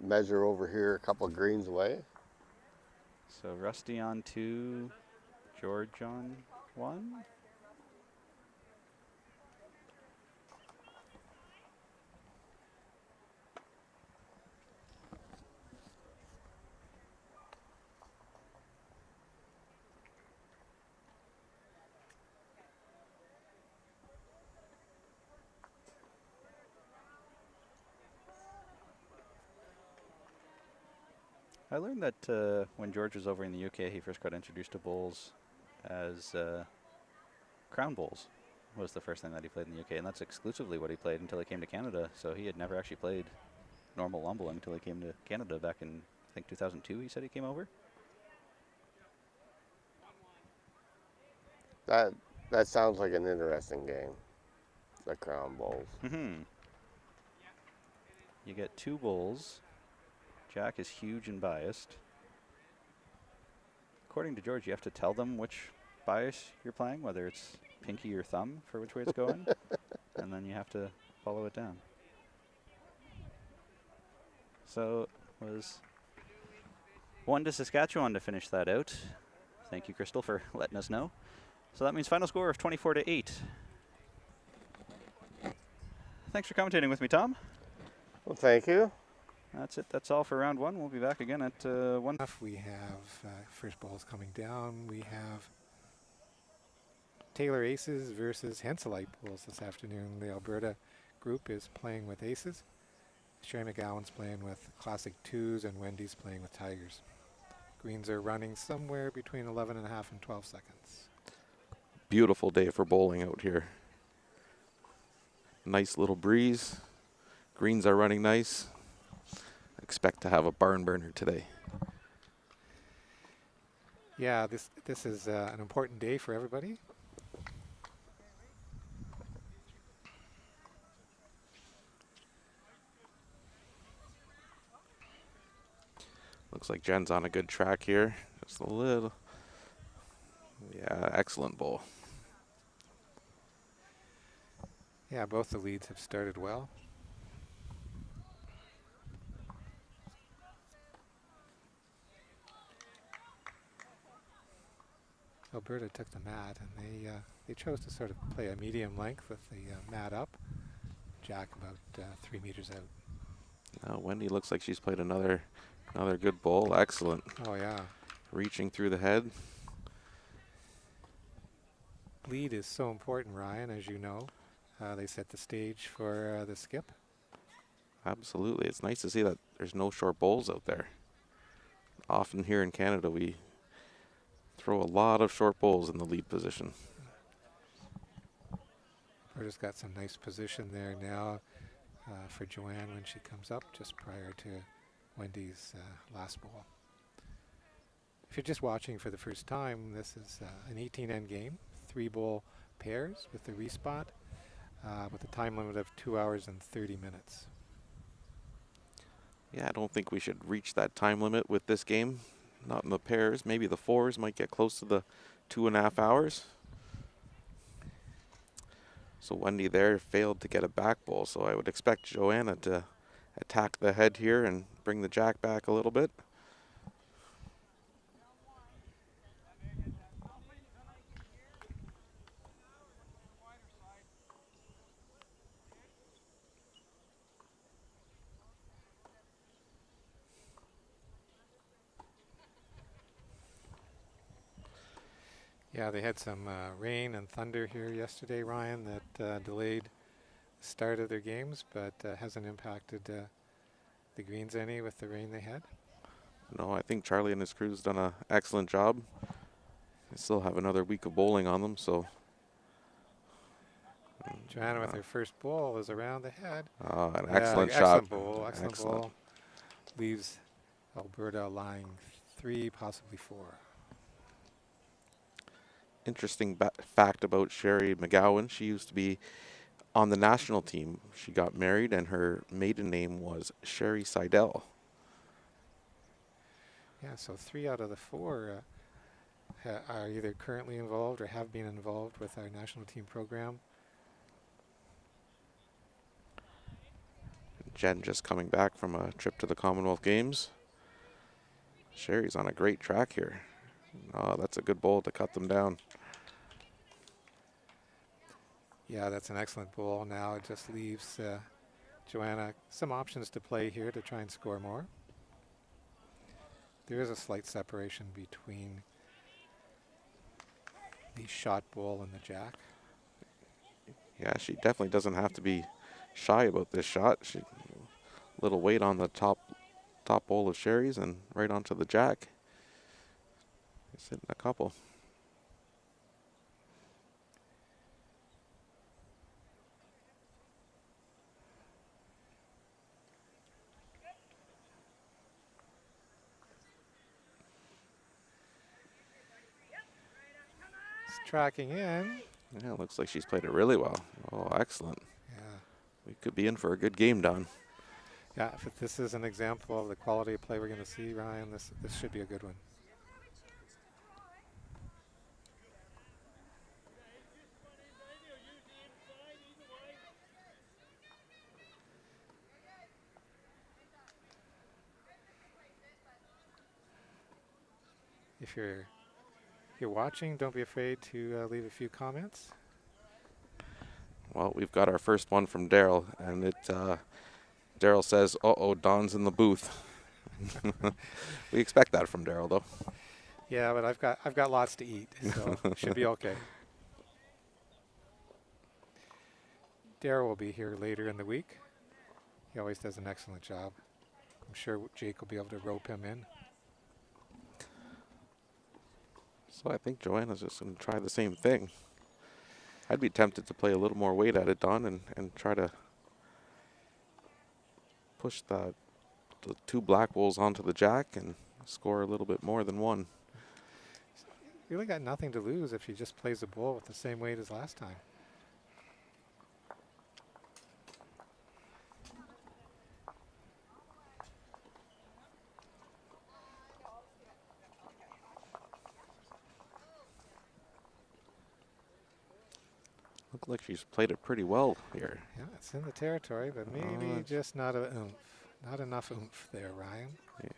Measure over here a couple of greens away. So Rusty on 2, George on 1. I learned that when George was over in the UK, he first got introduced to bowls as crown bowls was the first thing that he played in the UK, and that's exclusively what he played until he came to Canada. So he had never actually played normal lawn bowling until he came to Canada back in, I think, 2002, he said he came over. That sounds like an interesting game, the crown bowls. You get 2 bowls. Jack is huge and biased. According to George, you have to tell them which bias you're playing, whether it's pinky or thumb for which way it's going, and then you have to follow it down. So it was 1 to Saskatchewan to finish that out. Thank you, Crystal, for letting us know. So that means final score of 24-8. Thanks for commentating with me, Tom. Well, thank you. That's it. That's all for round 1. We'll be back again at 1. We have first balls coming down. We have Taylor Aces versus Henselite Bulls this afternoon. The Alberta group is playing with Aces. Sherry McGowan's playing with Classic 2s, and Wendy's playing with Tigers. Greens are running somewhere between 11.5 and 12 seconds. Beautiful day for bowling out here. Nice little breeze. Greens are running nice. Expect to have a barn burner today. Yeah, this is an important day for everybody. Looks like Jen's on a good track here. Just a little. Yeah, excellent bowl. Yeah, both the leads have started well. Alberta took the mat, and they chose to sort of play a medium length with the mat up. Jack about 3 meters out. Now Wendy looks like she's played another good bowl. Excellent. Oh yeah. Reaching through the head. Lead is so important, Ryan, as you know. They set the stage for the skip. Absolutely. It's nice to see that there's no short bowls out there. Often here in Canada, we throw a lot of short bowls in the lead position. Alberta's got some nice position there now for Joanne when she comes up, just prior to Wendy's last bowl. If you're just watching for the first time, this is an 18-end game, 3 bowl pairs with the respot, with a time limit of 2 hours and 30 minutes. Yeah, I don't think we should reach that time limit with this game. Not in the pairs. Maybe the fours might get close to the 2.5 hours. So Wendy there failed to get a back bowl, so I would expect Joanna to attack the head here and bring the jack back a little bit. Yeah, they had some rain and thunder here yesterday, Ryan, that delayed the start of their games, but hasn't impacted the Greens any with the rain they had. No, I think Charlie and his crew's done an excellent job. They still have another week of bowling on them, so. Joanna with her first bowl is around the head. An Yeah, excellent shot. Excellent bowl, excellent bowl. Leaves Alberta lying 3, possibly 4. Interesting fact about Sherry McGowan. She used to be on the national team. She got married and her maiden name was Sherry Seidel. Yeah, so 3 out of the 4 are either currently involved or have been involved with our national team program. Jen just coming back from a trip to the Commonwealth Games. Sherry's on a great track here. Oh, that's a good bowl to cut them down. Yeah, that's an excellent bowl. Now it just leaves Joanna some options to play here to try and score more. There is a slight separation between the shot bowl and the jack. Yeah, she definitely doesn't have to be shy about this shot. She little weight on the top bowl of Sherry's and right onto the jack. It's hitting a couple. It's tracking in. Yeah, it looks like she's played it really well. Oh, excellent. Yeah. We could be in for a good game, Don. Yeah, if this is an example of the quality of play we're going to see, Ryan, this should be a good one. If you're watching, don't be afraid to leave a few comments. Well, we've got our first one from Daryl, and Daryl says, "Uh-oh, Don's in the booth." We expect that from Daryl, though. Yeah, but I've got lots to eat, so should be okay. Daryl will be here later in the week. He always does an excellent job. I'm sure Jake will be able to rope him in. So I think Joanna's just going to try the same thing. I'd be tempted to play a little more weight at it, Don, and try to push the 2 black bowls onto the jack and score a little bit more than 1. Really got nothing to lose if he just plays the bowl with the same weight as last time. Looked like she's played it pretty well here. Yeah, it's in the territory, but maybe just not not enough oomph there, Ryan. Yeah.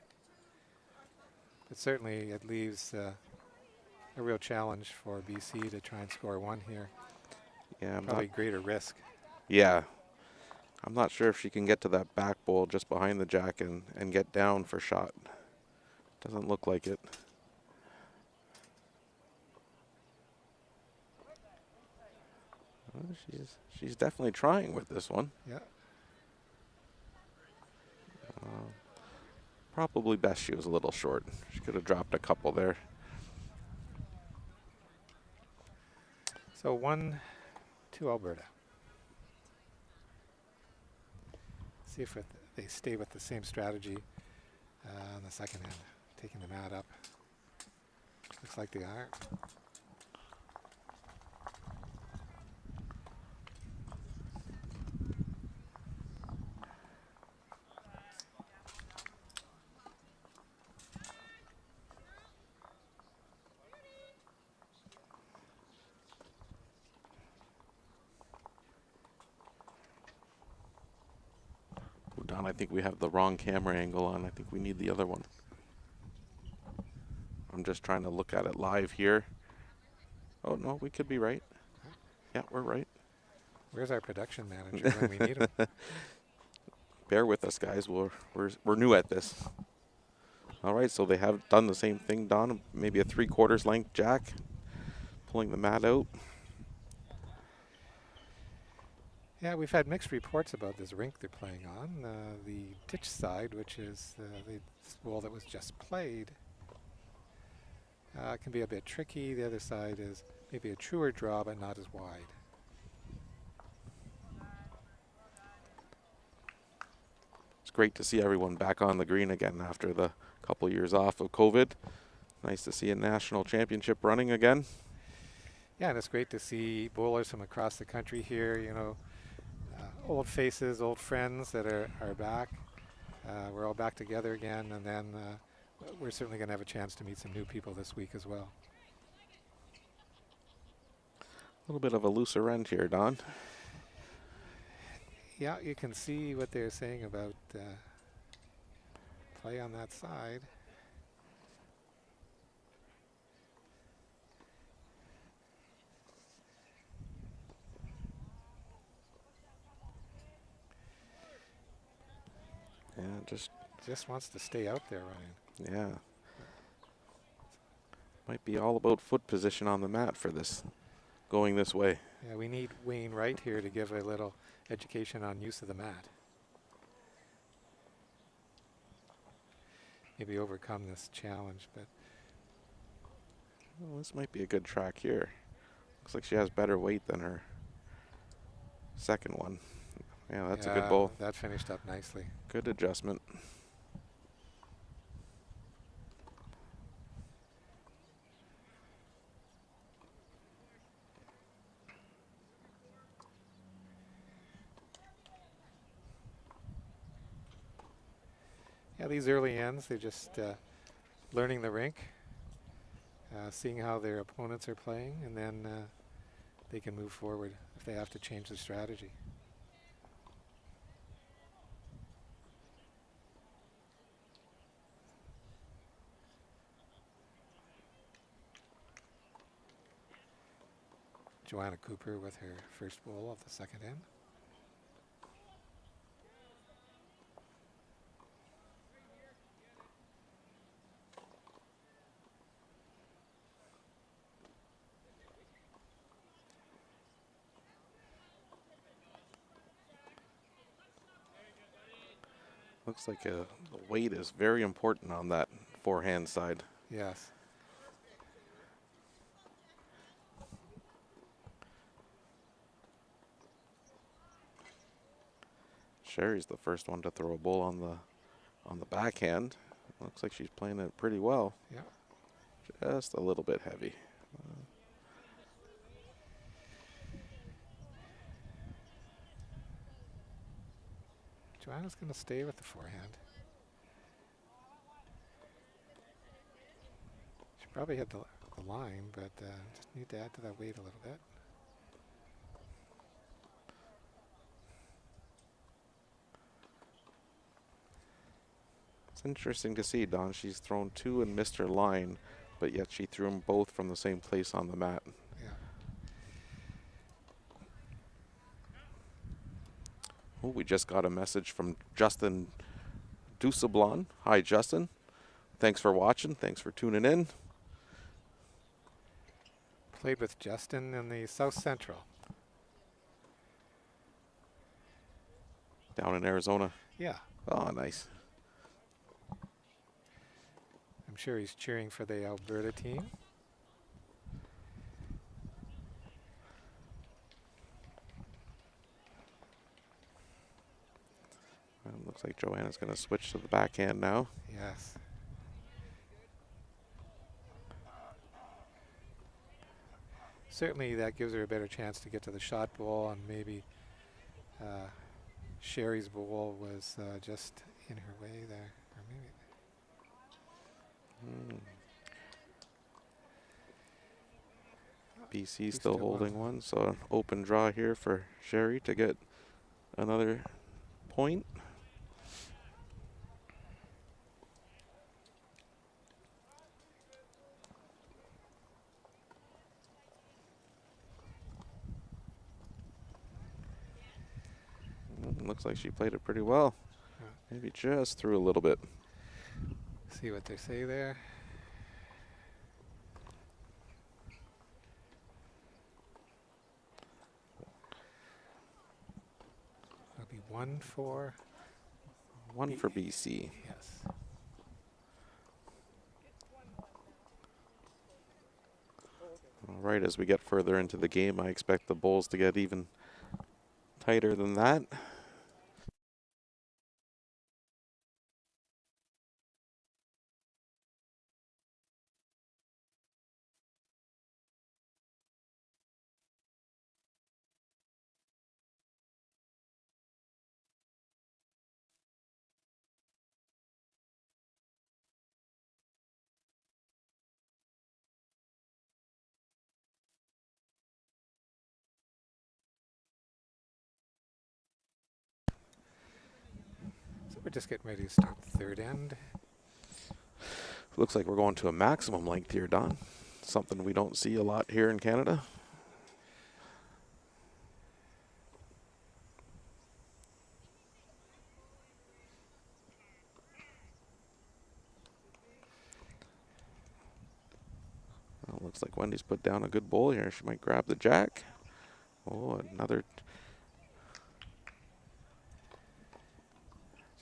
But certainly it leaves a real challenge for BC to try and score 1 here. Yeah, Probably greater risk. Yeah. I'm not sure if she can get to that back bowl just behind the jack and get down for shot. Doesn't look like it. Well, she's definitely trying with this one. Yeah. Probably best she was a little short. She could have dropped a couple there. So 1-2 Alberta. See if they stay with the same strategy in the second end, taking the mat up. Looks like they are. Oh, Don, I think we have the wrong camera angle on. I think we need the other one. I'm just trying to look at it live here. Oh, no, we could be right. Yeah, we're right. Where's our production manager when we need him? Bear with us, guys. We're new at this. All right, so they have done the same thing, Don. Maybe a 3/4 length jack, pulling the mat out. Yeah, we've had mixed reports about this rink they're playing on. The ditch side, which is the bowl that was just played, can be a bit tricky. The other side is maybe a truer draw, but not as wide. It's great to see everyone back on the green again after the couple years off of COVID. Nice to see a national championship running again. Yeah, and it's great to see bowlers from across the country here, you know, old faces, old friends that are back. We're all back together again, and then we're certainly going to have a chance to meet some new people this week as well. A little bit of a looser end here, Don. Yeah, you can see what they're saying about play on that side. Yeah, Just wants to stay out there, Ryan. yeah. Might be all about foot position on the mat for this, going this way. Yeah, we need Wayne Wright here to give a little education on use of the mat. Maybe overcome this challenge, but Well, this might be a good track here. Looks like she has better weight than her second one. Yeah, that's a good bowl. That finished up nicely. Good adjustment. Yeah, these early ends, they're just learning the rink, seeing how their opponents are playing, and then they can move forward if they have to change the strategy. Joanna Cooper with her first bowl of the second end. Looks like the weight is very important on that forehand side. Yes. Sherry's the first one to throw a bowl on the backhand. Looks like she's playing it pretty well. Yeah. Just a little bit heavy. Joanna's going to stay with the forehand. She probably had the line, but just need to add to that weight a little bit. It's interesting to see, Don. She's thrown two and missed her line, but yet she threw them both from the same place on the mat. Yeah. Oh, we just got a message from Justin Dusablon. Hi, Justin. Thanks for watching. Thanks for tuning in. Played with Justin in the South Central. Down in Arizona. Yeah. Oh, nice. I'm sure he's cheering for the Alberta team. Looks like Joanna's going to switch to the backhand now. Yes. Certainly that gives her a better chance to get to the shot ball, and maybe Sherry's ball was just in her way there. Or maybe BC still holding one, so an open draw here for Sherry to get another point. Looks like she played it pretty well. Maybe just through a little bit. see what they say there. That'll be 1-4. One for BC. Yes. All right, as we get further into the game, I expect the bowls to get even tighter than that. So we're just getting ready to start the third end. Looks like we're going to a maximum length here, Don. Something we don't see a lot here in Canada. Well, looks like Wendy's put down a good bowl here. She might grab the jack. Oh, another.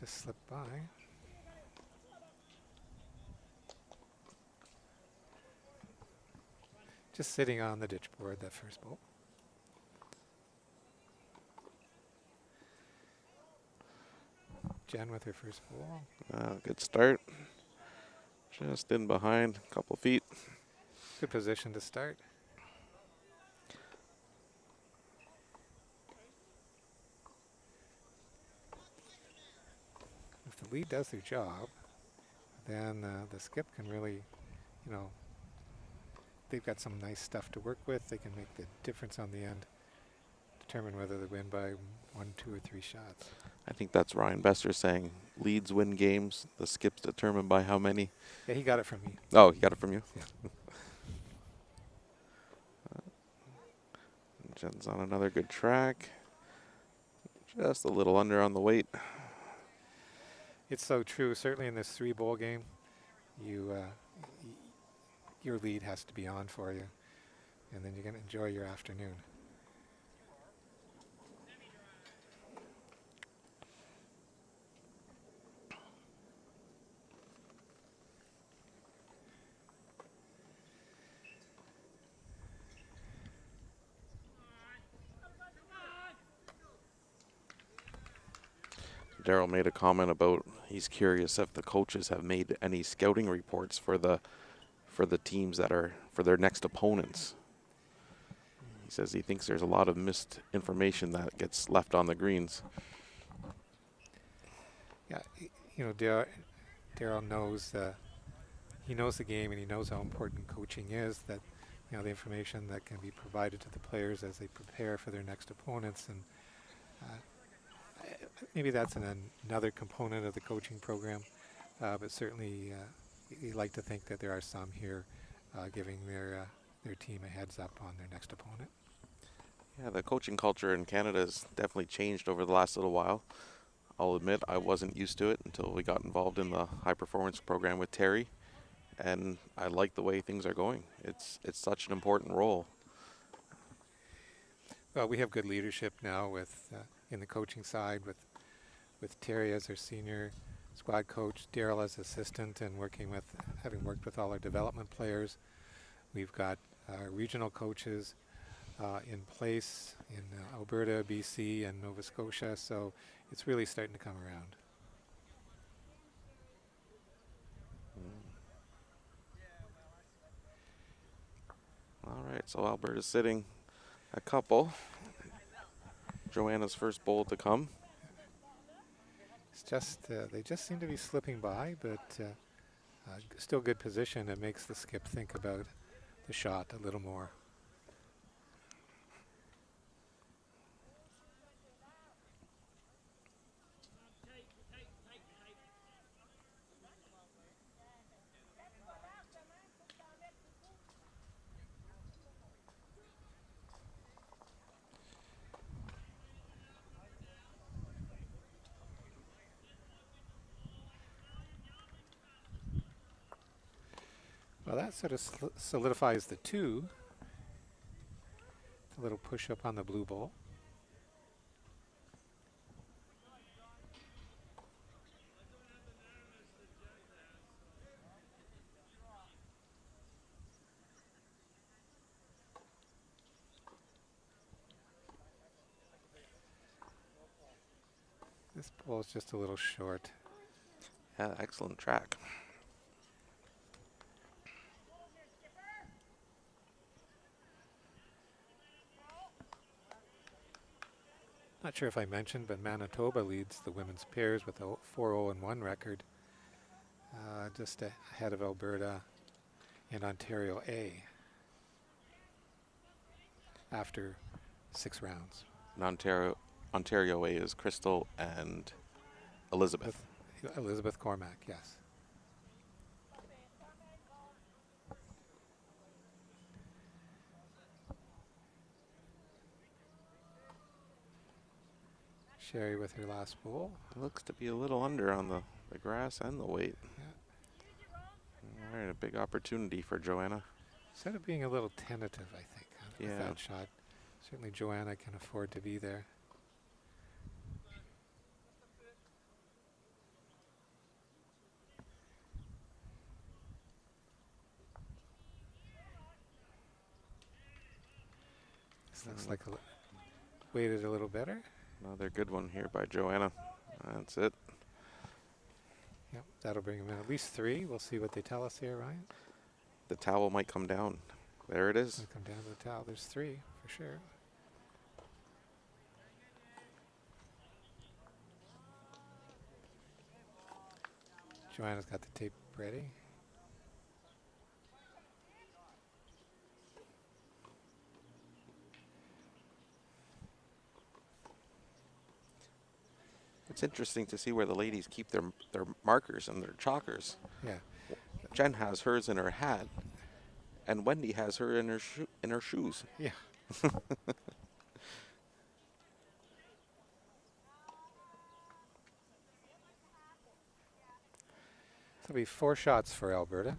Just slipped by. Just sitting on the ditch board, that first ball. Jen with her first ball. Good start. Just in behind, a couple feet. Good position to start. If the lead does their job, then the skip can really, you know, they've got some nice stuff to work with. They can make the difference on the end, determine whether they win by 1, 2, or 3 shots. I think that's Ryan Bester saying leads win games. The skip's determined by how many. Yeah, he got it from me. Oh, he got it from you? Yeah. Jen's on another good track. Just a little under on the weight. It's so true. Certainly in this 3-ball game, your lead has to be on for you, and then you're going to enjoy your afternoon. Daryl made a comment about he's curious if the coaches have made any scouting reports for the teams that are for their next opponents. He says he thinks there's a lot of missed information that gets left on the greens. Yeah, you know, Daryl knows he knows the game, and he knows how important coaching is. That, you know, the information that can be provided to the players as they prepare for their next opponents, and maybe that's another component of the coaching program. But certainly, you like to think that there are some here giving their team a heads up on their next opponent. Yeah, the coaching culture in Canada has definitely changed over the last little while. I'll admit I wasn't used to it until we got involved in the high performance program with Terry, and I like the way things are going. It's such an important role. Well, we have good leadership now with in the coaching side with Terry as our senior squad coach Daryl as assistant and having worked with all our development players. We've got regional coaches in place in Alberta, BC, and Nova Scotia, so it's really starting to come around. All right, so Alberta's sitting a couple. Joanna's first bowl to come. It's just they just seem to be slipping by, but still good position. It makes the skip think about the shot a little more. Well, that sort of solidifies the 2. A little push up on the blue ball. This ball is just a little short. Yeah, excellent track. Not sure if I mentioned, but Manitoba leads the women's pairs with a 4-0-1 record, just ahead of Alberta and Ontario A after 6 rounds. And Ontario A is Crystal and Elizabeth. Elizabeth Cormack, yes. Sherry with her last bowl. It looks to be a little under on the grass and the weight. Yeah. All right, a big opportunity for Joanna. Instead of being a little tentative, I think, with Yeah. that shot. Certainly Joanna can afford to be there. This looks like weighted a little better. Another good one here by Joanna. That's it. Yep, that'll bring him in at least 3. We'll see what they tell us here, Ryan. The towel might come down. There it is. It'll come down to the towel. There's 3 for sure. Joanna's got the tape ready. It's interesting to see where the ladies keep their markers and their chalkers. Yeah. Jen has hers in her hat, and Wendy has her in her shoes. Yeah. There'll be 4 shots for Alberta.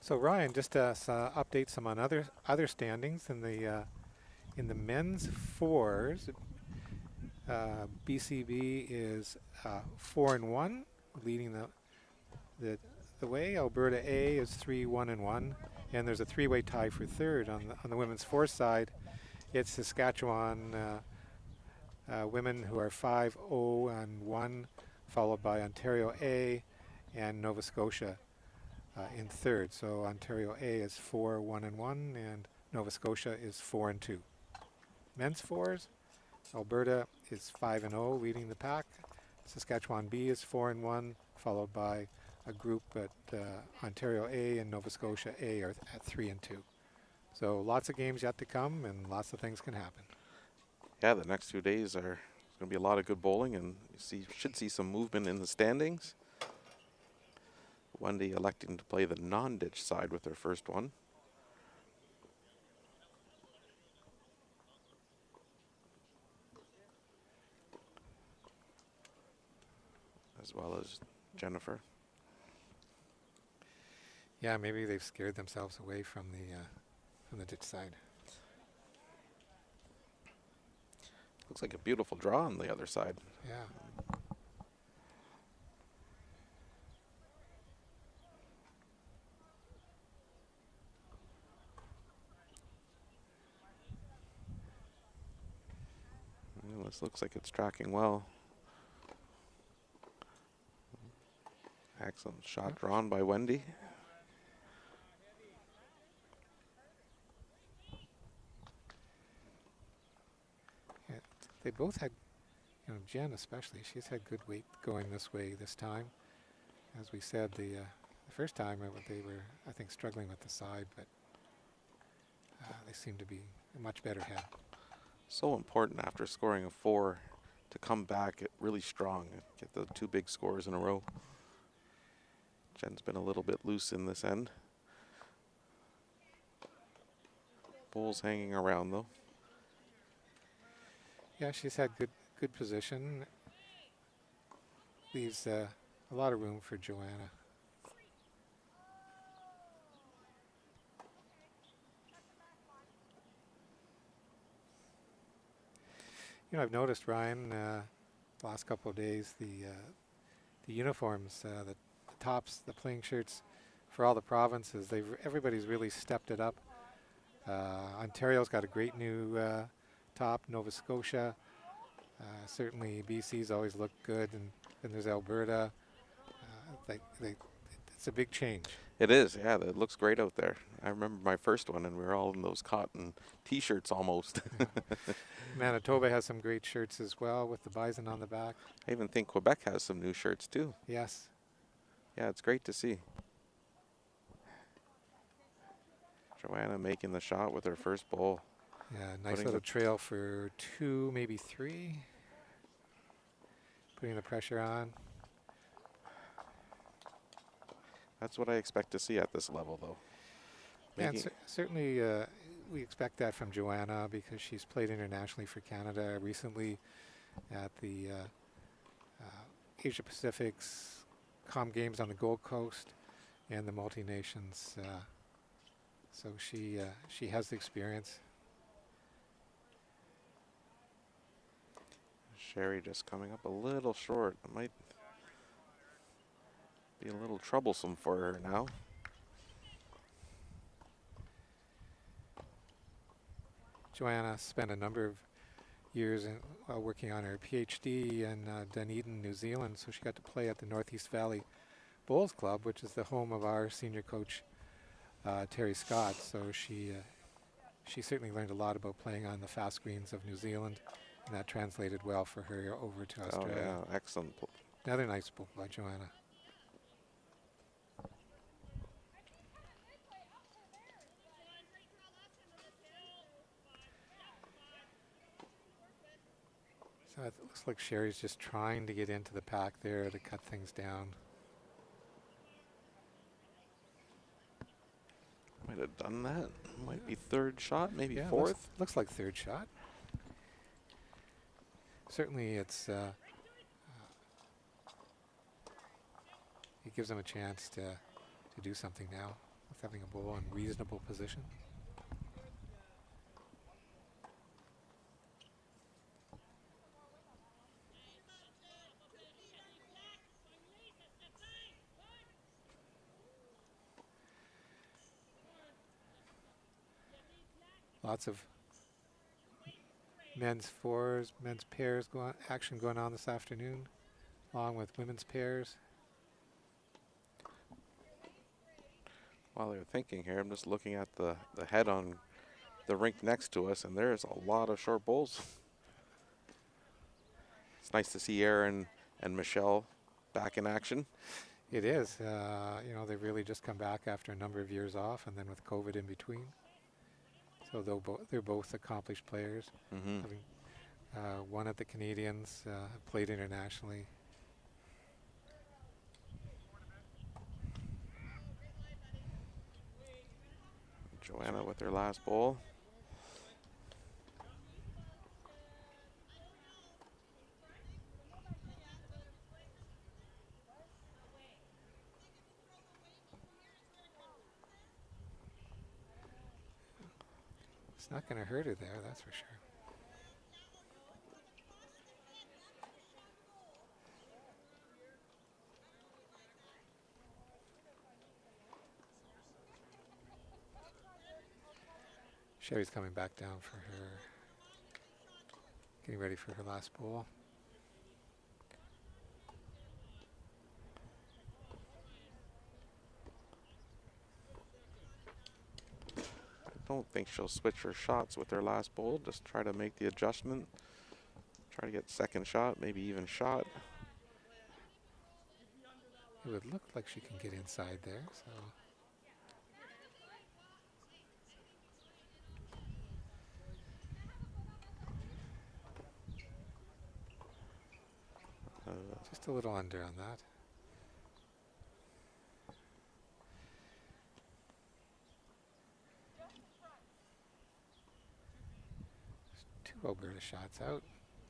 So Ryan, just to update some on other standings in the men's 4s. BCB is 4-1, leading the way. Alberta A is 3-1-1, and there's a 3-way tie for 3rd on the women's 4 side. It's Saskatchewan women who are 5-0-1, followed by Ontario A and Nova Scotia in 3rd. So Ontario A is 4-1-1, and Nova Scotia is 4-2. Men's 4s. Alberta is 5-0, leading the pack. Saskatchewan B is 4-1, followed by a group at Ontario A and Nova Scotia A are at 3-2. So lots of games yet to come, and lots of things can happen. Yeah, the next 2 days are going to be a lot of good bowling, and should see some movement in the standings. Wendy electing to play the non-ditch side with her first one. as well as Jennifer. Yeah, maybe they've scared themselves away from the ditch side. Looks like a beautiful draw on the other side. Yeah. This looks like it's tracking well. Excellent shot drawn by Wendy. Yeah, they both had, Jen especially, she's had good weight going this way this time. As we said, the first time they were, I think, struggling with the side, but they seem to be a much better head. So important after scoring a 4 to come back really strong and get the 2 big scores in a row. Jen's been a little bit loose in this end. Bowls hanging around though. Yeah, she's had good position. Leaves a lot of room for Joanna. I've noticed, Ryan, the last couple of days, the uniforms, the tops, the playing shirts for all the provinces, everybody's really stepped it up. Ontario's got a great new top. Nova Scotia, certainly BC's always looked good, and then there's Alberta. It's a big change. It is, yeah, it looks great out there. I remember my first one and we were all in those cotton t-shirts almost. Yeah. Manitoba has some great shirts as well with the bison on the back. I even think Quebec has some new shirts too. Yes. Yeah, it's great to see. Joanna making the shot with her first bowl. Yeah, nice little trail for 2, maybe 3. Putting the pressure on. That's what I expect to see at this level though. Yeah, and certainly we expect that from Joanna because she's played internationally for Canada recently at the Asia Pacific's Com Games on the Gold Coast and the Multi-Nations. So she has the experience. Sherry just coming up a little short. It might be a little troublesome for her now. Joanna spent a number of years working on her PhD in Dunedin, New Zealand, so she got to play at the Northeast Valley Bowls Club, which is the home of our senior coach, Terry Scott. So she certainly learned a lot about playing on the fast greens of New Zealand, and that translated well for her over to Australia. Oh yeah, excellent. Another nice bowl by Joanna. So it looks like Sherry's just trying to get into the pack there to cut things down. Might have done that. Might be third shot, maybe Yeah, fourth. looks like third shot. Certainly it gives them a chance to do something now with having a bowl in reasonable position. Lots of men's fours, men's pairs action going on this afternoon, along with women's pairs. While you're thinking here, I'm just looking at the head on the rink next to us, and there's a lot of short bowls. It's nice to see Aaron and Michelle back in action. It is. They've really just come back after a number of years off, and then with COVID in between. So they're both accomplished players. Mm-hmm. Having won at the Canadians, played internationally. Joanna with her last bowl. It's not going to hurt her there, that's for sure. Sherry's coming back down for her, getting ready for her last bowl. I don't think she'll switch her shots with her last bowl. Just try to make the adjustment. Try to get second shot, maybe even shot. It would look like she can get inside there, so. Just a little under on that. Two Alberta shots out.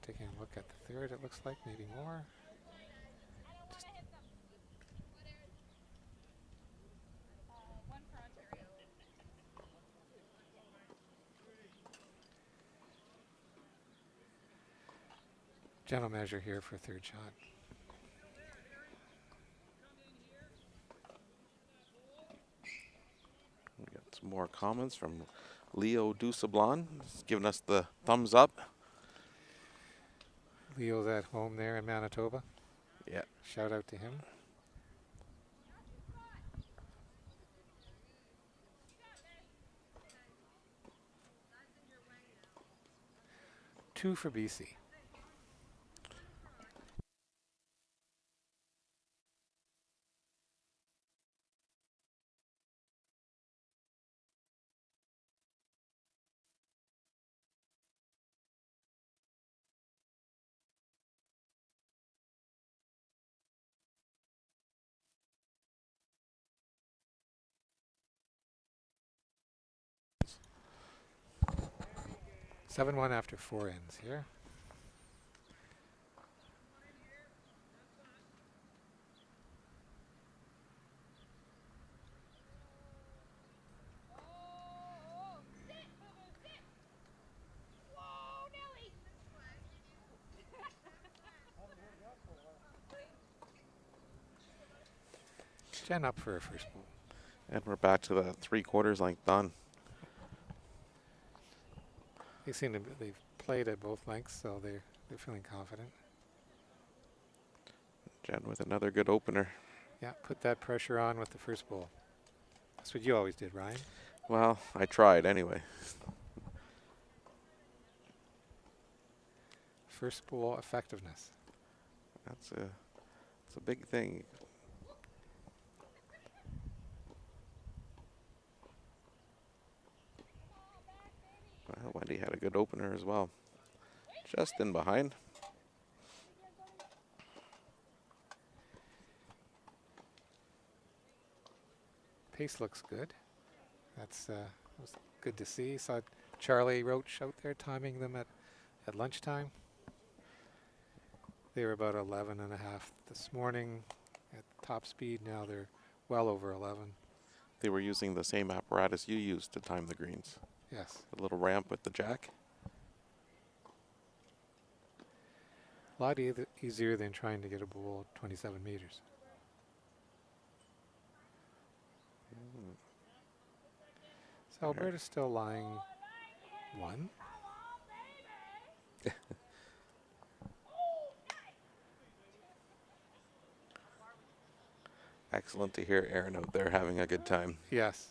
Taking a look at the third, it looks like, maybe more. Just gentle measure here for third shot. We got some more comments from Leo Dusablon. He's giving us the thumbs up. Leo's at home there in Manitoba. Yeah. Shout out to him. Two for BC. Seven one after four ends here. Jen up for her first ball. And we're back to the 3/4 length done. They seem to they've played at both lengths, so they're feeling confident. Jen with another good opener. Yeah, put that pressure on with the first ball. That's what you always did, Ryan. Well, I tried anyway. First ball effectiveness. That's a big thing. Well, Wendy had a good opener as well. Just in behind. Pace looks good. That's was good to see. Saw Charlie Roach out there timing them at lunchtime. They were about 11 and a half this morning at top speed. Now they're well over 11. They were using the same apparatus you used to time the greens. Yes. The little ramp with the jack. A lot easier than trying to get a ball at 27 meters. So Alberta's still lying one. Excellent to hear Aaron out there having a good time. Yes.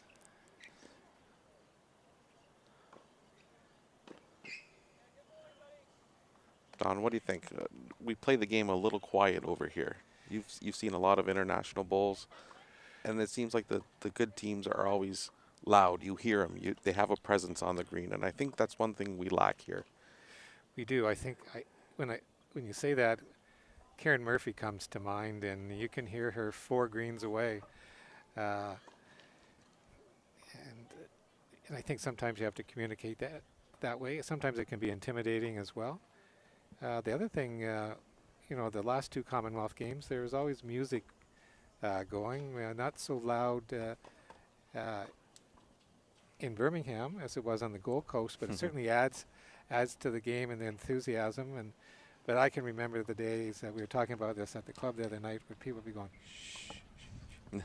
Don, what do you think? We play the game a little quiet over here. You've seen a lot of international bowls, and it seems like the good teams are always loud. You hear them. They have a presence on the green, and I think that's one thing we lack here. We do. I think when you say that, Karen Murphy comes to mind, and you can hear her 4 greens away. And I think sometimes you have to communicate that way. Sometimes it can be intimidating as well. The other thing, the last 2 Commonwealth Games, there was always music going, not so loud in Birmingham as it was on the Gold Coast, but it certainly adds to the game and the enthusiasm. And but I can remember the days that we were talking about this at the club the other night, where people would be going, shh, shh, shh.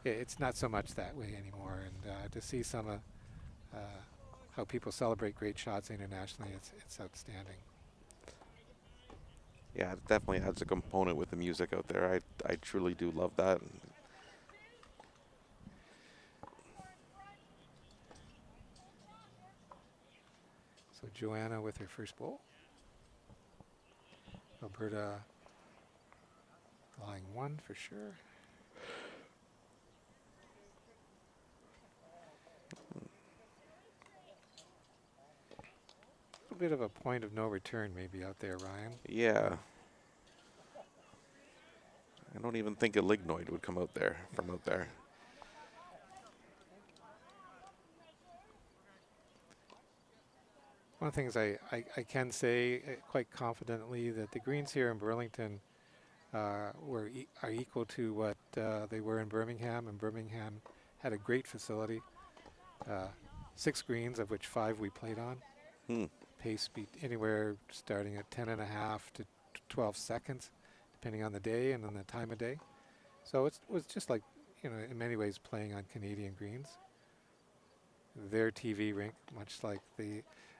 It's not so much that way anymore. And to see some of how people celebrate great shots internationally, it's outstanding. Yeah, it definitely adds a component with the music out there. I truly do love that. So Joanna with her first bowl. Alberta lying one for sure. A bit of a point of no return maybe out there, Ryan. Yeah. I don't even think a lignoid would come out there from out there. One of the things I can say quite confidently that the greens here in Burlington are equal to what they were in Birmingham, and Birmingham had a great facility. 6 greens, of which 5 we played on. Pace beat anywhere starting at 10.5 to 12 seconds, depending on the day and on the time of day. So it was just like, you know, in many ways playing on Canadian greens. Their TV rink, much like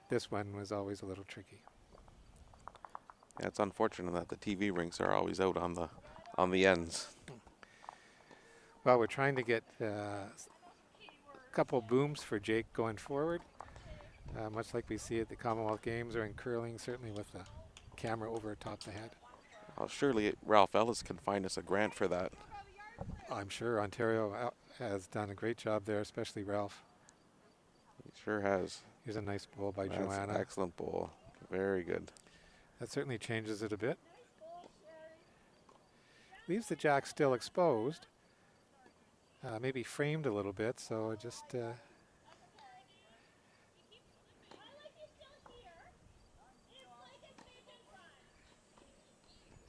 this one, was always a little tricky. Yeah, it's unfortunate that the TV rinks are always out on the ends. Well, we're trying to get a couple booms for Jake going forward, much like we see at the Commonwealth Games or in curling, certainly with the camera over atop the head. Well, surely Ralph Ellis can find us a grant for that. I'm sure Ontario has done a great job there, especially Ralph. He sure has. Here's a nice bowl by That's Joanna. an excellent bowl. Very good. That certainly changes it a bit. Leaves the jack still exposed, maybe framed a little bit, so just so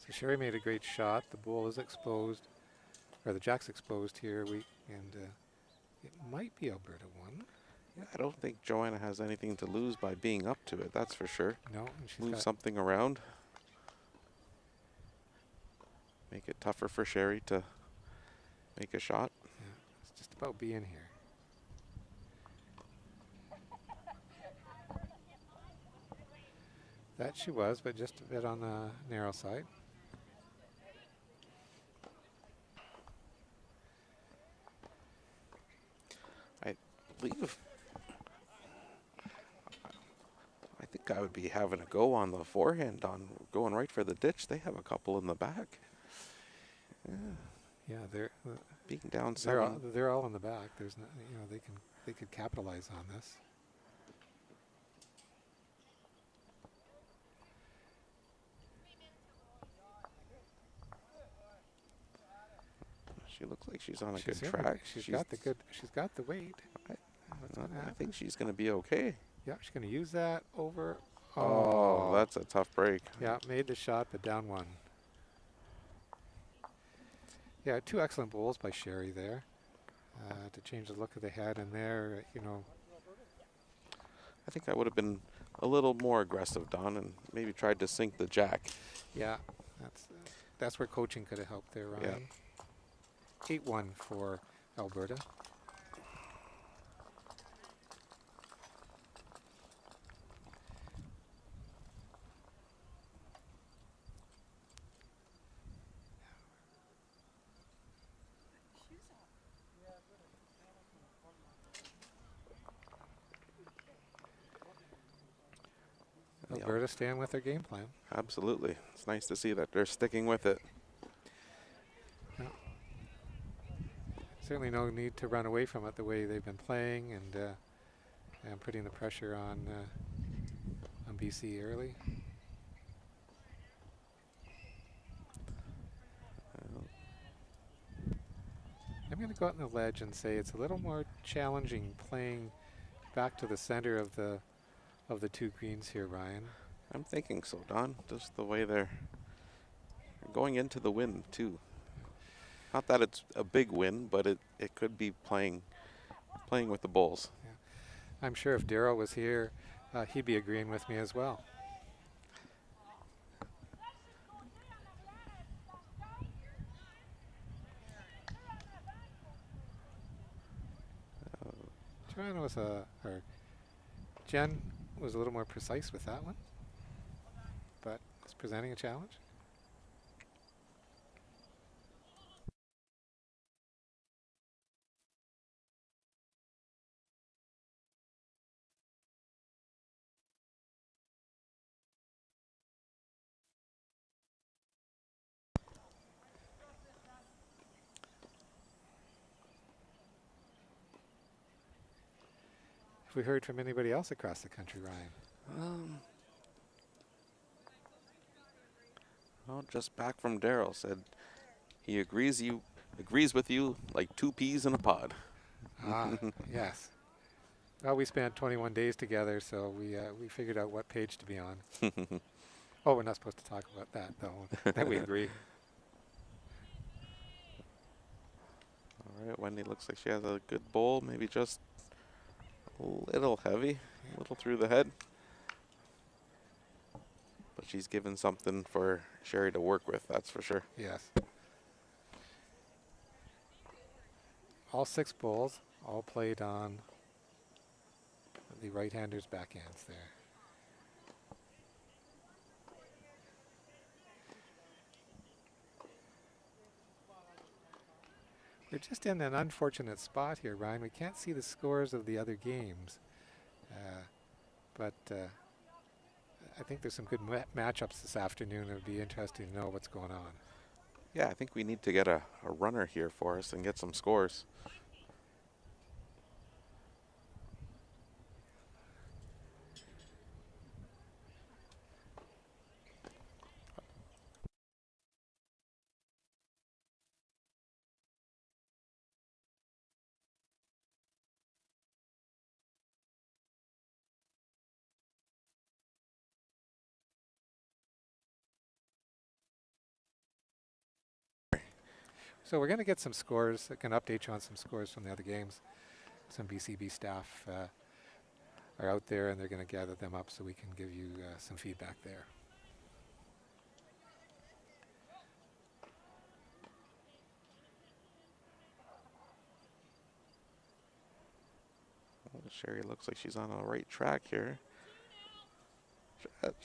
Sherry made a great shot. The bowl is exposed, or the jack's exposed here. It might be Alberta 1. I don't think Joanna has anything to lose by being up to it, that's for sure. No, and she's Move got something around. Make it tougher for Sherry to make a shot. yeah, it's just about being here. That she was, but just a bit on the narrow side. I believe. I think I would be having a go on the forehand on going right for the ditch. They have a couple in the back. Yeah, Yeah, they're being down 7. they're all in the back. There's not, you know, they could capitalize on this. She looks like she's on a She's good track. She's got the weight. I think she's going to be okay. Yeah, she's going to use that over. Oh, that's a tough break. Yeah, made the shot, but down 1. Yeah, 2 excellent bowls by Sherry there to change the look of the head. And there, you know, I think I would have been a little more aggressive, Don, and maybe tried to sink the jack. yeah, that's where coaching could have helped there, Ryan. 8-1 for Alberta. Alberta staying with their game plan. Absolutely. It's nice to see that they're sticking with it. Certainly no need to run away from it the way they've been playing and putting the pressure on BC early. I'm going to go out on the ledge and say it's a little more challenging playing back to the center of the 2 greens here, Ryan. I'm thinking so, Don. Just the way they're going into the wind, too. Not that it's a big win, but it could be playing with the bulls. Yeah. I'm sure if Daryl was here, he'd be agreeing with me as well. Joanna was or Jen was a little more precise with that one, but it's presenting a challenge. Have we heard from anybody else across the country, Ryan? Well, just back from Daryl said he agrees with you like 2 peas in a pod. Ah, yes. Well, we spent 21 days together, so we figured out what page to be on. Oh, we're not supposed to talk about that, though. That we agree. All right, Wendy looks like she has a good bowl, maybe just a little heavy, a little through the head. But she's given something for Sherry to work with, that's for sure. Yes. All 6 bowls, all played on the right-hander's backhands there. We're just in an unfortunate spot here, Ryan. We can't see the scores of the other games. But I think there's some good matchups this afternoon. It would be interesting to know what's going on. Yeah, I think we need to get a runner here for us and get some scores. So we're going to get some scores. I can update you on some scores from the other games. Some BCB staff are out there, and they're going to gather them up so we can give you some feedback there. Well, Sherry looks like she's on the right track here.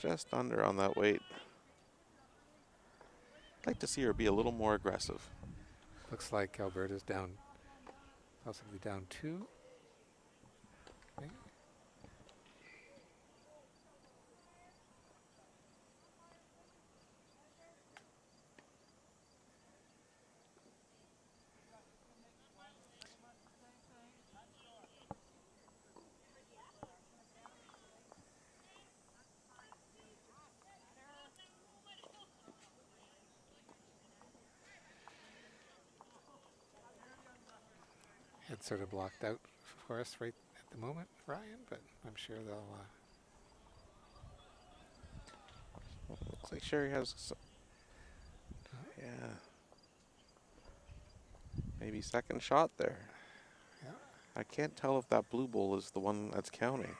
Just under on that weight. I'd like to see her be a little more aggressive. Looks like Alberta's down, possibly down 2. Okay. It's sort of blocked out for us right at the moment, Ryan, but I'm sure they'll... Looks like Sherry has some, yeah, maybe second shot there. Yeah. I can't tell if that blue bowl is the one that's counting.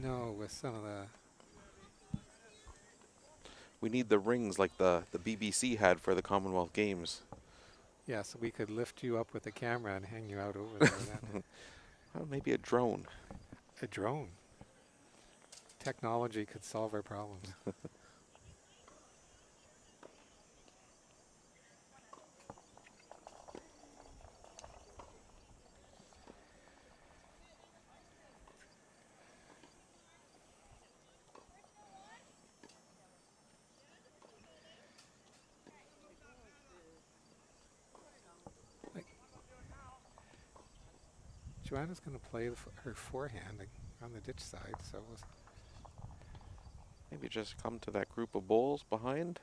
No, with some of the... We need the rings like the BBC had for the Commonwealth Games. Yeah, so we could lift you up with a camera and hang you out over there. Oh, maybe a drone. A drone. Technology could solve our problems. Joanna's going to play her forehand on the ditch side, so we'll Maybe just come to that group of bowls behind.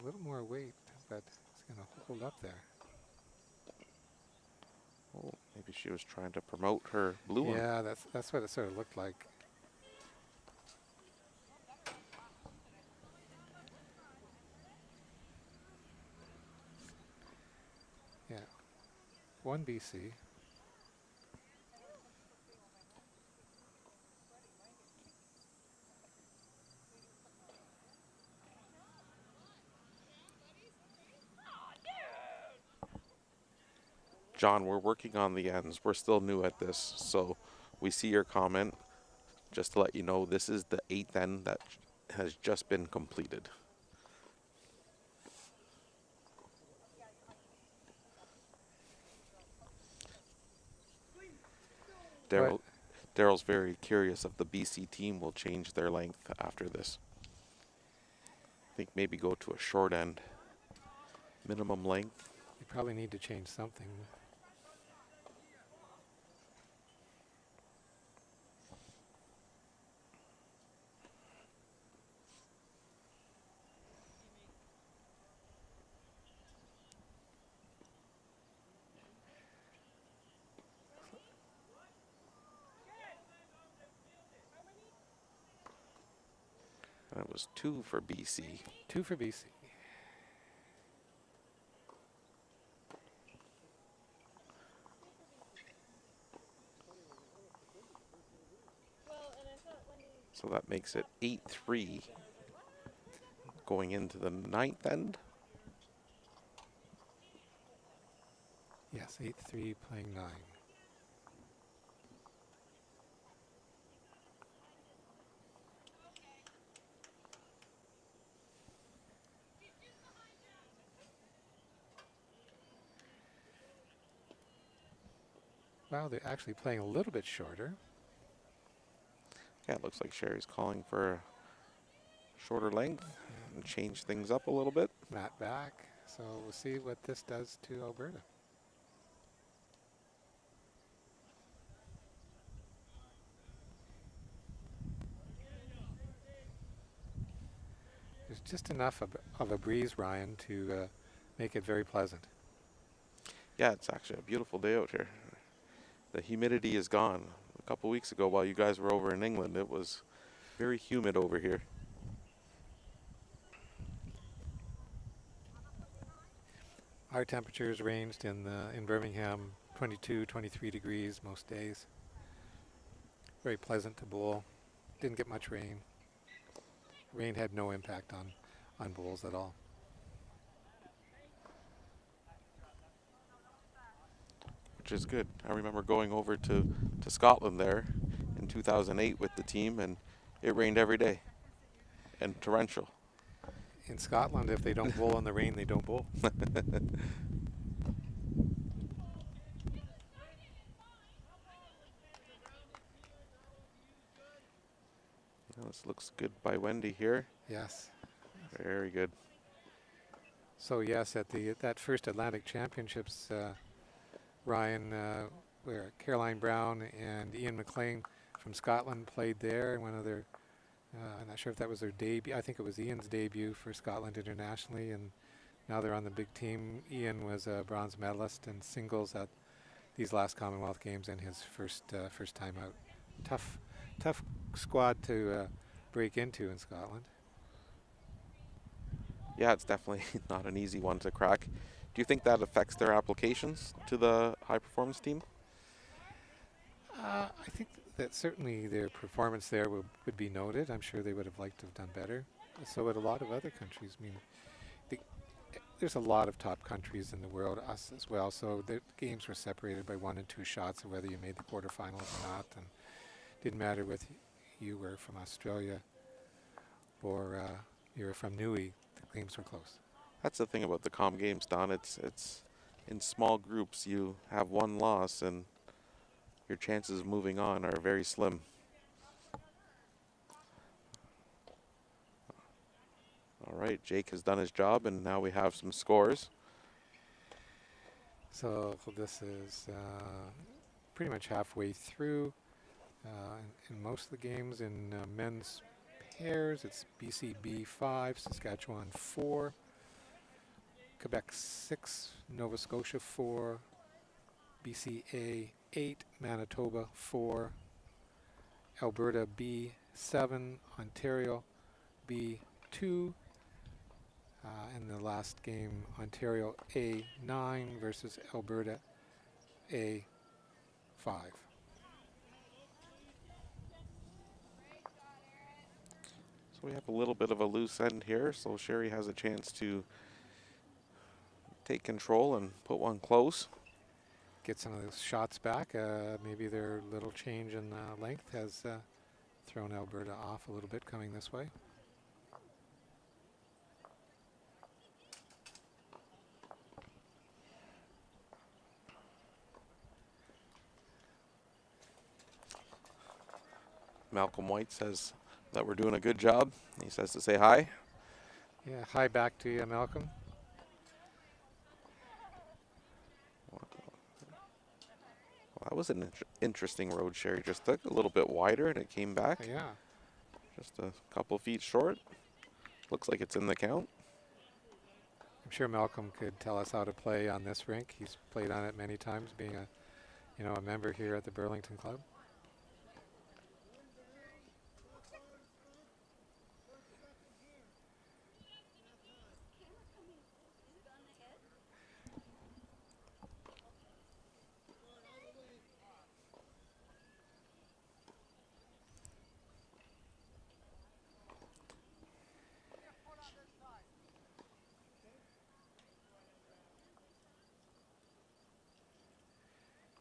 a little more weight, but it's going to hold up there. Oh, maybe she was trying to promote her blue one. Yeah, that's what it sort of looked like. Yeah. 1 BC. John, we're working on the ends. We're still new at this, so we see your comment. Just to let you know, this is the 8th end that has just been completed. What? Daryl's very curious if the BC team will change their length after this. I think maybe go to a short end. Minimum length. You probably need to change something. That was 2 for BC. 2 for BC. So that makes it 8-3 going into the 9th end. Yes, 8-3 playing 9. Wow, they're actually playing a little bit shorter. Yeah, it looks like Sherry's calling for a shorter length and change things up a little bit. Matt back. So we'll see what this does to Alberta. There's just enough of a breeze, Ryan, to make it very pleasant. Yeah, it's actually a beautiful day out here. The humidity is gone. A couple weeks ago while you guys were over in England, it was very humid over here. Our temperatures ranged in Birmingham 22, 23 degrees most days. Very pleasant to bowl. Didn't get much rain. Rain had no impact on bowls at all. Which is good. I remember going over to Scotland there in 2008 with the team, and it rained every day and torrential. In Scotland, if they don't bowl in the rain, they don't bowl. This looks good by Wendy here. Yes. Very good. So yes, at that first Atlantic Championships, Ryan, where Caroline Brown and Ian McLean from Scotland played there. One of their, I'm not sure if that was their debut. I think it was Ian's debut for Scotland internationally, and now they're on the big team. Ian was a bronze medalist in singles at these last Commonwealth Games and his first time out. Tough squad to break into in Scotland. Yeah, it's definitely not an easy one to crack. Do you think that affects their applications to the high performance team? I think that certainly their performance there would be noted. I'm sure they would have liked to have done better. So would a lot of other countries. I mean, there's a lot of top countries in the world, us as well. So the games were separated by 1 and 2 shots of whether you made the quarterfinals or not, and didn't matter whether you were from Australia or you were from Nui. The games were close. That's the thing about the Com Games, Don. It's in small groups. You have one loss, and your chances of moving on are very slim. All right, Jake has done his job, and now we have some scores. So this is pretty much halfway through. In most of the games in men's pairs, it's BCB 5, Saskatchewan 4, Quebec 6, Nova Scotia 4, BCA 8, Manitoba 4, Alberta B 7, Ontario B 2. In the last game, Ontario A 9 versus Alberta a 5. So we have a little bit of a loose end here, so Sherry has a chance to take control and put one close. Get some of those shots back. Maybe their little change in length has thrown Alberta off a little bit coming this way. Malcolm White says that we're doing a good job. He says to say hi. Yeah, hi back to you, Malcolm. Well, that was an interesting road Sherry just took. A little bit wider and it came back. Yeah, Just a couple feet short. Looks like it's in the count. I'm sure Malcolm could tell us how to play on this rink. He's played on it many times, being a member here at the Burlington Club.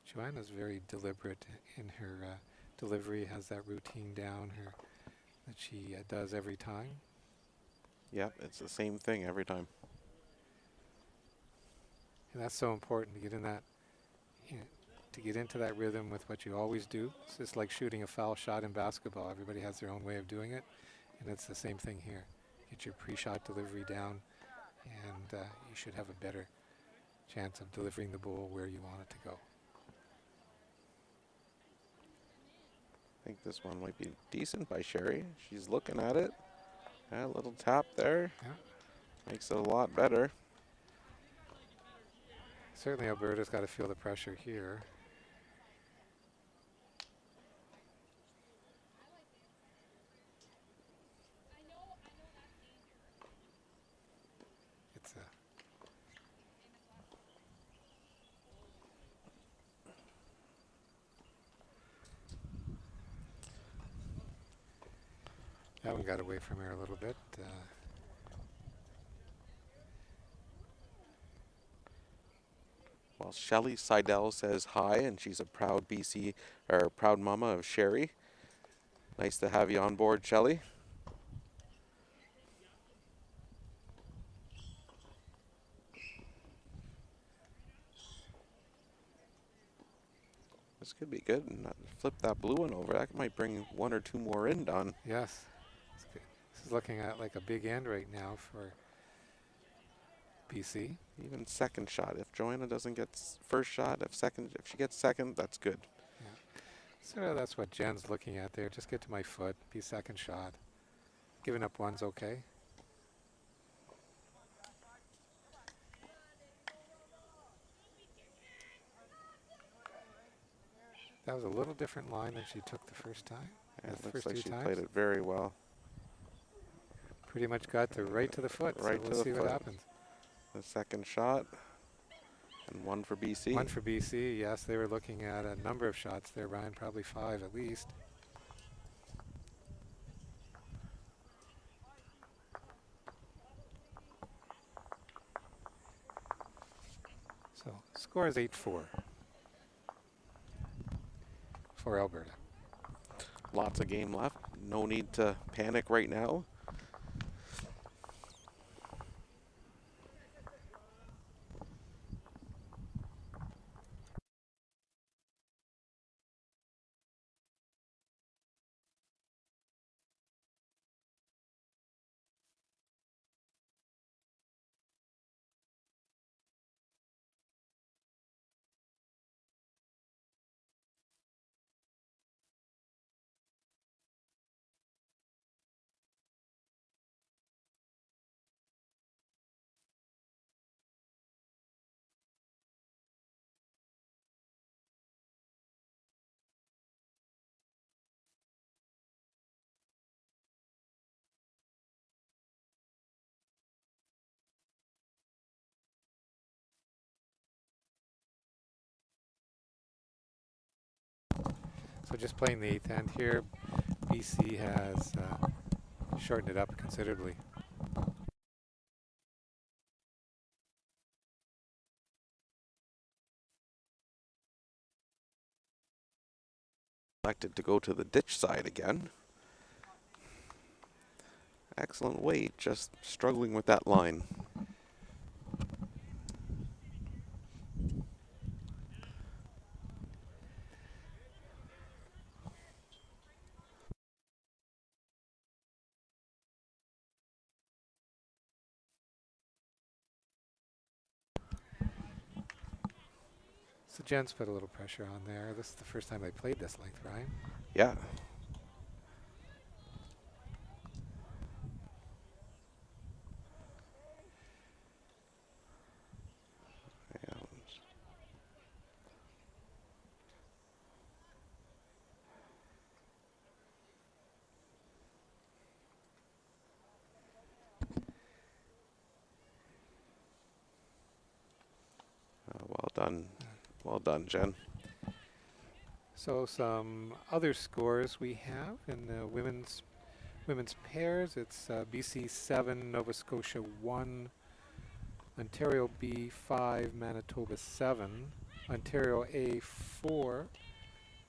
Joanna's very deliberate in her delivery, has that routine down that she does every time. Yep, it's the same thing every time. And that's so important to get in that, to get into that rhythm with what you always do. It's just like shooting a foul shot in basketball. Everybody has their own way of doing it, and it's the same thing here. Get your pre-shot delivery down, and you should have a better chance of delivering the ball where you want it to go. I think this one might be decent by Sherry. She's looking at it. Yeah, a little tap there. Yeah. Makes it a lot better. Certainly Alberta's got to feel the pressure here. It's a that one got away from her a little bit. Well, Shelly Seidel says hi, and she's a proud BC, or proud mama of Sherry. Nice to have you on board, Shelly. This could be good. And flip that blue one over. That might bring one or two more in, Don. Yes. It's good. This is looking at like a big end right now for BC. Even second shot. If Joanna doesn't get first shot, if she gets second, that's good. Yeah. So that's what Jen's looking at there. Just get to my foot, be second shot. Giving up one's okay. That was a little different line than she took the first time. Yeah, The it looks first like two she times. played it very well. Pretty much got to right to the foot. Right so to we'll the see foot. what happens. The second shot. And one for BC. One for BC. Yes, they were looking at a number of shots there, Ryan. Probably 5 at least. So score is 8-4 for Alberta. Lots of game left. No need to panic right now. So just playing the 8th hand here, BC has shortened it up considerably. Elected to go to the ditch side again. Excellent weight, just struggling with that line. So Jen's put a little pressure on there. This is the first time they played this length, Ryan. Yeah. Well done, Jen. So some other scores we have in the women's pairs. It's BC 7, Nova Scotia 1, Ontario B 5, Manitoba 7, Ontario A 4,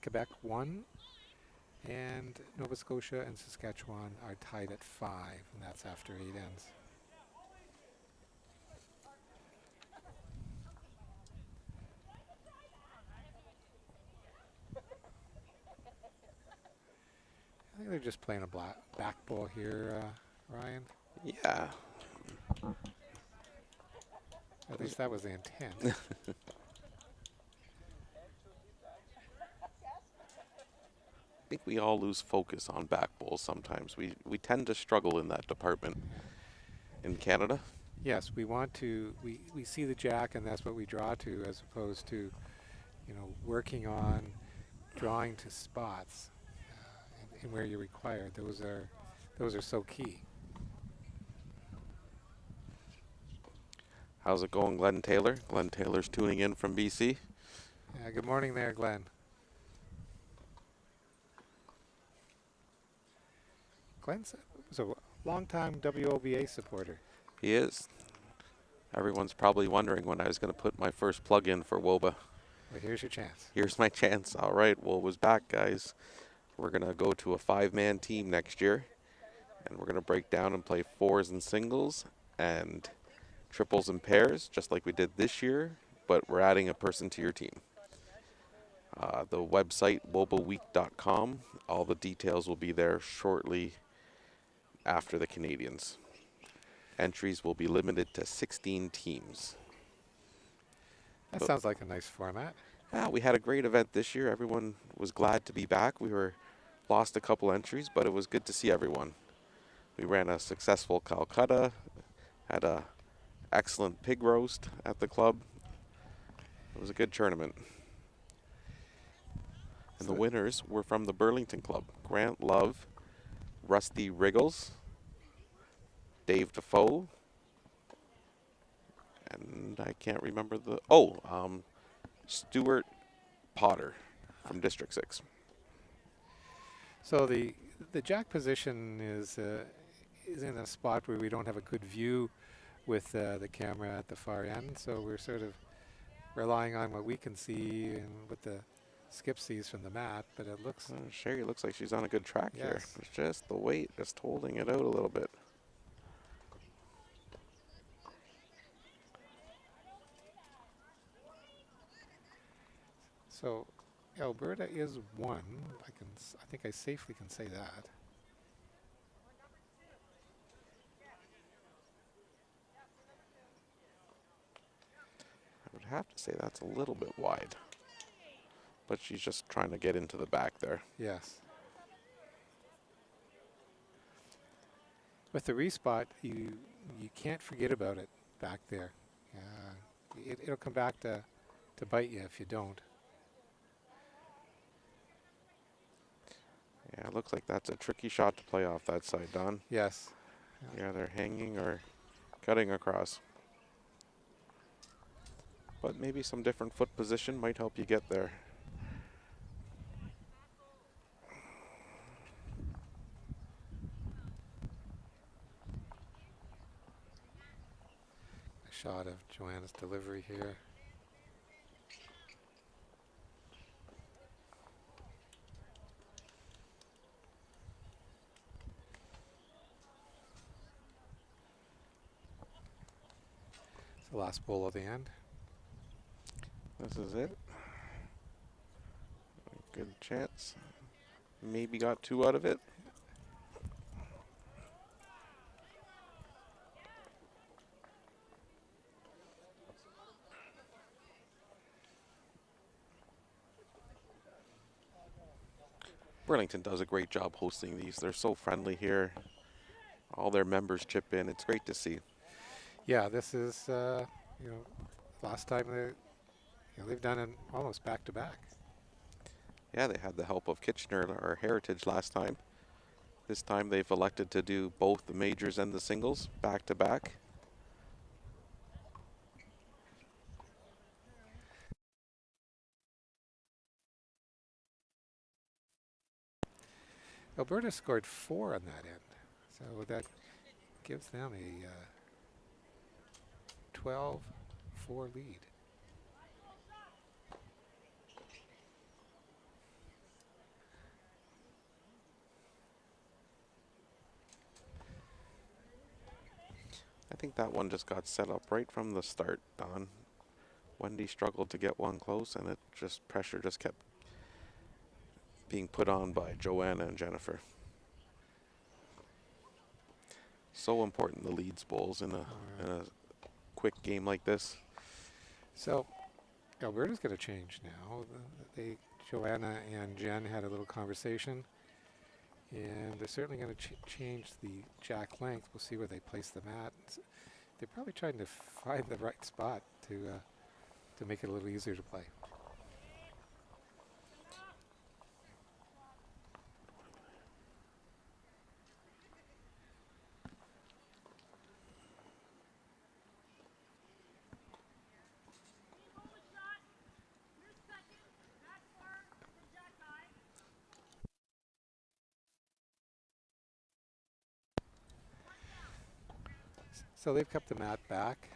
Quebec 1, and Nova Scotia and Saskatchewan are tied at 5, and that's after 8 ends. I think they're just playing a back ball here, Ryan. Yeah. At least that was the intent. I think we all lose focus on back bowls sometimes. We tend to struggle in that department in Canada. Yes, we want to, we see the jack and that's what we draw to, as opposed to, you know, working on drawing to spots and where you're required. Those are so key. How's it going, Glenn Taylor? Glenn Taylor's tuning in from BC. Good morning there, Glenn. Glenn's was a longtime WOBA supporter. He is. Everyone's probably wondering when I was going to put my first plug in for WOBA. Well, here's your chance. Here's my chance. All right, WOBA's back, guys. We're going to go to a 5-man team next year, and we're going to break down and play 4s and singles and triples and pairs, just like we did this year, but we're adding a person to your team. The website, wobaweek.com, all the details will be there shortly after the Canadians. Entries will be limited to 16 teams. That sounds like a nice format. Yeah, we had a great event this year. Everyone was glad to be back. We lost a couple entries, but it was good to see everyone. We ran a successful Calcutta, had a excellent pig roast at the club. It was a good tournament. And the winners were from the Burlington Club. Grant Love, Rusty Riggles, Dave Defoe, and I can't remember the... Stuart Potter from District 6. So the jack position is in a spot where we don't have a good view with the camera at the far end, so we're sort of relying on what we can see and what the skip sees from the mat, but it looks... Sherry looks like she's on a good track here. Yes. It's just the weight just holding it out a little bit. So Alberta is 1. I think I safely can say that. I would have to say that's a little bit wide. But she's just trying to get into the back there. Yes. With the respot, you can't forget about it back there. It'll come back to bite you if you don't. Yeah, it looks like that's a tricky shot to play off that side, Don. Yes. Yeah, they're hanging or cutting across. But maybe some different foot position might help you get there. shot of Joanna's delivery here. It's the last bowl of the end. This is it. Good chance. Maybe got 2 out of it. Burlington does a great job hosting these. They're so friendly here. All their members chip in. It's great to see. Yeah, this is, you know, last time they've done it almost back to back. Yeah, they had the help of Kitchener or Heritage last time. This time they've elected to do both the majors and the singles back to back. Alberta scored 4 on that end, so that gives them a 12-4 lead. I think that one just got set up right from the start, Don. Wendy struggled to get one close, and pressure just kept being put on by Joanna and Jennifer. So important, the leads bowls in a quick game like this. So Alberta's going to change now. Joanna and Jen had a little conversation, and they're certainly going to change the jack length. We'll see where they place the mat. They're probably trying to find the right spot to make it a little easier to play. So they've kept the mat back.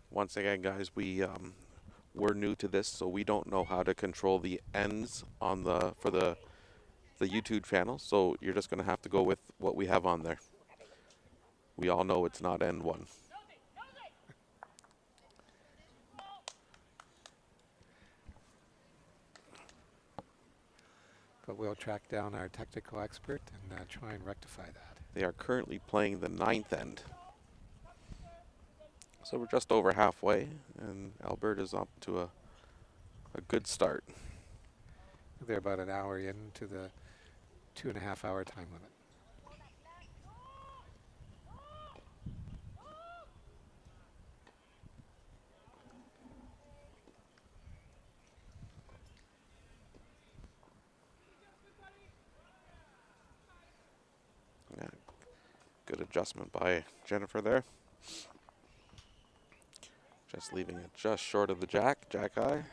Once again, guys, we're new to this, so we don't know how to control the ends on for the YouTube channel. So you're just going to have to go with what we have on there. We all know it's not end 1. But we'll track down our technical expert and try and rectify that. They are currently playing the 9th end. So we're just over halfway, and Alberta's up to a good start. They're about an hour into the 2.5-hour time limit. Yeah, good adjustment by Jennifer there. Just leaving it just short of the jack eye.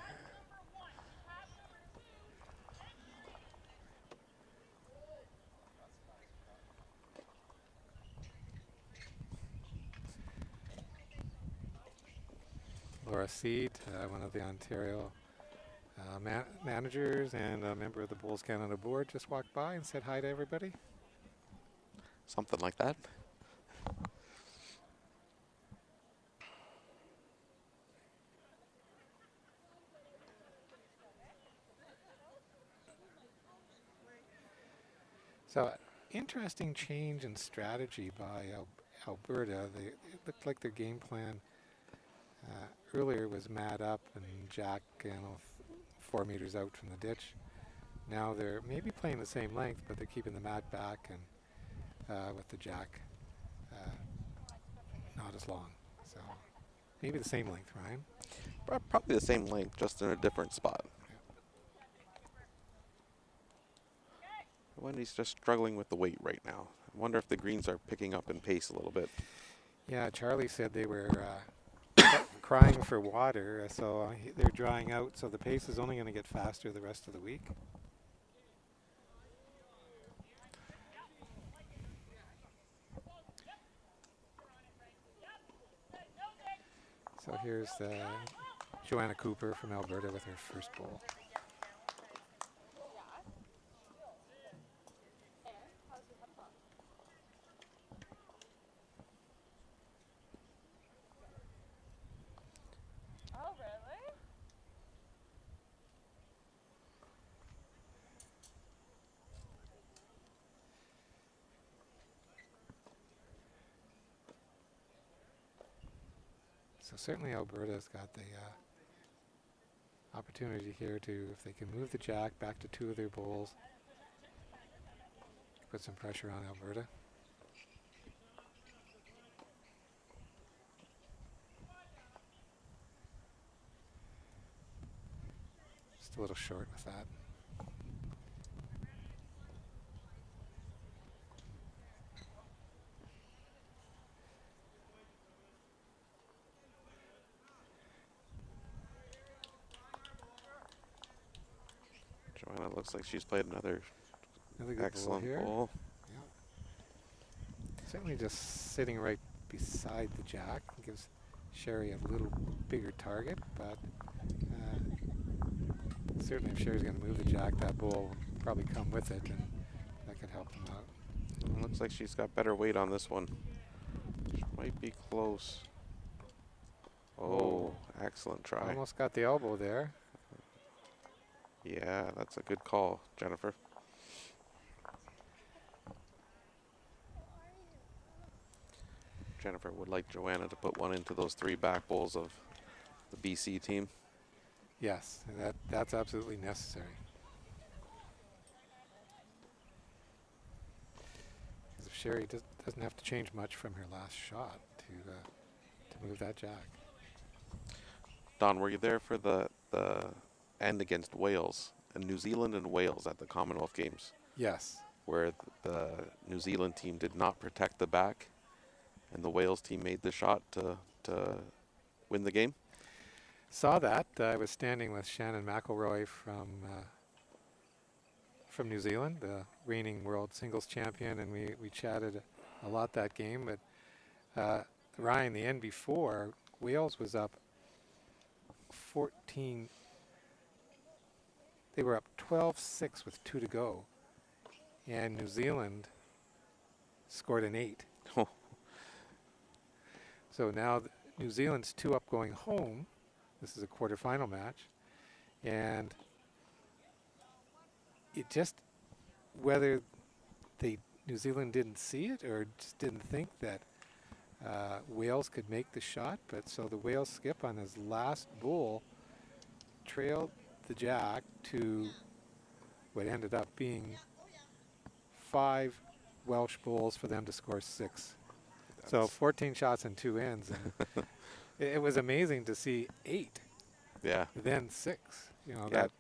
Laura Seed, one of the Ontario managers and a member of the Bowls Canada board, just walked by and said hi to everybody. Something like that. So, interesting change in strategy by Alberta. It looked like their game plan earlier was mat up and jack, 4 meters out from the ditch. Now they're maybe playing the same length, but they're keeping the mat back and with the jack not as long. So maybe the same length, Ryan. Probably the same length, just in a different spot. Wendy's just struggling with the weight right now. I wonder if the greens are picking up in pace a little bit. Yeah, Charlie said they were crying for water, so they're drying out, so the pace is only going to get faster the rest of the week. So here's Joanna Cooper from Alberta with her first bowl. So certainly Alberta's got the opportunity here to, if they can move the jack back to 2 of their bowls, put some pressure on Alberta. Just a little short with that. Joanna looks like she's played another Another good excellent bowl here. bowl. Yeah. Certainly just sitting right beside the jack gives Sherry a little bigger target, but certainly if Sherry's going to move the jack, that bowl will probably come with it, and that could help them out. It looks like she's got better weight on this one. She might be close. Oh, excellent try. Almost got the elbow there. Yeah, that's a good call, Jennifer. Jennifer would like Joanna to put one into those 3 back bowls of the BC team. Yes, that's absolutely necessary. Because if Sherry doesn't have to change much from her last shot to move that jack. Don, were you there for the end against Wales and New Zealand and Wales at the Commonwealth Games, Yes. where the New Zealand team did not protect the back and the Wales team made the shot to win the game? Saw that. I was standing with Shannon McElroy from New Zealand, the reigning world singles champion, and we chatted a lot that game. But Ryan, the end before, Wales was up 14. They were up 12-6 with 2 to go, and New Zealand scored an 8. Oh. So now New Zealand's 2 up going home. This is a quarterfinal match, and it just, whether New Zealand didn't see it or just didn't think that Wales could make the shot, but so the Wales skip on his last bowl trailed the jack to what ended up being 5 Welsh bowls for them to score 6. So 14 shots and 2 ends. And it was amazing to see 8, Yeah. then 6. You know, Yeah. that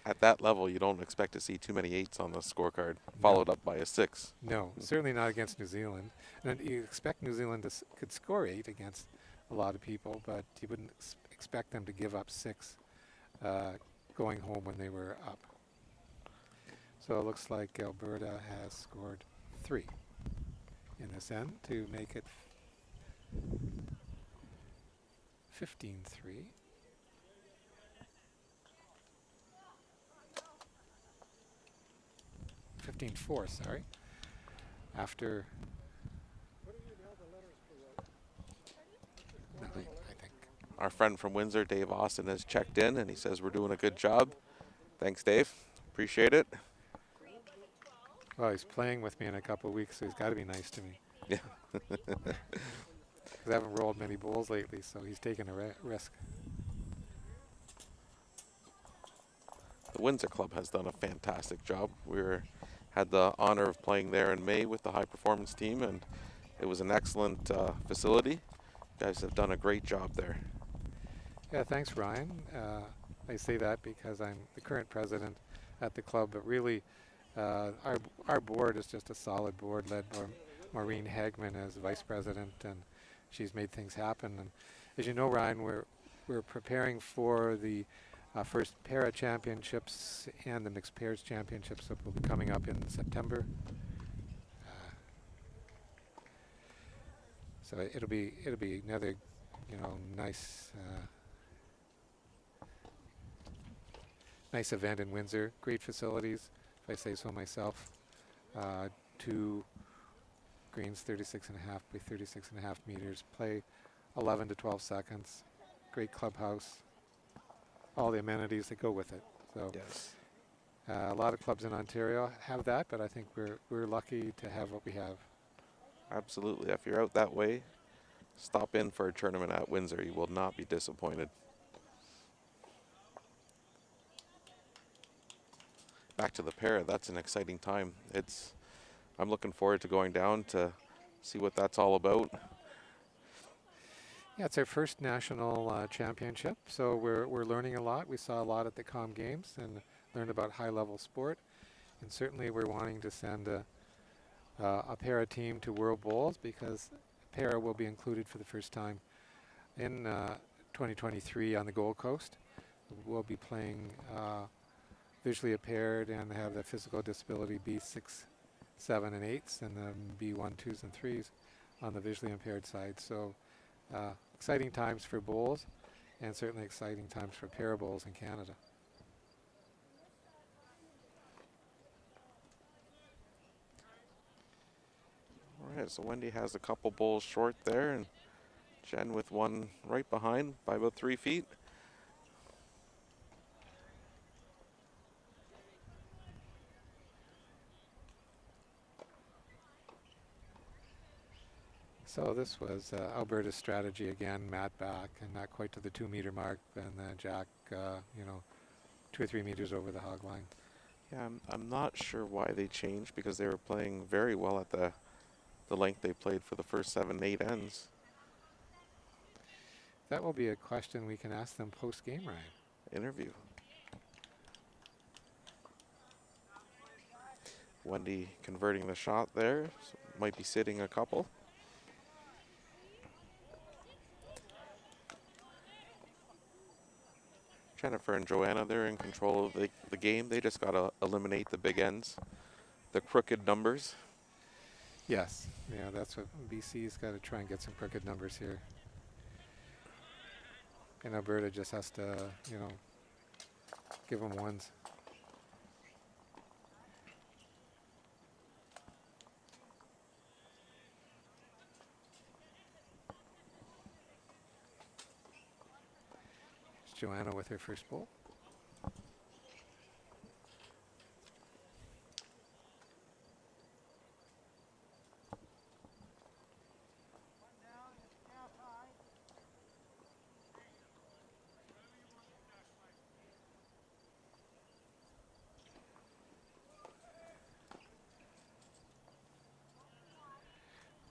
At that level, you don't expect to see too many 8s on the scorecard, followed up by a 6. no, certainly not against New Zealand. And you expect New Zealand could score 8 against a lot of people, but you wouldn't expect them to give up 6 going home when they were up. So it looks like Alberta has scored 3 in this end to make it 15-3. (15-4), sorry. After nothing, I think. Our friend from Windsor, Dave Austin, has checked in, and he says we're doing a good job. Thanks, Dave. Appreciate it. Well, he's playing with me in a couple of weeks, so he's got to be nice to me. Yeah. 'Cause I haven't rolled many bowls lately, so he's taking a risk. The Windsor Club has done a fantastic job. Had the honor of playing there in May with the high performance team, and it was an excellent facility. You guys have done a great job there. Yeah, thanks, Ryan. I say that because I'm the current president at the club, but really our board is just a solid board led by Maureen Hagman as vice president, and she's made things happen. And as you know, Ryan, we're preparing for the first para championships and the mixed pairs championships that will be coming up in September. So it'll be another you know, nice nice event in Windsor. Great facilities, if I say so myself. 2 greens, 36.5 by 36.5 meters. Play 11 to 12 seconds. Great clubhouse. All the amenities that go with it. So Yes. a lot of clubs in Ontario have that, but I think we're lucky to have what we have. Absolutely. If you're out that way, stop in for a tournament at Windsor. You will not be disappointed. Back to the pair. That's an exciting time. I'm looking forward to going down to see what that's all about. Yeah, it's our first national championship, so we're learning a lot. We saw a lot at the Com Games and learned about high-level sport, and certainly we're wanting to send a para team to World Bowls because para will be included for the first time in 2023 on the Gold Coast. We'll be playing visually impaired and have the physical disability B6, 7, and 8s, and the B1, 2s, and 3s on the visually impaired side. So exciting times for bowls, and certainly exciting times for para bowls in Canada. All right, so Wendy has a couple bowls short there, and Jen with one right behind by about 3 feet. So this was Alberta's strategy again, mat back, and not quite to the 2-meter mark, and then Jack, you know, 2 or 3 meters over the hog line. Yeah, I'm not sure why they changed because they were playing very well at the length they played for the first 7, 8 ends. That will be a question we can ask them post-game, Ryan. Interview. Wendy converting the shot there. So might be sitting a couple. Jennifer and Joanna, they're in control of the game. They just got to eliminate the big ends, the crooked numbers. Yes, yeah, that's what BC's got to try and get some crooked numbers here. And Alberta just has to, you know, give them ones. Here's Joanna with her first bowl.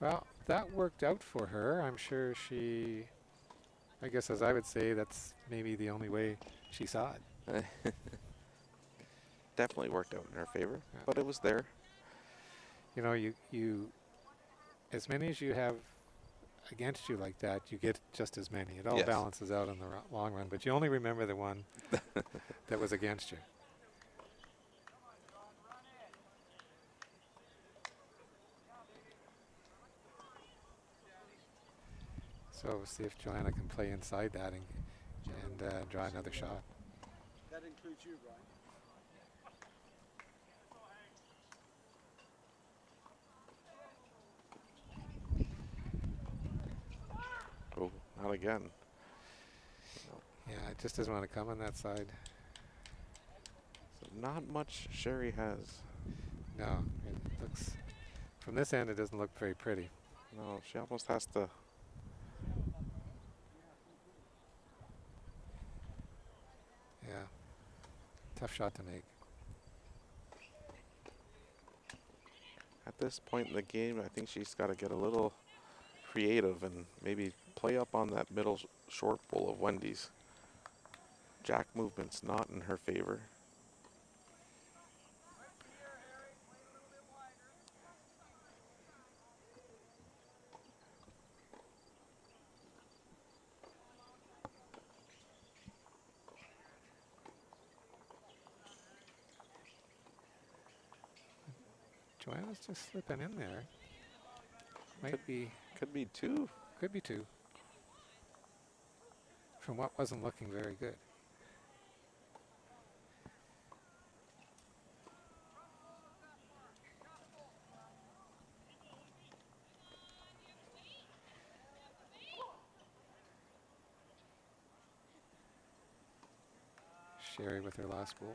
Well, that worked out for her. I'm sure she, I guess as I would say, that's maybe the only way she saw it. Definitely worked out in her favor, Yeah. but it was there. You know, you as many as you have against you like that, you get just as many. It all Yes. balances out in the long run, but you only remember the one that was against you. So we'll see if Joanna can play inside that and draw another shot. That includes you, Brian. Oh, not again. Yeah, it just doesn't want to come on that side. So not much Sherry has. No, it looks, from this end, it doesn't look very pretty. No, she almost has to. Yeah, tough shot to make. At this point in the game, I think she's got to get a little creative and maybe play up on that middle short bowl of Wendy's. Jack movement's not in her favor. Joanna's just slipping in there. Might be, Could be 2. could be 2. from what wasn't looking very good. Sherry with her last bowl.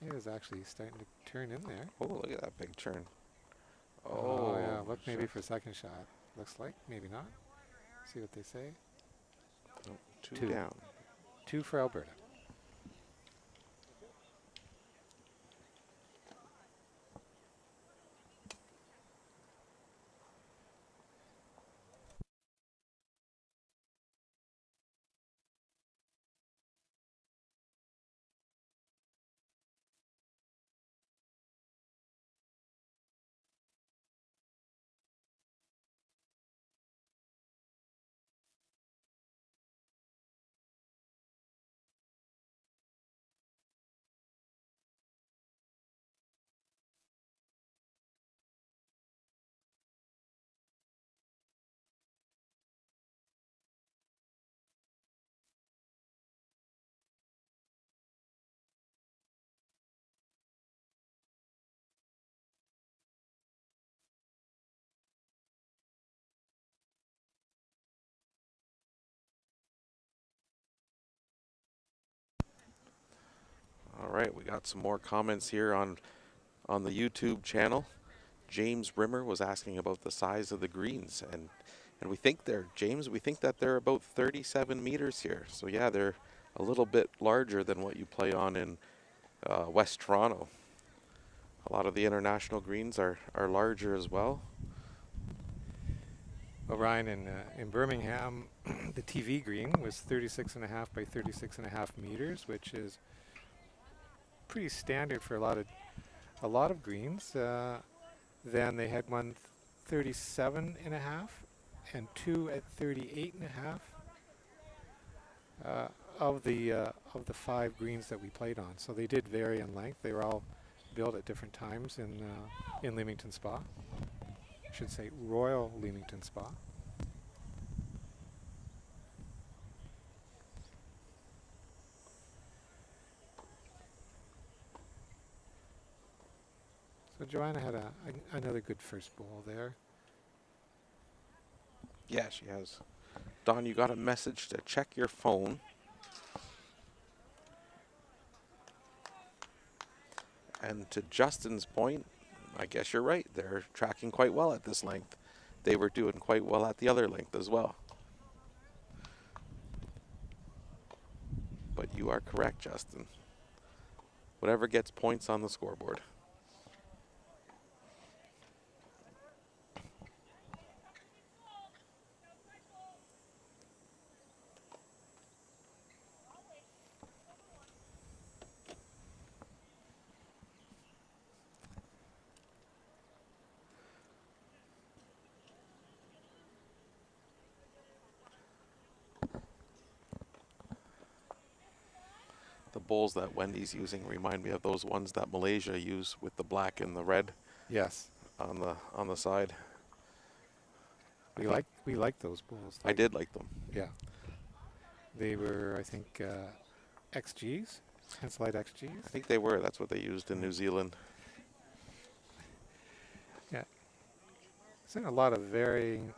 It is actually starting to turn in there. Oh, look at that big turn. Oh yeah, look maybe shit. for second shot. Looks like, maybe not. See what they say. Oh, two Two. down. 2 for Alberta. All right, we got some more comments here on the YouTube channel. James Rimmer was asking about the size of the greens, and we think we think that they're about 37 meters here. So yeah, they're a little bit larger than what you play on in West Toronto. A lot of the international greens are larger as well. Well, Ryan, in Birmingham, the TV green was 36.5 by 36.5 meters, which is pretty standard for a lot of greens. Then they had one 37.5 and 2 at 38.5. Of the 5 greens that we played on, so they did vary in length. They were all built at different times in Leamington Spa. I should say Royal Leamington Spa. So Joanna had another good first bowl there. Yeah, she has. Don, you got a message to check your phone. And to Justin's point, I guess you're right. They're tracking quite well at this length. They were doing quite well at the other length as well. But you are correct, Justin. Whatever gets points on the scoreboard. The bowls that Wendy's using remind me of those ones that Malaysia use with the black and the red Yes, on the side. we like those bowls. I did like them. Yeah, they were, I think, XGs, Henselite XGs. I think they were. That's what they used in New Zealand. Yeah, there's a lot of varying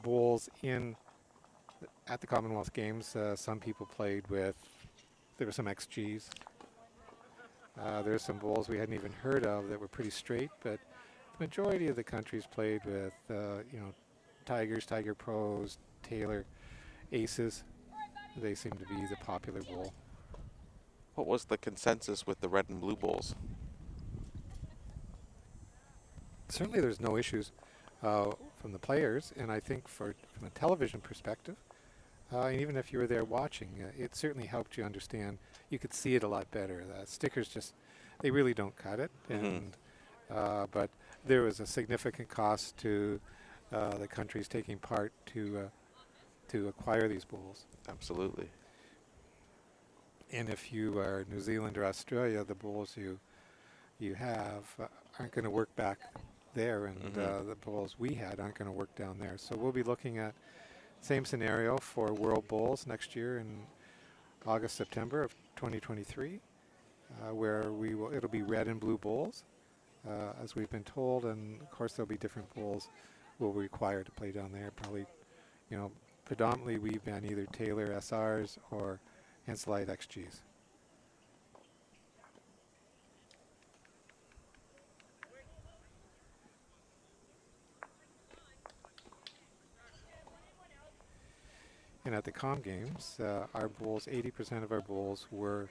bowls at the Commonwealth Games. Some people played with. There were some XGs. There's some bowls we hadn't even heard of that were pretty straight, but the majority of the countries played with, Tigers, Tiger Pros, Taylor, Aces. They seem to be the popular bowl. What was the consensus with the red and blue bowls? Certainly there's no issues from the players, and I think from a television perspective, and even if you were there watching, it certainly helped you understand. You could see it a lot better. The stickers they really don't cut it, and but there was a significant cost to the countries taking part to acquire these bowls. Absolutely. And if you are New Zealand or Australia, the bowls you have aren't going to work back there, and the bowls we had aren't going to work down there. So we'll be looking at Same scenario for World Bowls next year in August, September of 2023, where it'll be red and blue bowls, as we've been told, and of course there'll be different bowls we'll be required to play down there. Probably, predominantly we ban either Taylor SRs or Henselite XGs. And at the Com Games, our bowls, 80% of our bowls were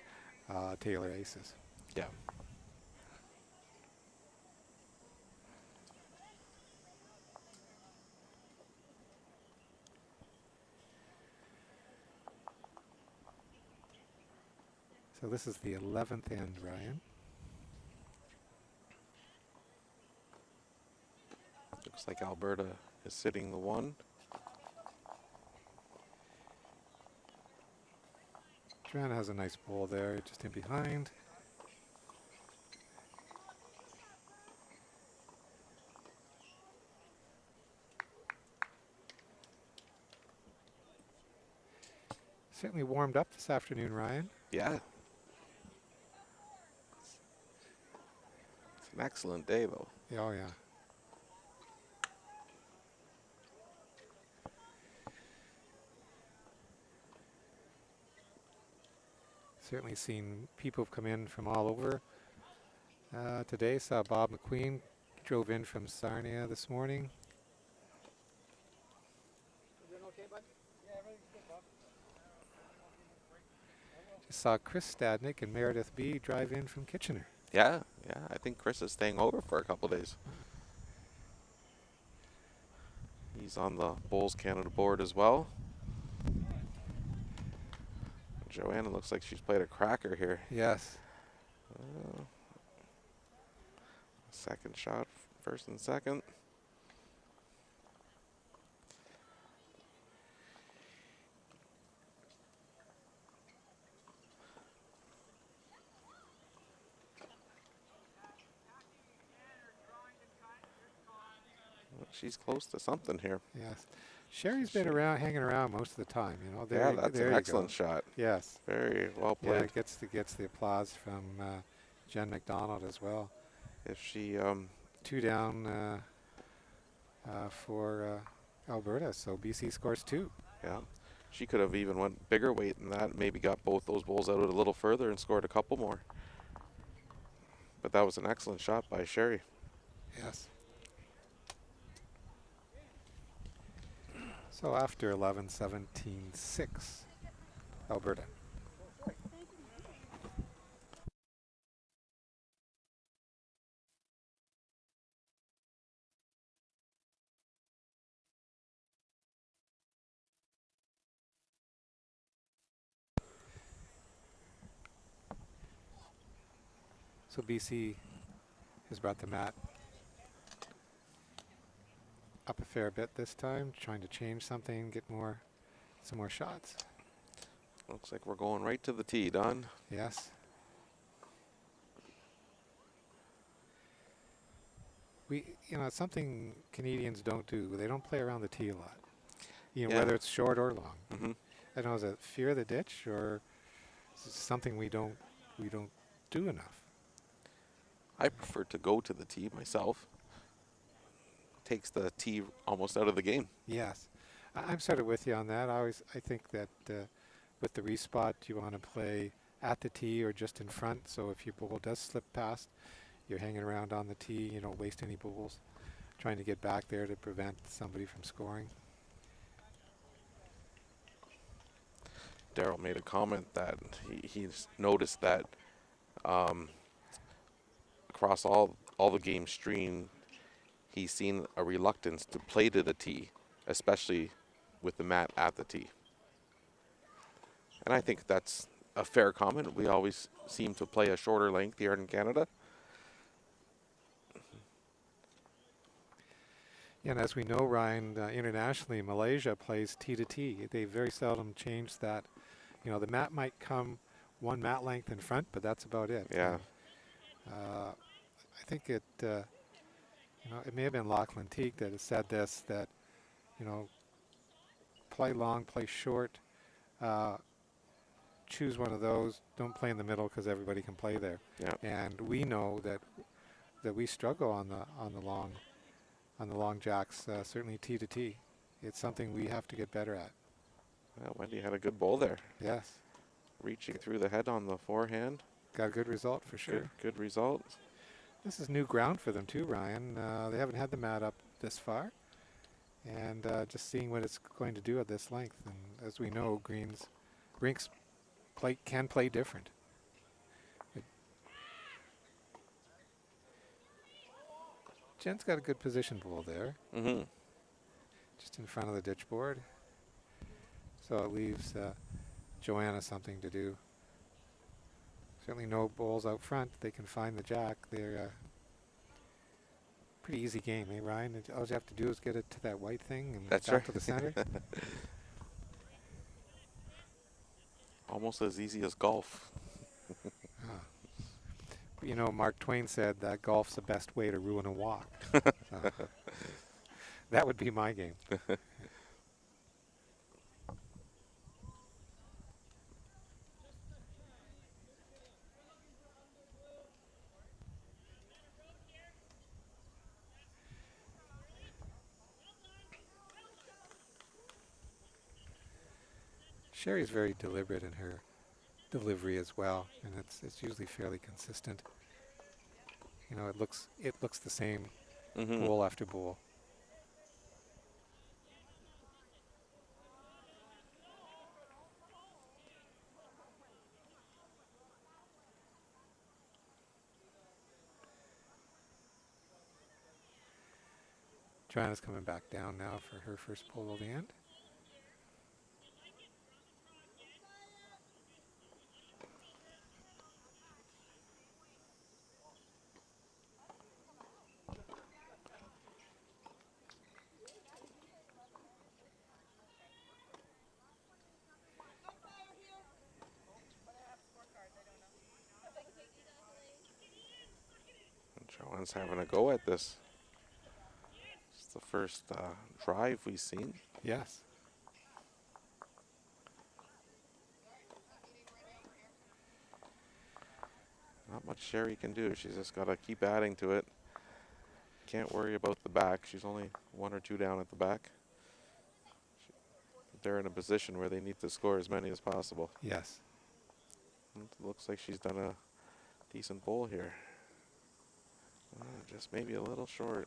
Taylor aces. Yeah. So this is the 11th end, Ryan. Looks like Alberta is sitting the 1. Joanna has a nice bowl there, just in behind. Certainly warmed up this afternoon, Ryan. Yeah. It's an excellent day, though. Oh, yeah. Certainly seen people come in from all over today. Saw Bob McQueen drove in from Sarnia this morning. Everything okay, bud? Yeah, everything's good, Bob. Just saw Chris Stadnick and Meredith B drive in from Kitchener. Yeah, yeah. I think Chris is staying over for a couple days. He's on the Bowls Canada board as well. Joanna looks like she's played a cracker here. Yes. Second shot, first and second. She's close to something here. Yes. Sherry's been around, hanging around most of the time. There, Yeah, that's there an you excellent go. shot. Yes. Very well Yeah, played. it gets the applause from Jen McDonald as well. If she 2 down for Alberta, so BC scores 2. yeah, she could have even went bigger weight than that, maybe got both those bowls out a little further and scored a couple more. But that was an excellent shot by Sherry. Yes. So after 11, 17, 6, Alberta. So BC has brought the mat up a fair bit this time, trying to change something, get some more shots. Looks like we're going right to the tee, Don. Yes. It's something Canadians don't do. They don't play around the tee a lot. Yeah. Whether it's short or long. Mm-hmm. I don't know, is it fear of the ditch or is it something we don't do enough? I prefer to go to the tee myself. Takes the tee almost out of the game. Yes. I'm sort of with you on that. I think that with the respot, you want to play at the tee or just in front. So if your ball does slip past, you're hanging around on the tee. You don't waste any balls trying to get back there to prevent somebody from scoring. Daryl made a comment that he's noticed that across all the game stream, he's seen a reluctance to play to the tee, especially with the mat at the tee. And I think that's a fair comment. We always seem to play a shorter length here in Canada. Yeah, and as we know, Ryan, internationally, Malaysia plays tee to tee. They very seldom change that. The mat might come one mat length in front, but that's about it. Yeah. I think it may have been Lachlan Teague that has said this, that, play long, play short. Choose one of those. Don't play in the middle because everybody can play there. Yeah. And we know that we struggle on the long jacks. Certainly tee to tee. It's something we have to get better at. Well, Wendy had a good bowl there. Yes. Reaching through the head on the forehand. Got a good result for sure. Good result. This is new ground for them too, Ryan. They haven't had the mat up this far. And just seeing what it's going to do at this length. And as we know, rinks can play different. Jen's got a good position bowl there. Mm-hmm. Just in front of the ditch board. So it leaves Joanna something to do. Certainly no bowls out front. They can find the jack. They're pretty easy game, eh, Ryan? All you have to do is get it to that white thing and That's back right. to the center. Almost as easy as golf. You know, Mark Twain said that golf's the best way to ruin a walk. So, that would be my game. Sherry's very deliberate in her delivery as well, and it's usually fairly consistent. You know, it looks the same bowl after bowl. Joanna's coming back down now for her first bowl of the end. Joanne's having a go at this. It's the first drive we've seen. Yes. Not much Sherry can do. She's just got to keep adding to it. Can't worry about the back. She's only 1 or 2 down at the back. They're in a position where they need to score as many as possible. Yes. It looks like she's done a decent bowl here. Just maybe a little short.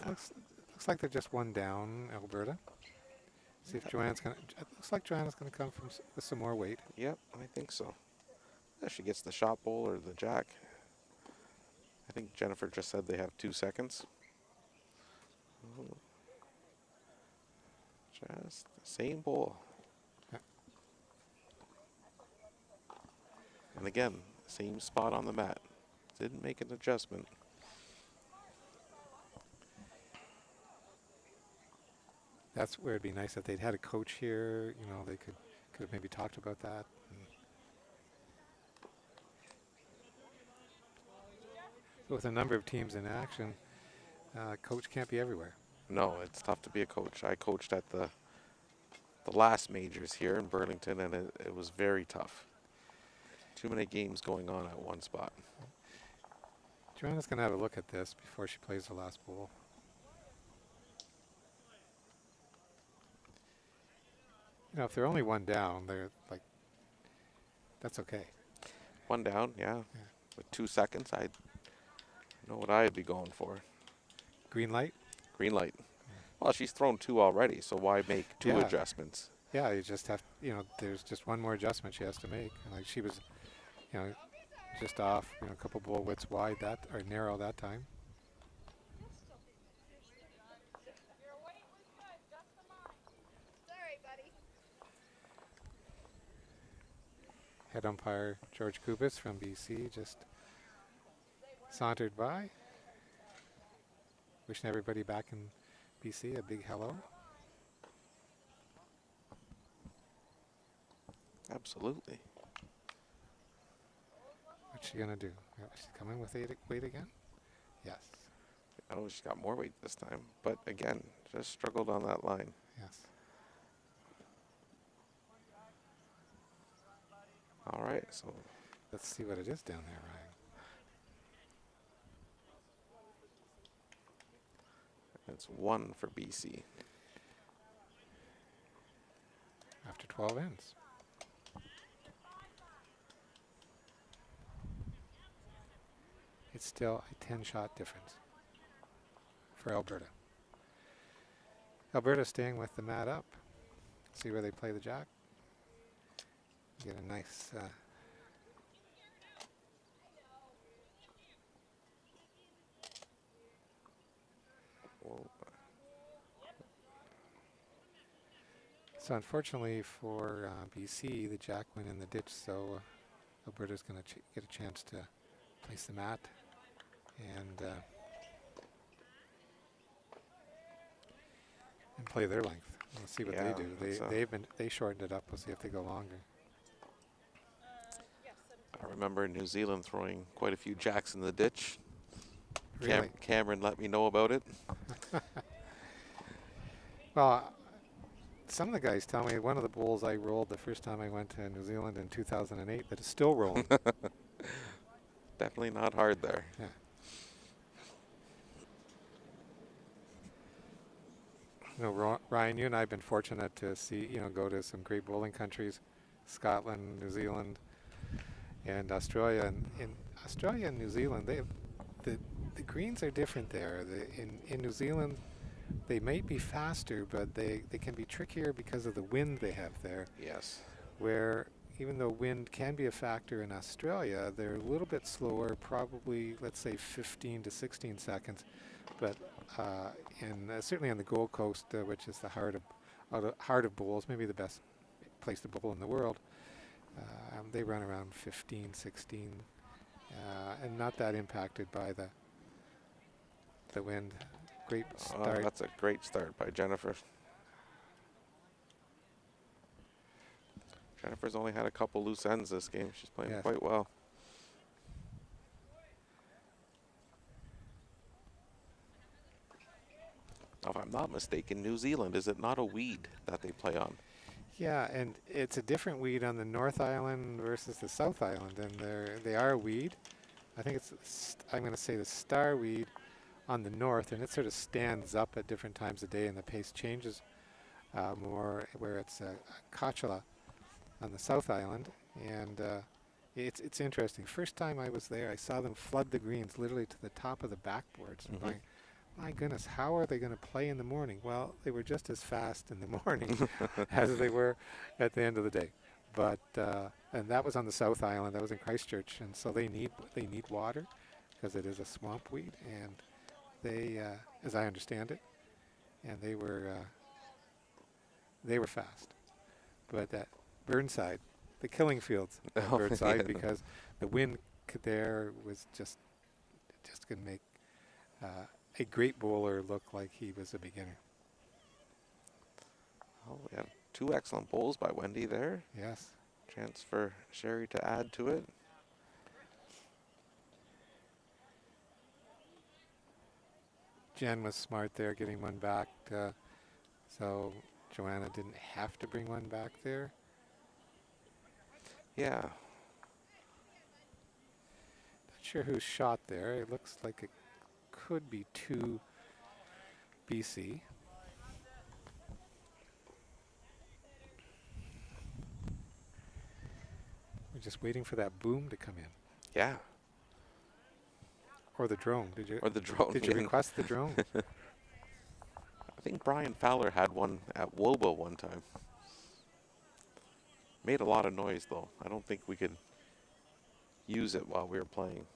Looks like they're just one down, Alberta. See if Joanna's gonna. It looks like Joanna's gonna come with some more weight. Yep, I think so. If she gets the shot bowl or the jack. I think Jennifer just said they have 2 seconds. Just the same bowl. And again, same spot on the mat. Didn't make an adjustment. That's where it'd be nice if they'd had a coach here. You know, they could have maybe talked about that. So with a number of teams in action, coach can't be everywhere. No, it's tough to be a coach. I coached at the last majors here in Burlington, and it was very tough. Too many games going on at one spot. Joanna's going to have a look at this before she plays the last bowl. You know, if they're only one down, they're like, that's okay. One down, yeah. With 2 seconds, I know what I'd be going for. Green light? Green light. Well, she's thrown 2 already, so why make 2 Yeah. adjustments? Yeah, you just have, you know, there's just one more adjustment she has to make. And like she was, you know, just off, you know, a couple bowl widths wide or narrow that time. Head umpire George Kubis from BC just sauntered by. Wishing everybody back in BC a big hello. Absolutely. What's she gonna do? She's coming with weight again? Yes. Oh, she's got more weight this time. But again, just struggled on that line. Yes. All right, so Let's see what it is down there, Ryan. it's 1 for BC. After 12 ends. It's still a 10-shot difference for Alberta. Alberta staying with the mat up. See where they play the jack. Get a nice Whoa. So unfortunately for BC, the jack went in the ditch, so Alberta's going to get a chance to place the mat and play their length. We'll see what Yeah, they do. They shortened it up. We'll see if they go longer. I remember New Zealand throwing quite a few jacks in the ditch. Really? Cameron let me know about it. Well, some of the guys tell me one of the bowls I rolled the first time I went to New Zealand in 2008 that is still rolling. Definitely not hard there. Yeah. You know, Ryan, you and I have been fortunate to see, go to some great bowling countries, Scotland, New Zealand, and Australia. And in Australia and New Zealand, the greens are different there. In New Zealand, they may be faster, but they can be trickier because of the wind they have there. Yes. Where even though wind can be a factor in Australia, they're a little bit slower, probably, let's say, 15 to 16 seconds. But certainly on the Gold Coast, which is the heart of bowls, maybe the best place to bowl in the world, they run around 15, 16, and not that impacted by the wind. Great start. That's a great start by Jennifer. Jennifer's only had a couple loose ends this game. She's playing Yes. quite well. Now, if I'm not mistaken, New Zealand, is it not a weed that they play on? Yeah, and it's a different weed on the North Island versus the South Island, and they are a weed. I think I'm going to say the star weed on the north, and it sort of stands up at different times of day, and the pace changes more where it's a Kachala on the South Island, and it's interesting. First time I was there, I saw them flood the greens literally to the top of the backboards. And my goodness, how are they going to play in the morning? Well, they were just as fast in the morning as they were at the end of the day. But and that was on the South Island. That was in Christchurch, and so they need water because it is a swamp weed, and they, as I understand it, and they were fast. But that Burnside, the killing fields at Burnside, Yeah. because the wind there was just going to make a great bowler look like he was a beginner. Oh, we have 2 excellent bowls by Wendy there. Yes. Chance for Sherry to add to it. Jen was smart there getting one back, so Joanna didn't have to bring one back there. Yeah. Not sure who shot there. It looks like it could be 2 BC. We're just waiting for that boom to come in. Yeah. Or the drone. Did you? Or the drone. Did you request the drone? I think Brian Fowler had one at Wobo one time. Made a lot of noise, though. I don't think we could use it while we were playing.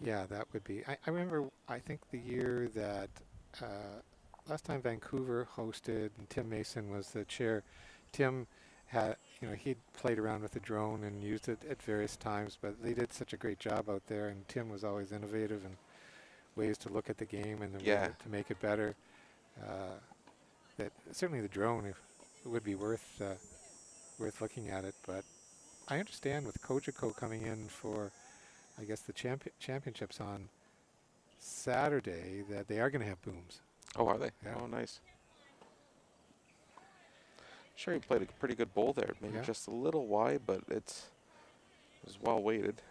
Yeah, that would be. I remember, I think the year that last time Vancouver hosted and Tim Mason was the chair. Tim had, he'd played around with the drone and used it at various times, but they did such a great job out there, and Tim was always innovative and ways to look at the game and to make it better. That certainly the drone it would be worth looking at it, but I understand with Kojiko coming in for I guess the championships on Saturday, that they are going to have booms. Oh, are they? Yeah. Oh, nice. Sherry played a pretty good bowl there. Maybe Yeah. just a little wide, but it was well weighted.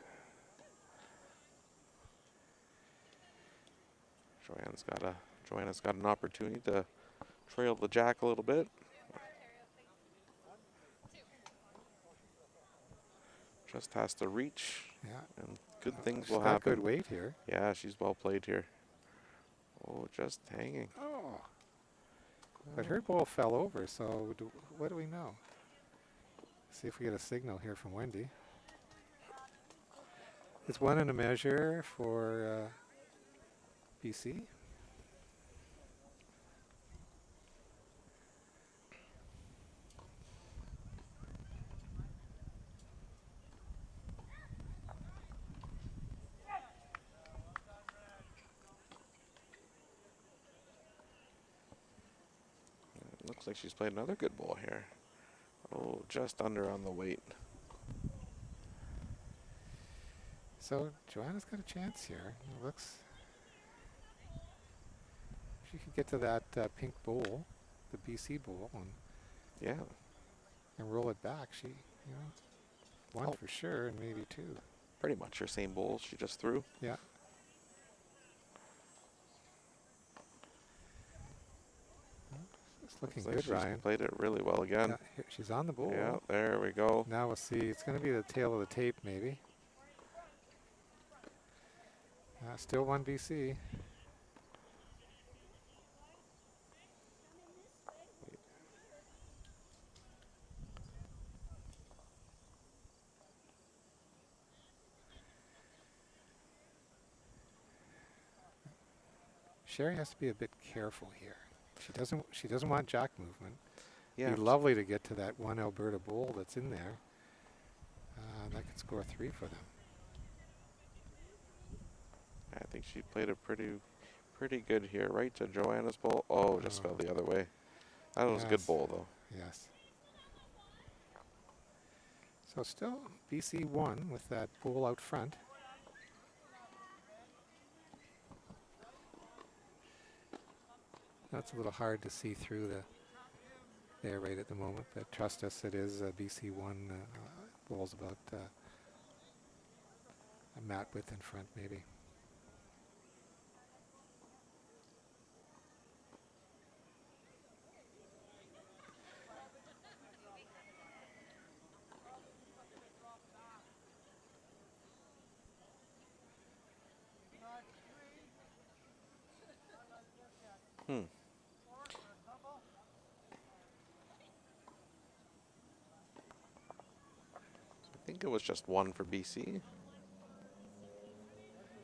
Joanna's got an opportunity to trail the jack a little bit. Just has to reach, Yeah. and good things She's will got happen. good weight here. Yeah, she's well played here. Oh, just hanging. Oh. But her bowl fell over, so what do we know? See if we get a signal here from Wendy. It's 1 and a measure for BC. Looks like she's played another good ball here. Oh, just under on the weight. So Joanna's got a chance here. It looks she could get to that pink bowl, the BC bowl, Yeah. and roll it back. She, one for sure, and maybe 2. Pretty much her same bowl she just threw. Yeah. It's looking Looks like good, she's Ryan. played it really well again. Yeah, here, she's on the bowl. Yeah, there we go. Now we'll see. It's going to be the tail of the tape, maybe. Still 1 BC. Sherry has to be a bit careful here. She doesn't want jack movement. Yeah. It'd be lovely to get to that 1 Alberta bowl that's in there. That could score 3 for them. I think she played it pretty good here. Right to Joanna's bowl. Oh, just fell the other way. That was a good Yes. bowl, though. Yes. So still BC 1 with that bowl out front. That's a little hard to see through there right at the moment, but trust us, it is BC 1 bowl's about a mat width in front, maybe. I think it was just 1 for BC.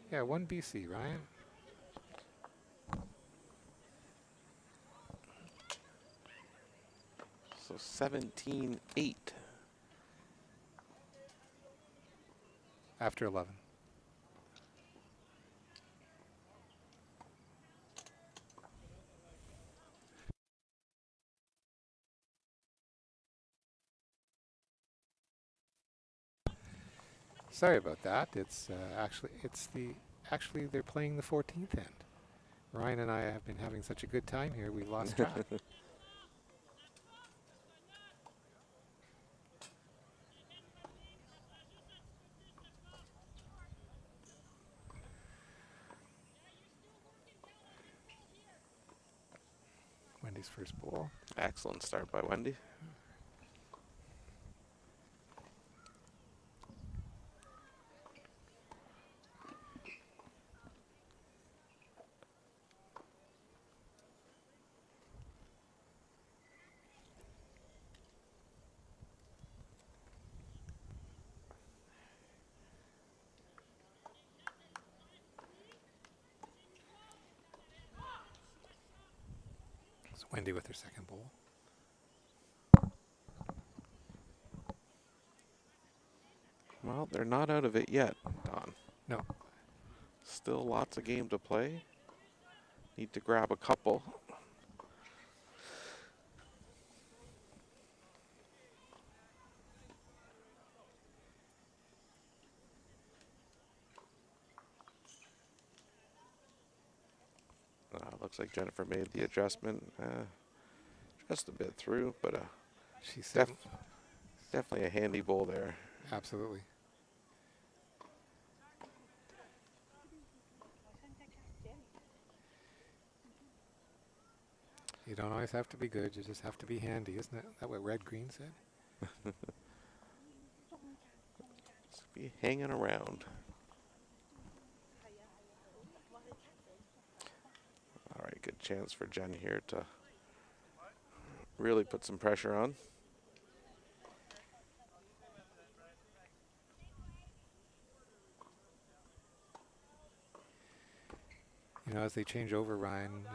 Yeah, 1 BC, Ryan. So 17-8. After 11. Sorry about that. It's actually they're playing the 14th end. Ryan and I have been having such a good time here, we lost track. Wendy's first ball. Excellent start by Wendy. So Wendy with her second ball. Well, they're not out of it yet, Don. No. Still lots of game to play. Need to grab a couple. Looks like Jennifer made the adjustment. Just a bit through, but She said, definitely a handy bowl there. absolutely. You don't always have to be good, you just have to be handy. Isn't that what Red Green said? Just be hanging around. All right, good chance for Jen here to really put some pressure on. You know, as they change over, Ryan,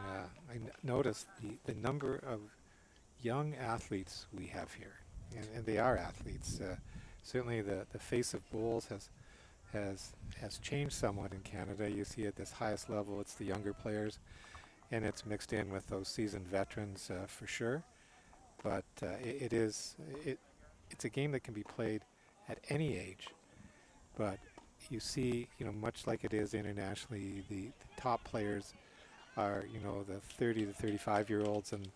I noticed the number of young athletes we have here, and they are athletes. Certainly, the face of bowls has changed somewhat in Canada. You see at this highest level, it's the younger players, and it's mixed in with those seasoned veterans for sure. But it's a game that can be played at any age. But you see, you know, much like it is internationally, the top players are, you know, the 30 to 35-year-olds, and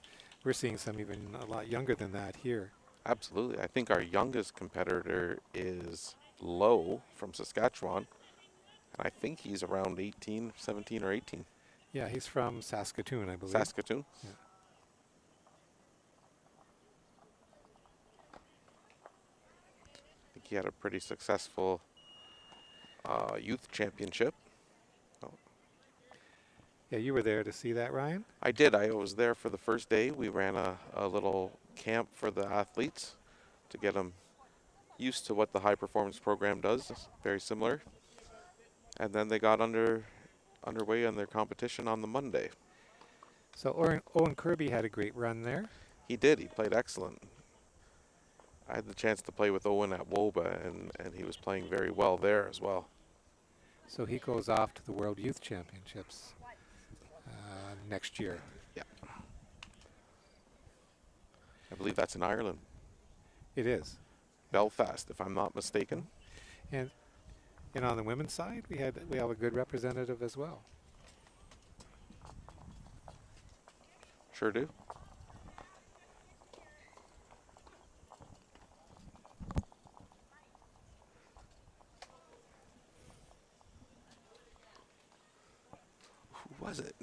we're seeing some even a lot younger than that here. Absolutely. I think our youngest competitor is Lowe from Saskatchewan. And I think he's around 18, 17 or 18. Yeah, he's from Saskatoon, I believe. Saskatoon. Yeah. I think he had a pretty successful youth championship. Yeah, you were there to see that, Ryan? I did. I was there for the first day. We ran a little camp for the athletes to get them used to what the high performance program does. It's very similar. And then they got underway on their competition on the Monday. So Owen Kirby had a great run there. He did. He played excellent. I had the chance to play with Owen at WOBA, and he was playing very well there as well. So he goes off to the World Youth Championships next year. Yeah. I believe that's in Ireland. It is. Belfast, if I'm not mistaken. And on the women's side, we have a good representative as well. Sure do. Who was it?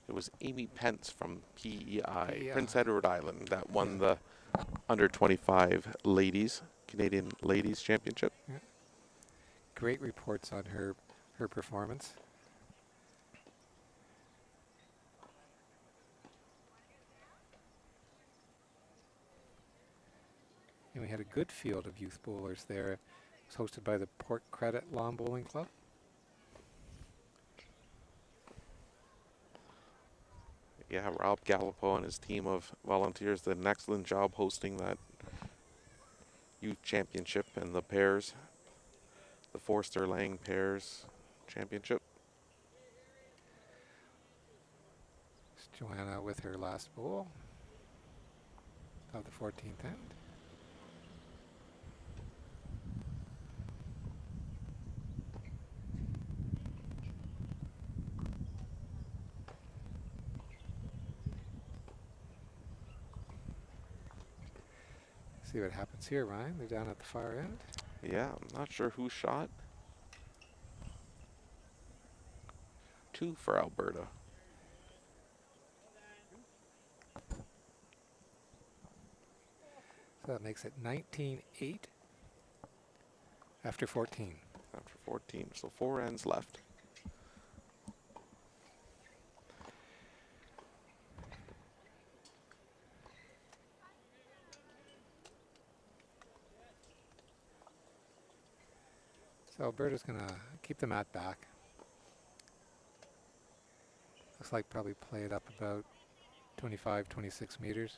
It was Amy Pence from PEI, Prince Edward Island, that won the under 25 ladies, Canadian Ladies Championship. Yeah. Great reports on her performance. And we had a good field of youth bowlers there. It was hosted by the Port Credit Lawn Bowling Club. Yeah, Rob Gallipo and his team of volunteers did an excellent job hosting that youth championship and the pairs, the Forster Lang pairs championship. It's Joanna with her last bowl of the 14th end. See what happens here, Ryan. They're down at the far end. Yeah, I'm not sure who shot. 2 for Alberta. So that makes it 19-8 after 14. After 14, so 4 ends left. So Alberta's going to keep the mat back. Looks like probably play it up about 25, 26 meters.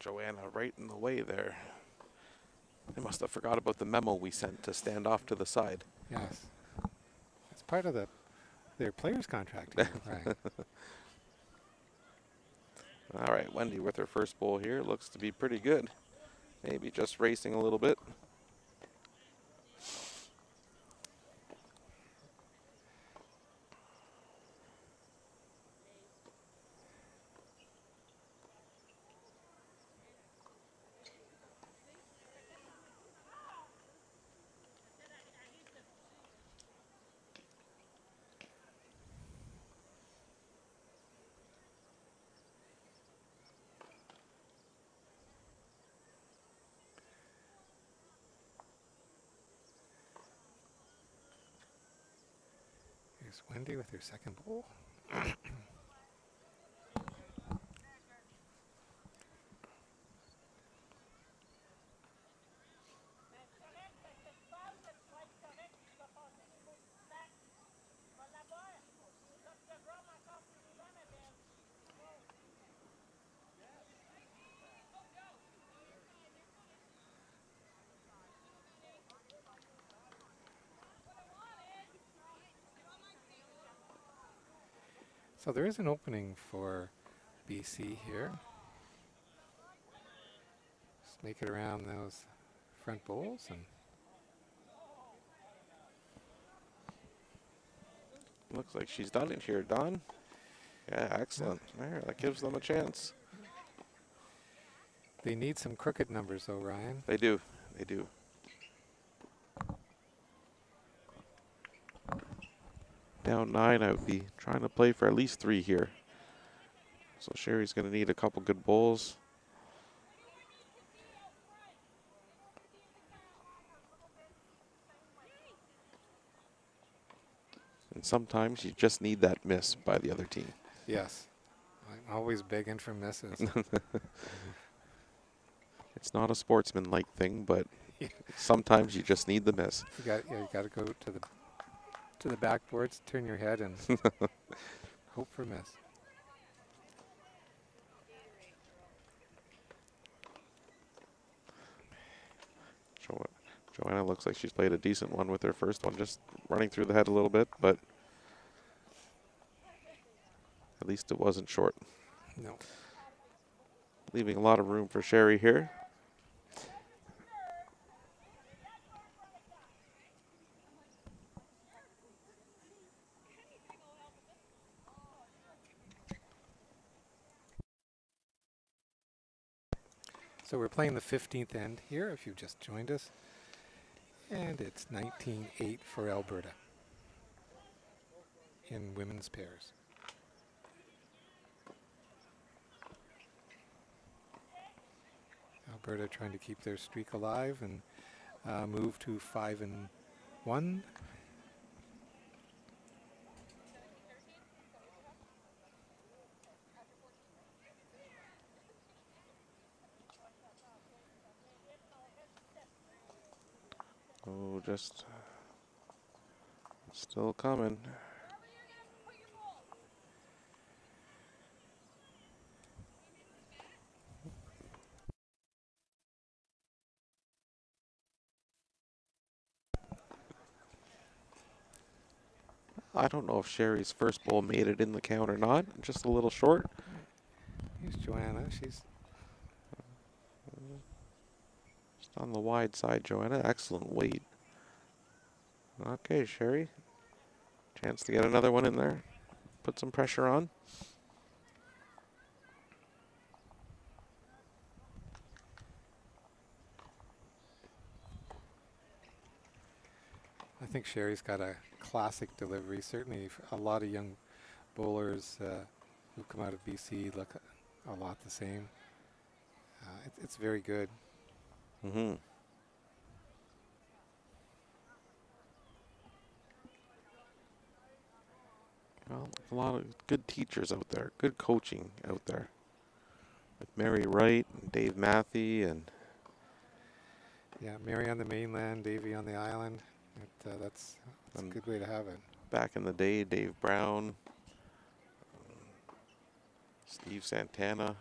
Joanna right in the way there. They must have forgot about the memo we sent to stand off to the side. Yes. It's part of their players' contract here, right? All right, Wendy with her first bowl here. Looks to be pretty good. Maybe just racing a little bit. Here's Wendy with her second bowl. So there is an opening for BC here. Just make it around those front bowls and Looks like she's done it here, Don. Yeah, excellent. There, that gives them a chance. they need some crooked numbers though, Ryan. They do. They do. Down 9, I would be trying to play for at least 3 here. So Sherry's going to need a couple good bowls. And sometimes you just need that miss by the other team. Yes. I'm always begging for misses. It's not a sportsman-like thing, but Yeah. sometimes you just need the miss. You got to go to the backboards, turn your head and hope for miss. Joanna looks like she's played a decent one with her first one, just running through the head a little bit, but at least it wasn't short. No. Leaving a lot of room for Sherry here. So we're playing the 15th end here, if you've just joined us. And it's 19-8 for Alberta in women's pairs. Alberta trying to keep their streak alive and move to 5-1. Oh, just still coming. I don't know if Sherry's first bowl made it in the count or not. Just a little short. Here's Joanna. She's Just on the wide side, Joanna. Excellent weight. Okay, Sherry. Chance to get another one in there. Put some pressure on. I think Sherry's got a classic delivery. Certainly a lot of young bowlers who come out of BC look a lot the same. It's very good. Mm-hmm. Well, a lot of good teachers out there. Good coaching out there. Like Mary Wright and Dave Matthey and Yeah, Mary on the mainland, Davey on the island. That's a good way to have it. back in the day, Dave Brown, Steve Santana,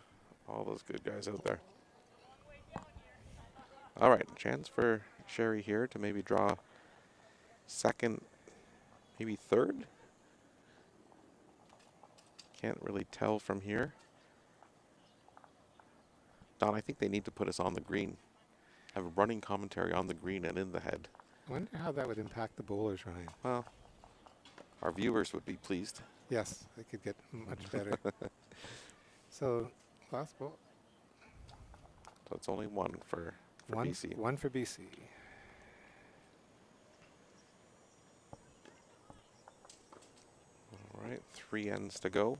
all those good guys out there. All right, chance for Sherry here to maybe draw second, maybe third. Can't really tell from here. Don, I think they need to put us on the green. Have a running commentary on the green and in the head. I wonder how that would impact the bowlers, Ryan. Well, our viewers would be pleased. Yes, they could get much better. So, last ball. So it's only one for BC. One for BC. All right, 3 ends to go.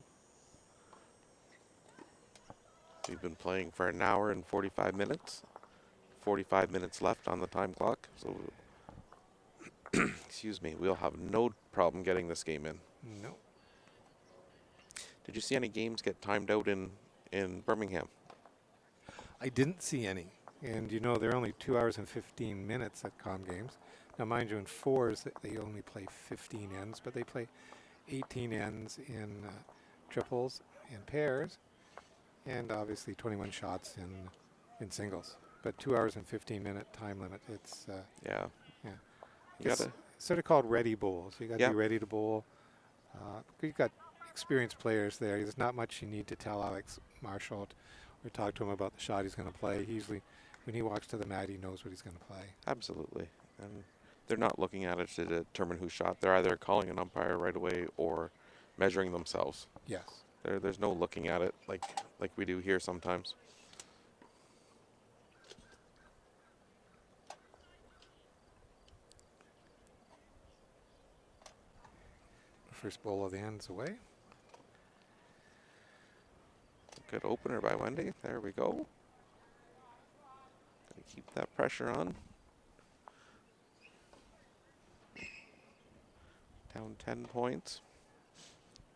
We've been playing for an hour and 45 minutes. 45 minutes left on the time clock. So, excuse me, we'll have no problem getting this game in. No. Did you see any games get timed out in Birmingham? I didn't see any. And you know, they're only 2 hours and 15 minutes at Com Games. Now, mind you, in fours, they only play 15 ends, but they play 18 ends in triples and pairs, and obviously 21 shots in singles. But 2 hours and 15-minute time limit. It's Yeah. yeah. You It's gotta, sort of called ready bowls. You got to Yeah. be ready to bowl. You've got experienced players there. There's not much you need to tell Alex Marshall or talk to him about the shot he's going to play. He usually, when he walks to the mat, he knows what he's going to play. absolutely. And they're not looking at it to determine who shot. They're either calling an umpire right away or measuring themselves. Yes. There's no looking at it like we do here sometimes. First bowl of the end's away. Good opener by Wendy. There we go. Gotta keep that pressure on. Down 10 points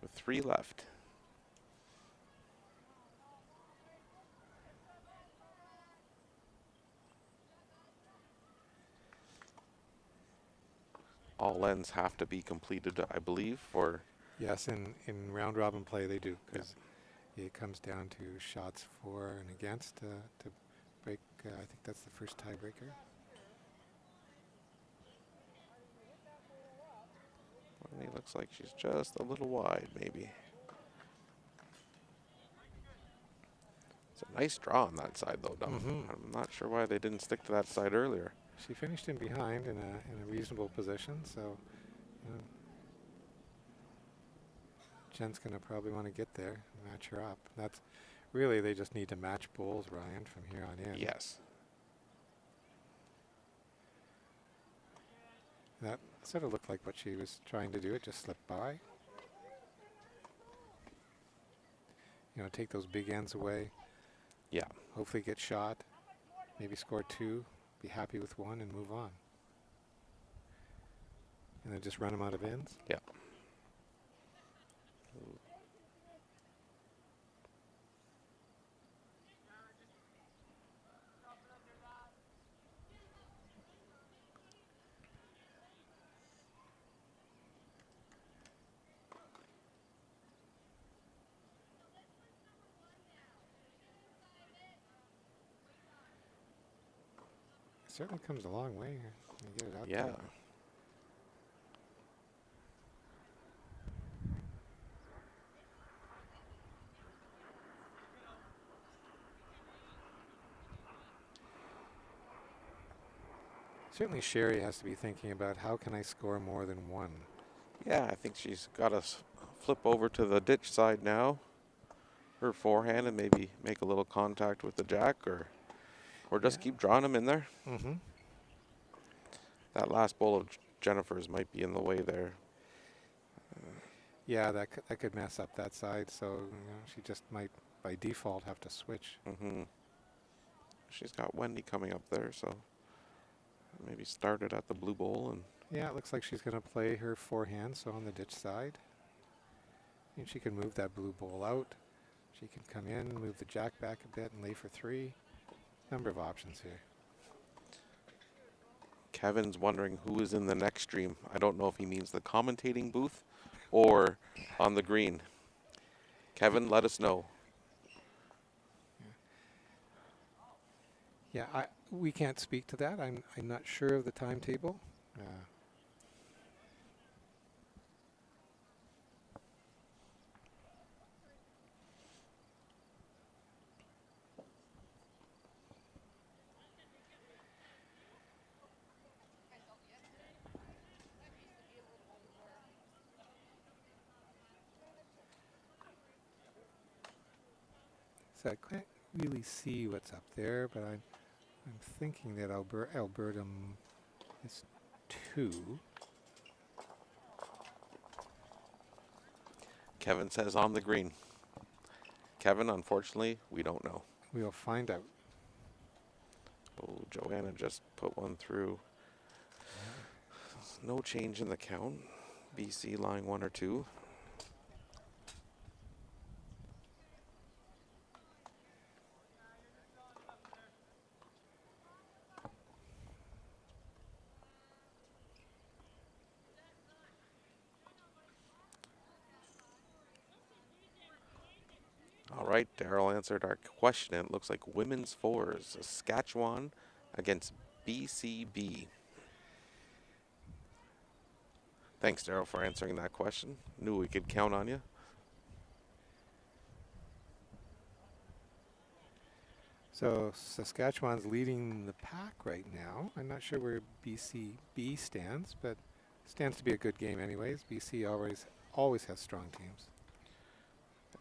with 3 left. All ends have to be completed, I believe, for Yes, in round robin play they do, because it comes down to shots for and against to break. I think that's the first tiebreaker. Wendy looks like she's just a little wide, maybe. It's a nice draw on that side, though, Dom. Mhm. I'm not sure why they didn't stick to that side earlier. She finished in behind in a reasonable position, so Jen's going to probably want to get there, match her up. That's really, they just need to match bowls, Ryan, from here on in. Yes. That sort of looked like what she was trying to do. It just slipped by. You know, take those big ends away. Yeah. Hopefully get shot. Maybe score 2. Be happy with 1 and move on. And then just run them out of ends. Yeah. It certainly comes a long way when you get it out Yeah. there. Certainly Sherry has to be thinking about how can I score more than 1. Yeah, I think she's got us flip over to the ditch side now. Her forehand and maybe make a little contact with the jack or just keep drawing them in there. Mm-hmm. That last bowl of Jennifer's might be in the way there. Yeah, that could mess up that side, so she just might by default have to switch. Mm-hmm. She's got Wendy coming up there, so maybe start it at the blue bowl and Yeah, it looks like she's going to play her forehand, so on the ditch side. And she can move that blue bowl out. She can come in, move the jack back a bit and lay for 3. Number of options here. Kevin's wondering who is in the next stream. I don't know if he means the commentating booth or on the green. Kevin, let us know. Yeah, we can't speak to that. I'm not sure of the timetable. So I can't really see what's up there, but I'm thinking that Alberta is 2. Kevin says on the green. Kevin, unfortunately, we don't know. We'll find out. Oh, Joanna just put one through. No change in the count. BC lying 1 or 2. All right, Daryl answered our question. It looks like women's fours, Saskatchewan against BCB. Thanks, Daryl, for answering that question. Knew we could count on you. So Saskatchewan's leading the pack right now. I'm not sure where BCB stands, but stands to be a good game anyways. BC always has strong teams.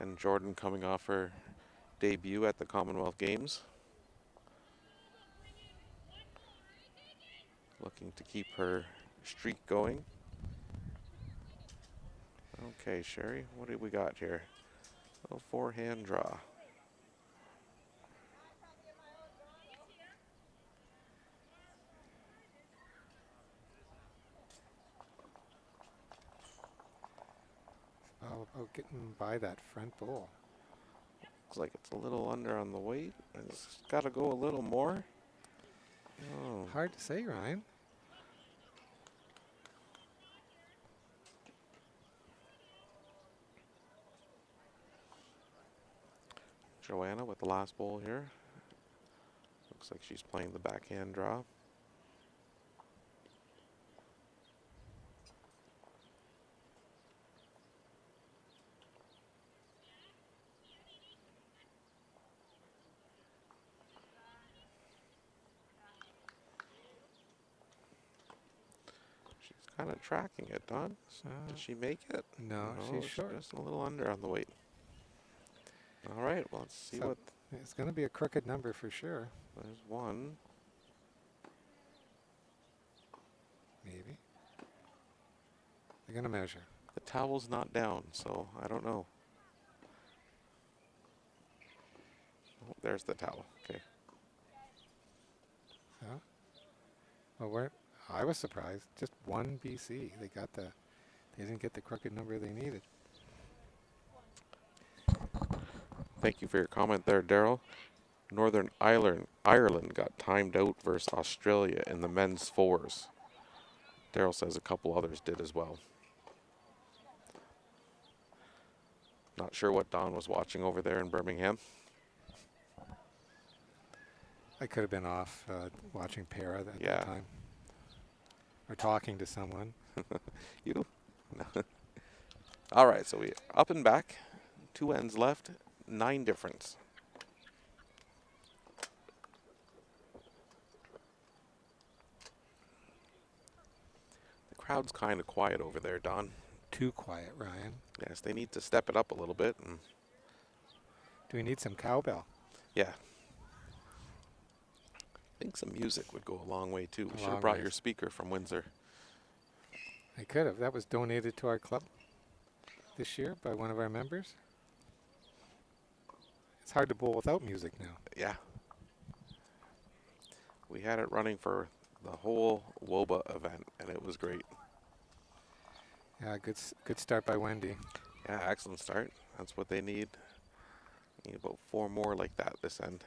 And Jordan coming off her debut at the Commonwealth Games. Looking to keep her streak going. Okay, Sherry, what do we got here? A forehand draw. All about getting by that front bowl. Looks like it's a little under on the weight. It's got to go a little more. Oh. Hard to say, Ryan. Joanna with the last bowl here. Looks like she's playing the backhand draw. She's kind of tracking it, Don. Did she make it? No, she's short. Just a little under on the weight. All right, well, let's see what. It's going to be a crooked number for sure. There's one. Maybe. They're going to measure. The towel's not down, so I don't know. Oh, there's the towel. Okay. Huh? Well, I was surprised. Just one BC. They didn't get the crooked number they needed. Thank you for your comment there, Daryl. Northern Ireland got timed out versus Australia in the men's fours. Daryl says a couple others did as well. Not sure what Don was watching over there in Birmingham. I could have been off watching Para at Yeah. that time. Or talking to someone. You? No. All right, so we up and back. 2 ends left. 9 difference. The crowd's kind of quiet over there, Don. Too quiet, Ryan. Yes, they need to step it up a little bit. And Do we need some cowbell? yeah. I think some music would go a long way, too. We should Long have brought ways. your speaker from Windsor. I could have. That was donated to our club this year by one of our members. It's hard to bowl without music now. Yeah. We had it running for the whole WOBA event, and it was great. Yeah, good start by Wendy. Yeah, excellent start. That's what they need. Need about 4 more like that this end.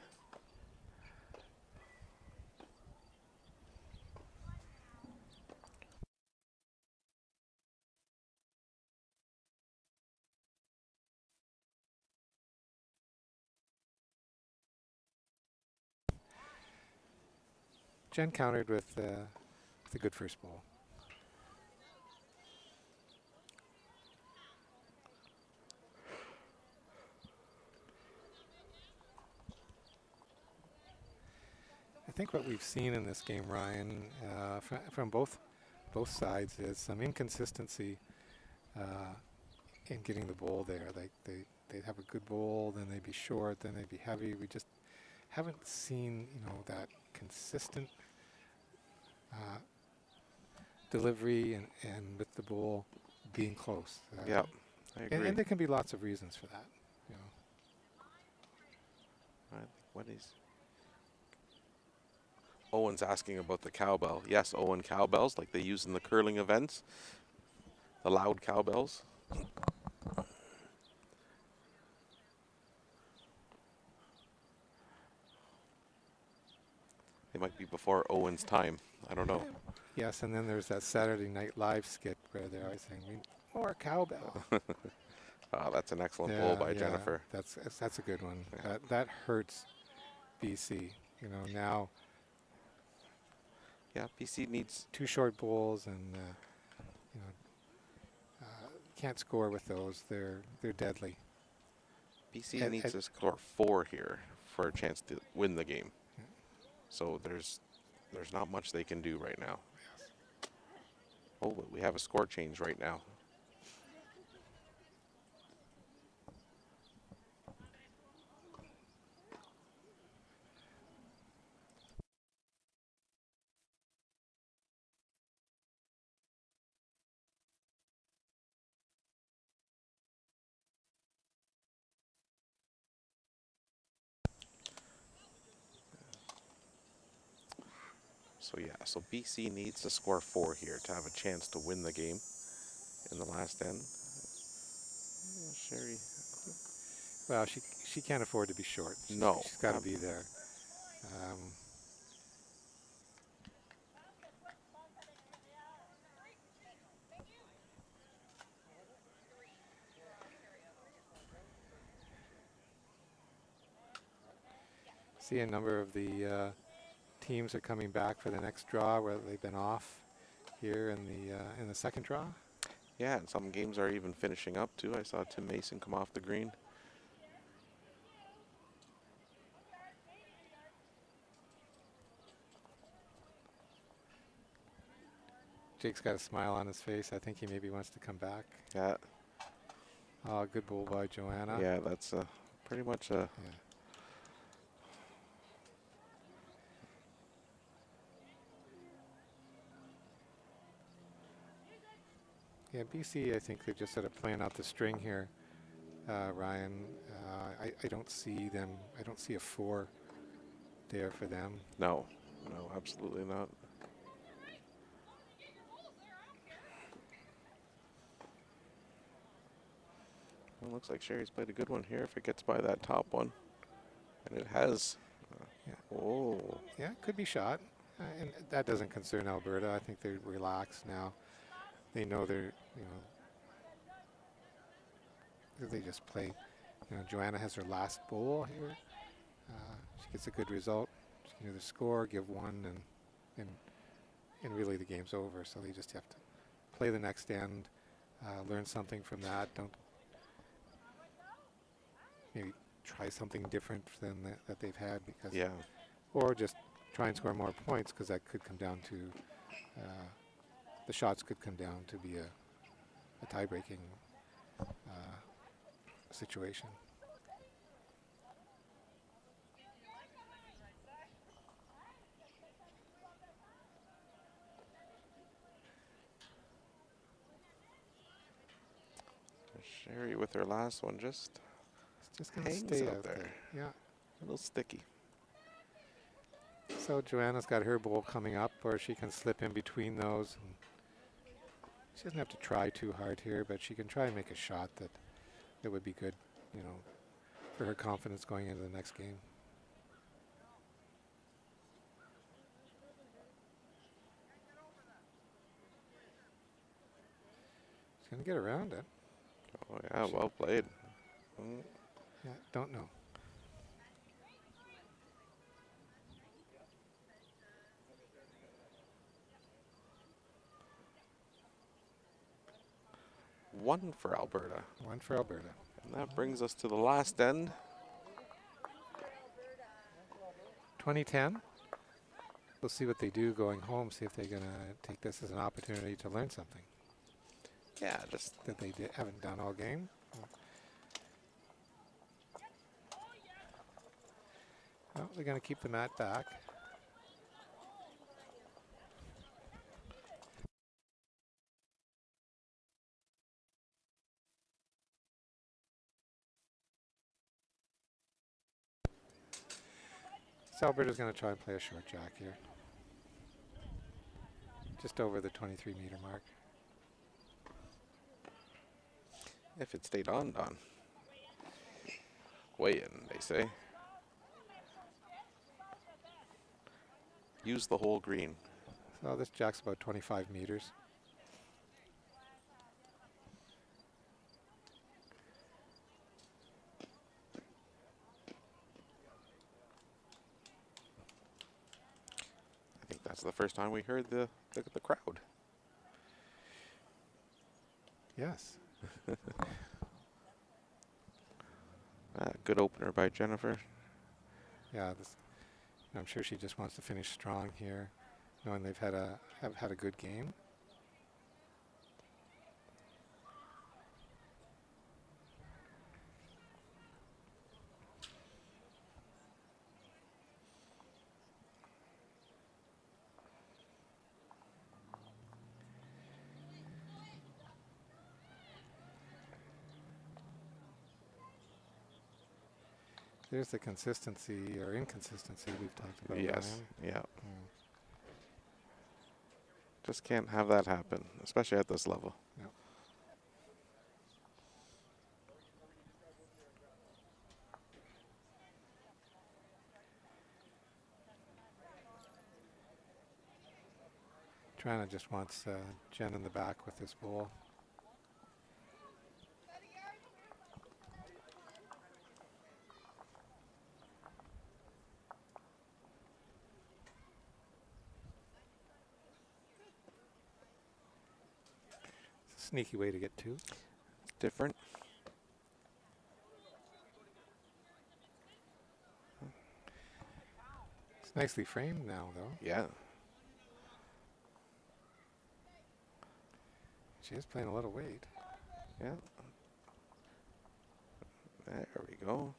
Jen countered with a good first bowl. I think what we've seen in this game, Ryan, from both sides, is some inconsistency in getting the bowl there. Like they'd have a good bowl, then they'd be short, then they'd be heavy. We just haven't seen, that consistent delivery and with the bowl being close. Yeah, I agree. And there can be lots of reasons for that. I think what is Owen's asking about the cowbell. Yes, Owen, cowbells like they use in the curling events. The loud cowbells. They might be before Owen's time. I don't know. Yes, and then there's that Saturday Night Live skit where they're always saying, "We need more cowbell." That's an excellent bowl by Jennifer. That's a good one. Yeah. That hurts BC. Now Yeah, BC needs. 2 short bowls and can't score with those. They're deadly. BC needs to score 4 here for a chance to win the game. Yeah. So there's not much they can do right now. Oh, but we have a score change right now. So BC needs to score 4 here to have a chance to win the game in the last end. Sherry. Well, she can't afford to be short. No. She's got to be there. See, a number of the teams are coming back for the next draw where they've been off here in the second draw. Yeah, and some games are even finishing up too. I saw Tim Mason come off the green. Jake's got a smile on his face. I think he maybe wants to come back. Yeah. Oh, good bowl by Joanna. Yeah, that's pretty much a. Yeah. Yeah, BC, I think they're just sort of playing out the string here, Ryan. I don't see them. I don't see a 4 there for them. No, absolutely not. Well, looks like Sherry's played a good one here if it gets by that top one. And it has. Yeah. Oh. Yeah, could be shot. And that doesn't concern Alberta. I think they're relaxed now. They know they're, they just play. Joanna has her last bowl here. She gets a good result. She can either score, give 1, and really the game's over. So they just have to play the next end, learn something from that. Don't maybe try something different than that they've had because. Yeah. Or just try and score more points because that could come down to. The shots could come down to be a tie-breaking situation. Sherry with her last one just gonna hangs stay out there. Yeah. A little sticky. So Joanna's got her bowl coming up, or she can slip in between those. And she doesn't have to try too hard here, but she can try and make a shot that would be good, for her confidence going into the next game. She's going to get around it. Oh, yeah, well played. Yeah, don't know. 1 for Alberta. 1 for Alberta. And that brings us to the last end. 2010. We'll see what they do going home, see if they're going to take this as an opportunity to learn something Yeah, just that they haven't done all game. Well, they're going to keep the mat back. So Alberta's going to try and play a short jack here. Just over the 23-meter mark. if it stayed on, Don. Weigh in, they say. Use the whole green. So this jack's about 25 meters. I think that's the first time we heard the crowd. Yes. Good opener by Jennifer. Yeah, I'm sure she just wants to finish strong here, knowing they've had a good game. There's the consistency or inconsistency we've talked about. Yes, Ryan. yeah. Just can't have that happen, especially at this level. No. Trina just wants Jen in the back with this ball. It's a sneaky way to get two. Different. It's nicely framed now, though. Yeah. She is playing a little weight. Yeah. There we go.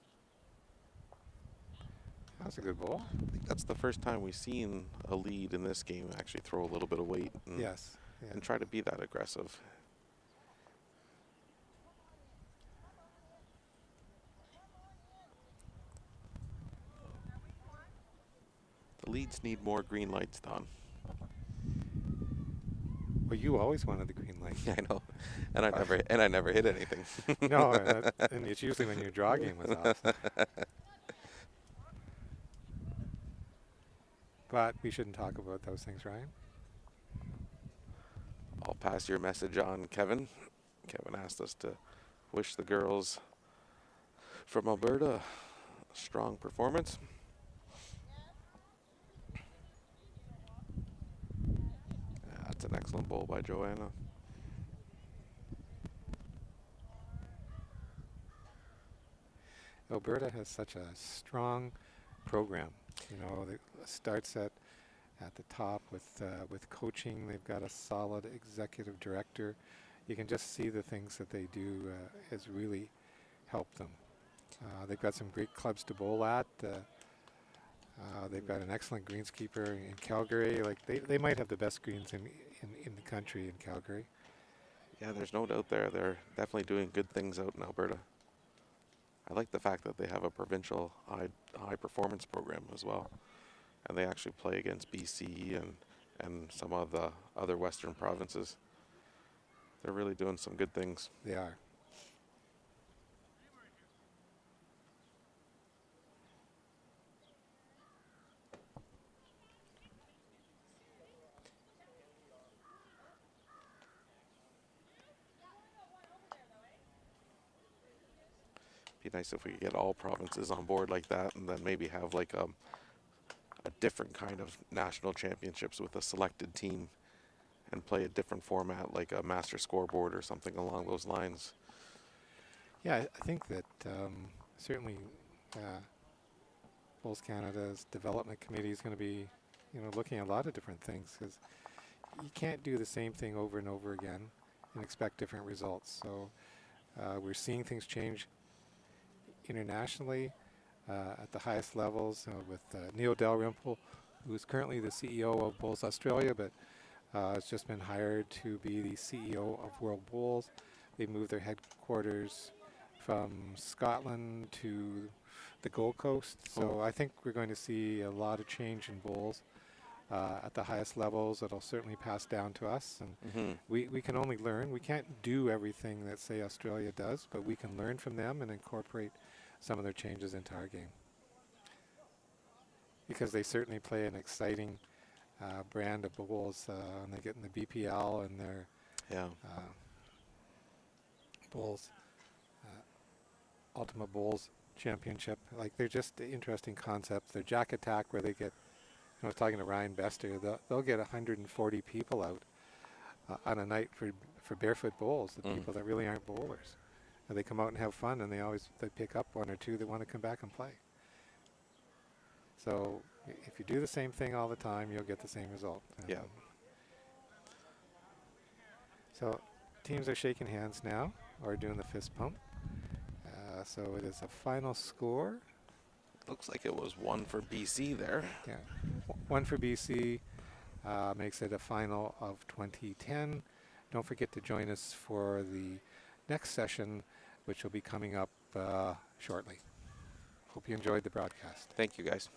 That's a good ball. I think that's the first time we've seen a lead in this game actually throw a little bit of weight and, Yes. Yeah. and try to be that aggressive. The leads need more green lights, Don. Well, you always wanted the green light. I know, and I never hit anything. No, and it's usually when your draw game was off. But we shouldn't talk about those things, Ryan. I'll pass your message on, Kevin. Kevin asked us to wish the girls from Alberta a strong performance. That's an excellent bowl by Joanna. Alberta has such a strong program. You know, it starts at the top with coaching. They've got a solid executive director. You can just see the things that they do has really helped them. They've got some great clubs to bowl at. They've got an excellent greenskeeper in Calgary. Like they might have the best greens in the country in Calgary. Yeah, there's no doubt there. They're definitely doing good things out in Alberta. I like the fact that they have a provincial high performance program as well. And they actually play against BC and some of the other western provinces. They're really doing some good things. They are. Be nice if we could get all provinces on board like that, and then maybe have like a different kind of national championships with a selected team, and play a different format like a master scoreboard or something along those lines. Yeah, I think that certainly Bowls Canada's development committee is going to be, looking at a lot of different things, because you can't do the same thing over and over again and expect different results. So we're seeing things change internationally at the highest levels with Neil Dalrymple, who is currently the CEO of Bowls Australia, but has just been hired to be the CEO of World Bowls. They moved their headquarters from Scotland to the Gold Coast. So I think we're going to see a lot of change in bowls at the highest levels. It'll certainly pass down to us, and we can only learn. We can't do everything that, say, Australia does, but we can learn from them and incorporate some of their changes into our game, because they certainly play an exciting brand of bowls, and they get in the BPL and their bowls, Ultimate Bowls Championship. Like, they're just interesting concepts. Their Jack Attack, where they get, I was talking to Ryan Bester, they'll get 140 people out on a night for barefoot bowls, the people that really aren't bowlers. And they come out and have fun, and they pick up one or two that want to come back and play. So if you do the same thing all the time, you'll get the same result. Yeah. So teams are shaking hands now, or doing the fist pump. So it is a final score. Looks like it was 1 for BC there. Yeah, 1 for BC makes it a final of 2010. Don't forget to join us for the next session, which will be coming up shortly. Hope you enjoyed the broadcast. Thank you, guys.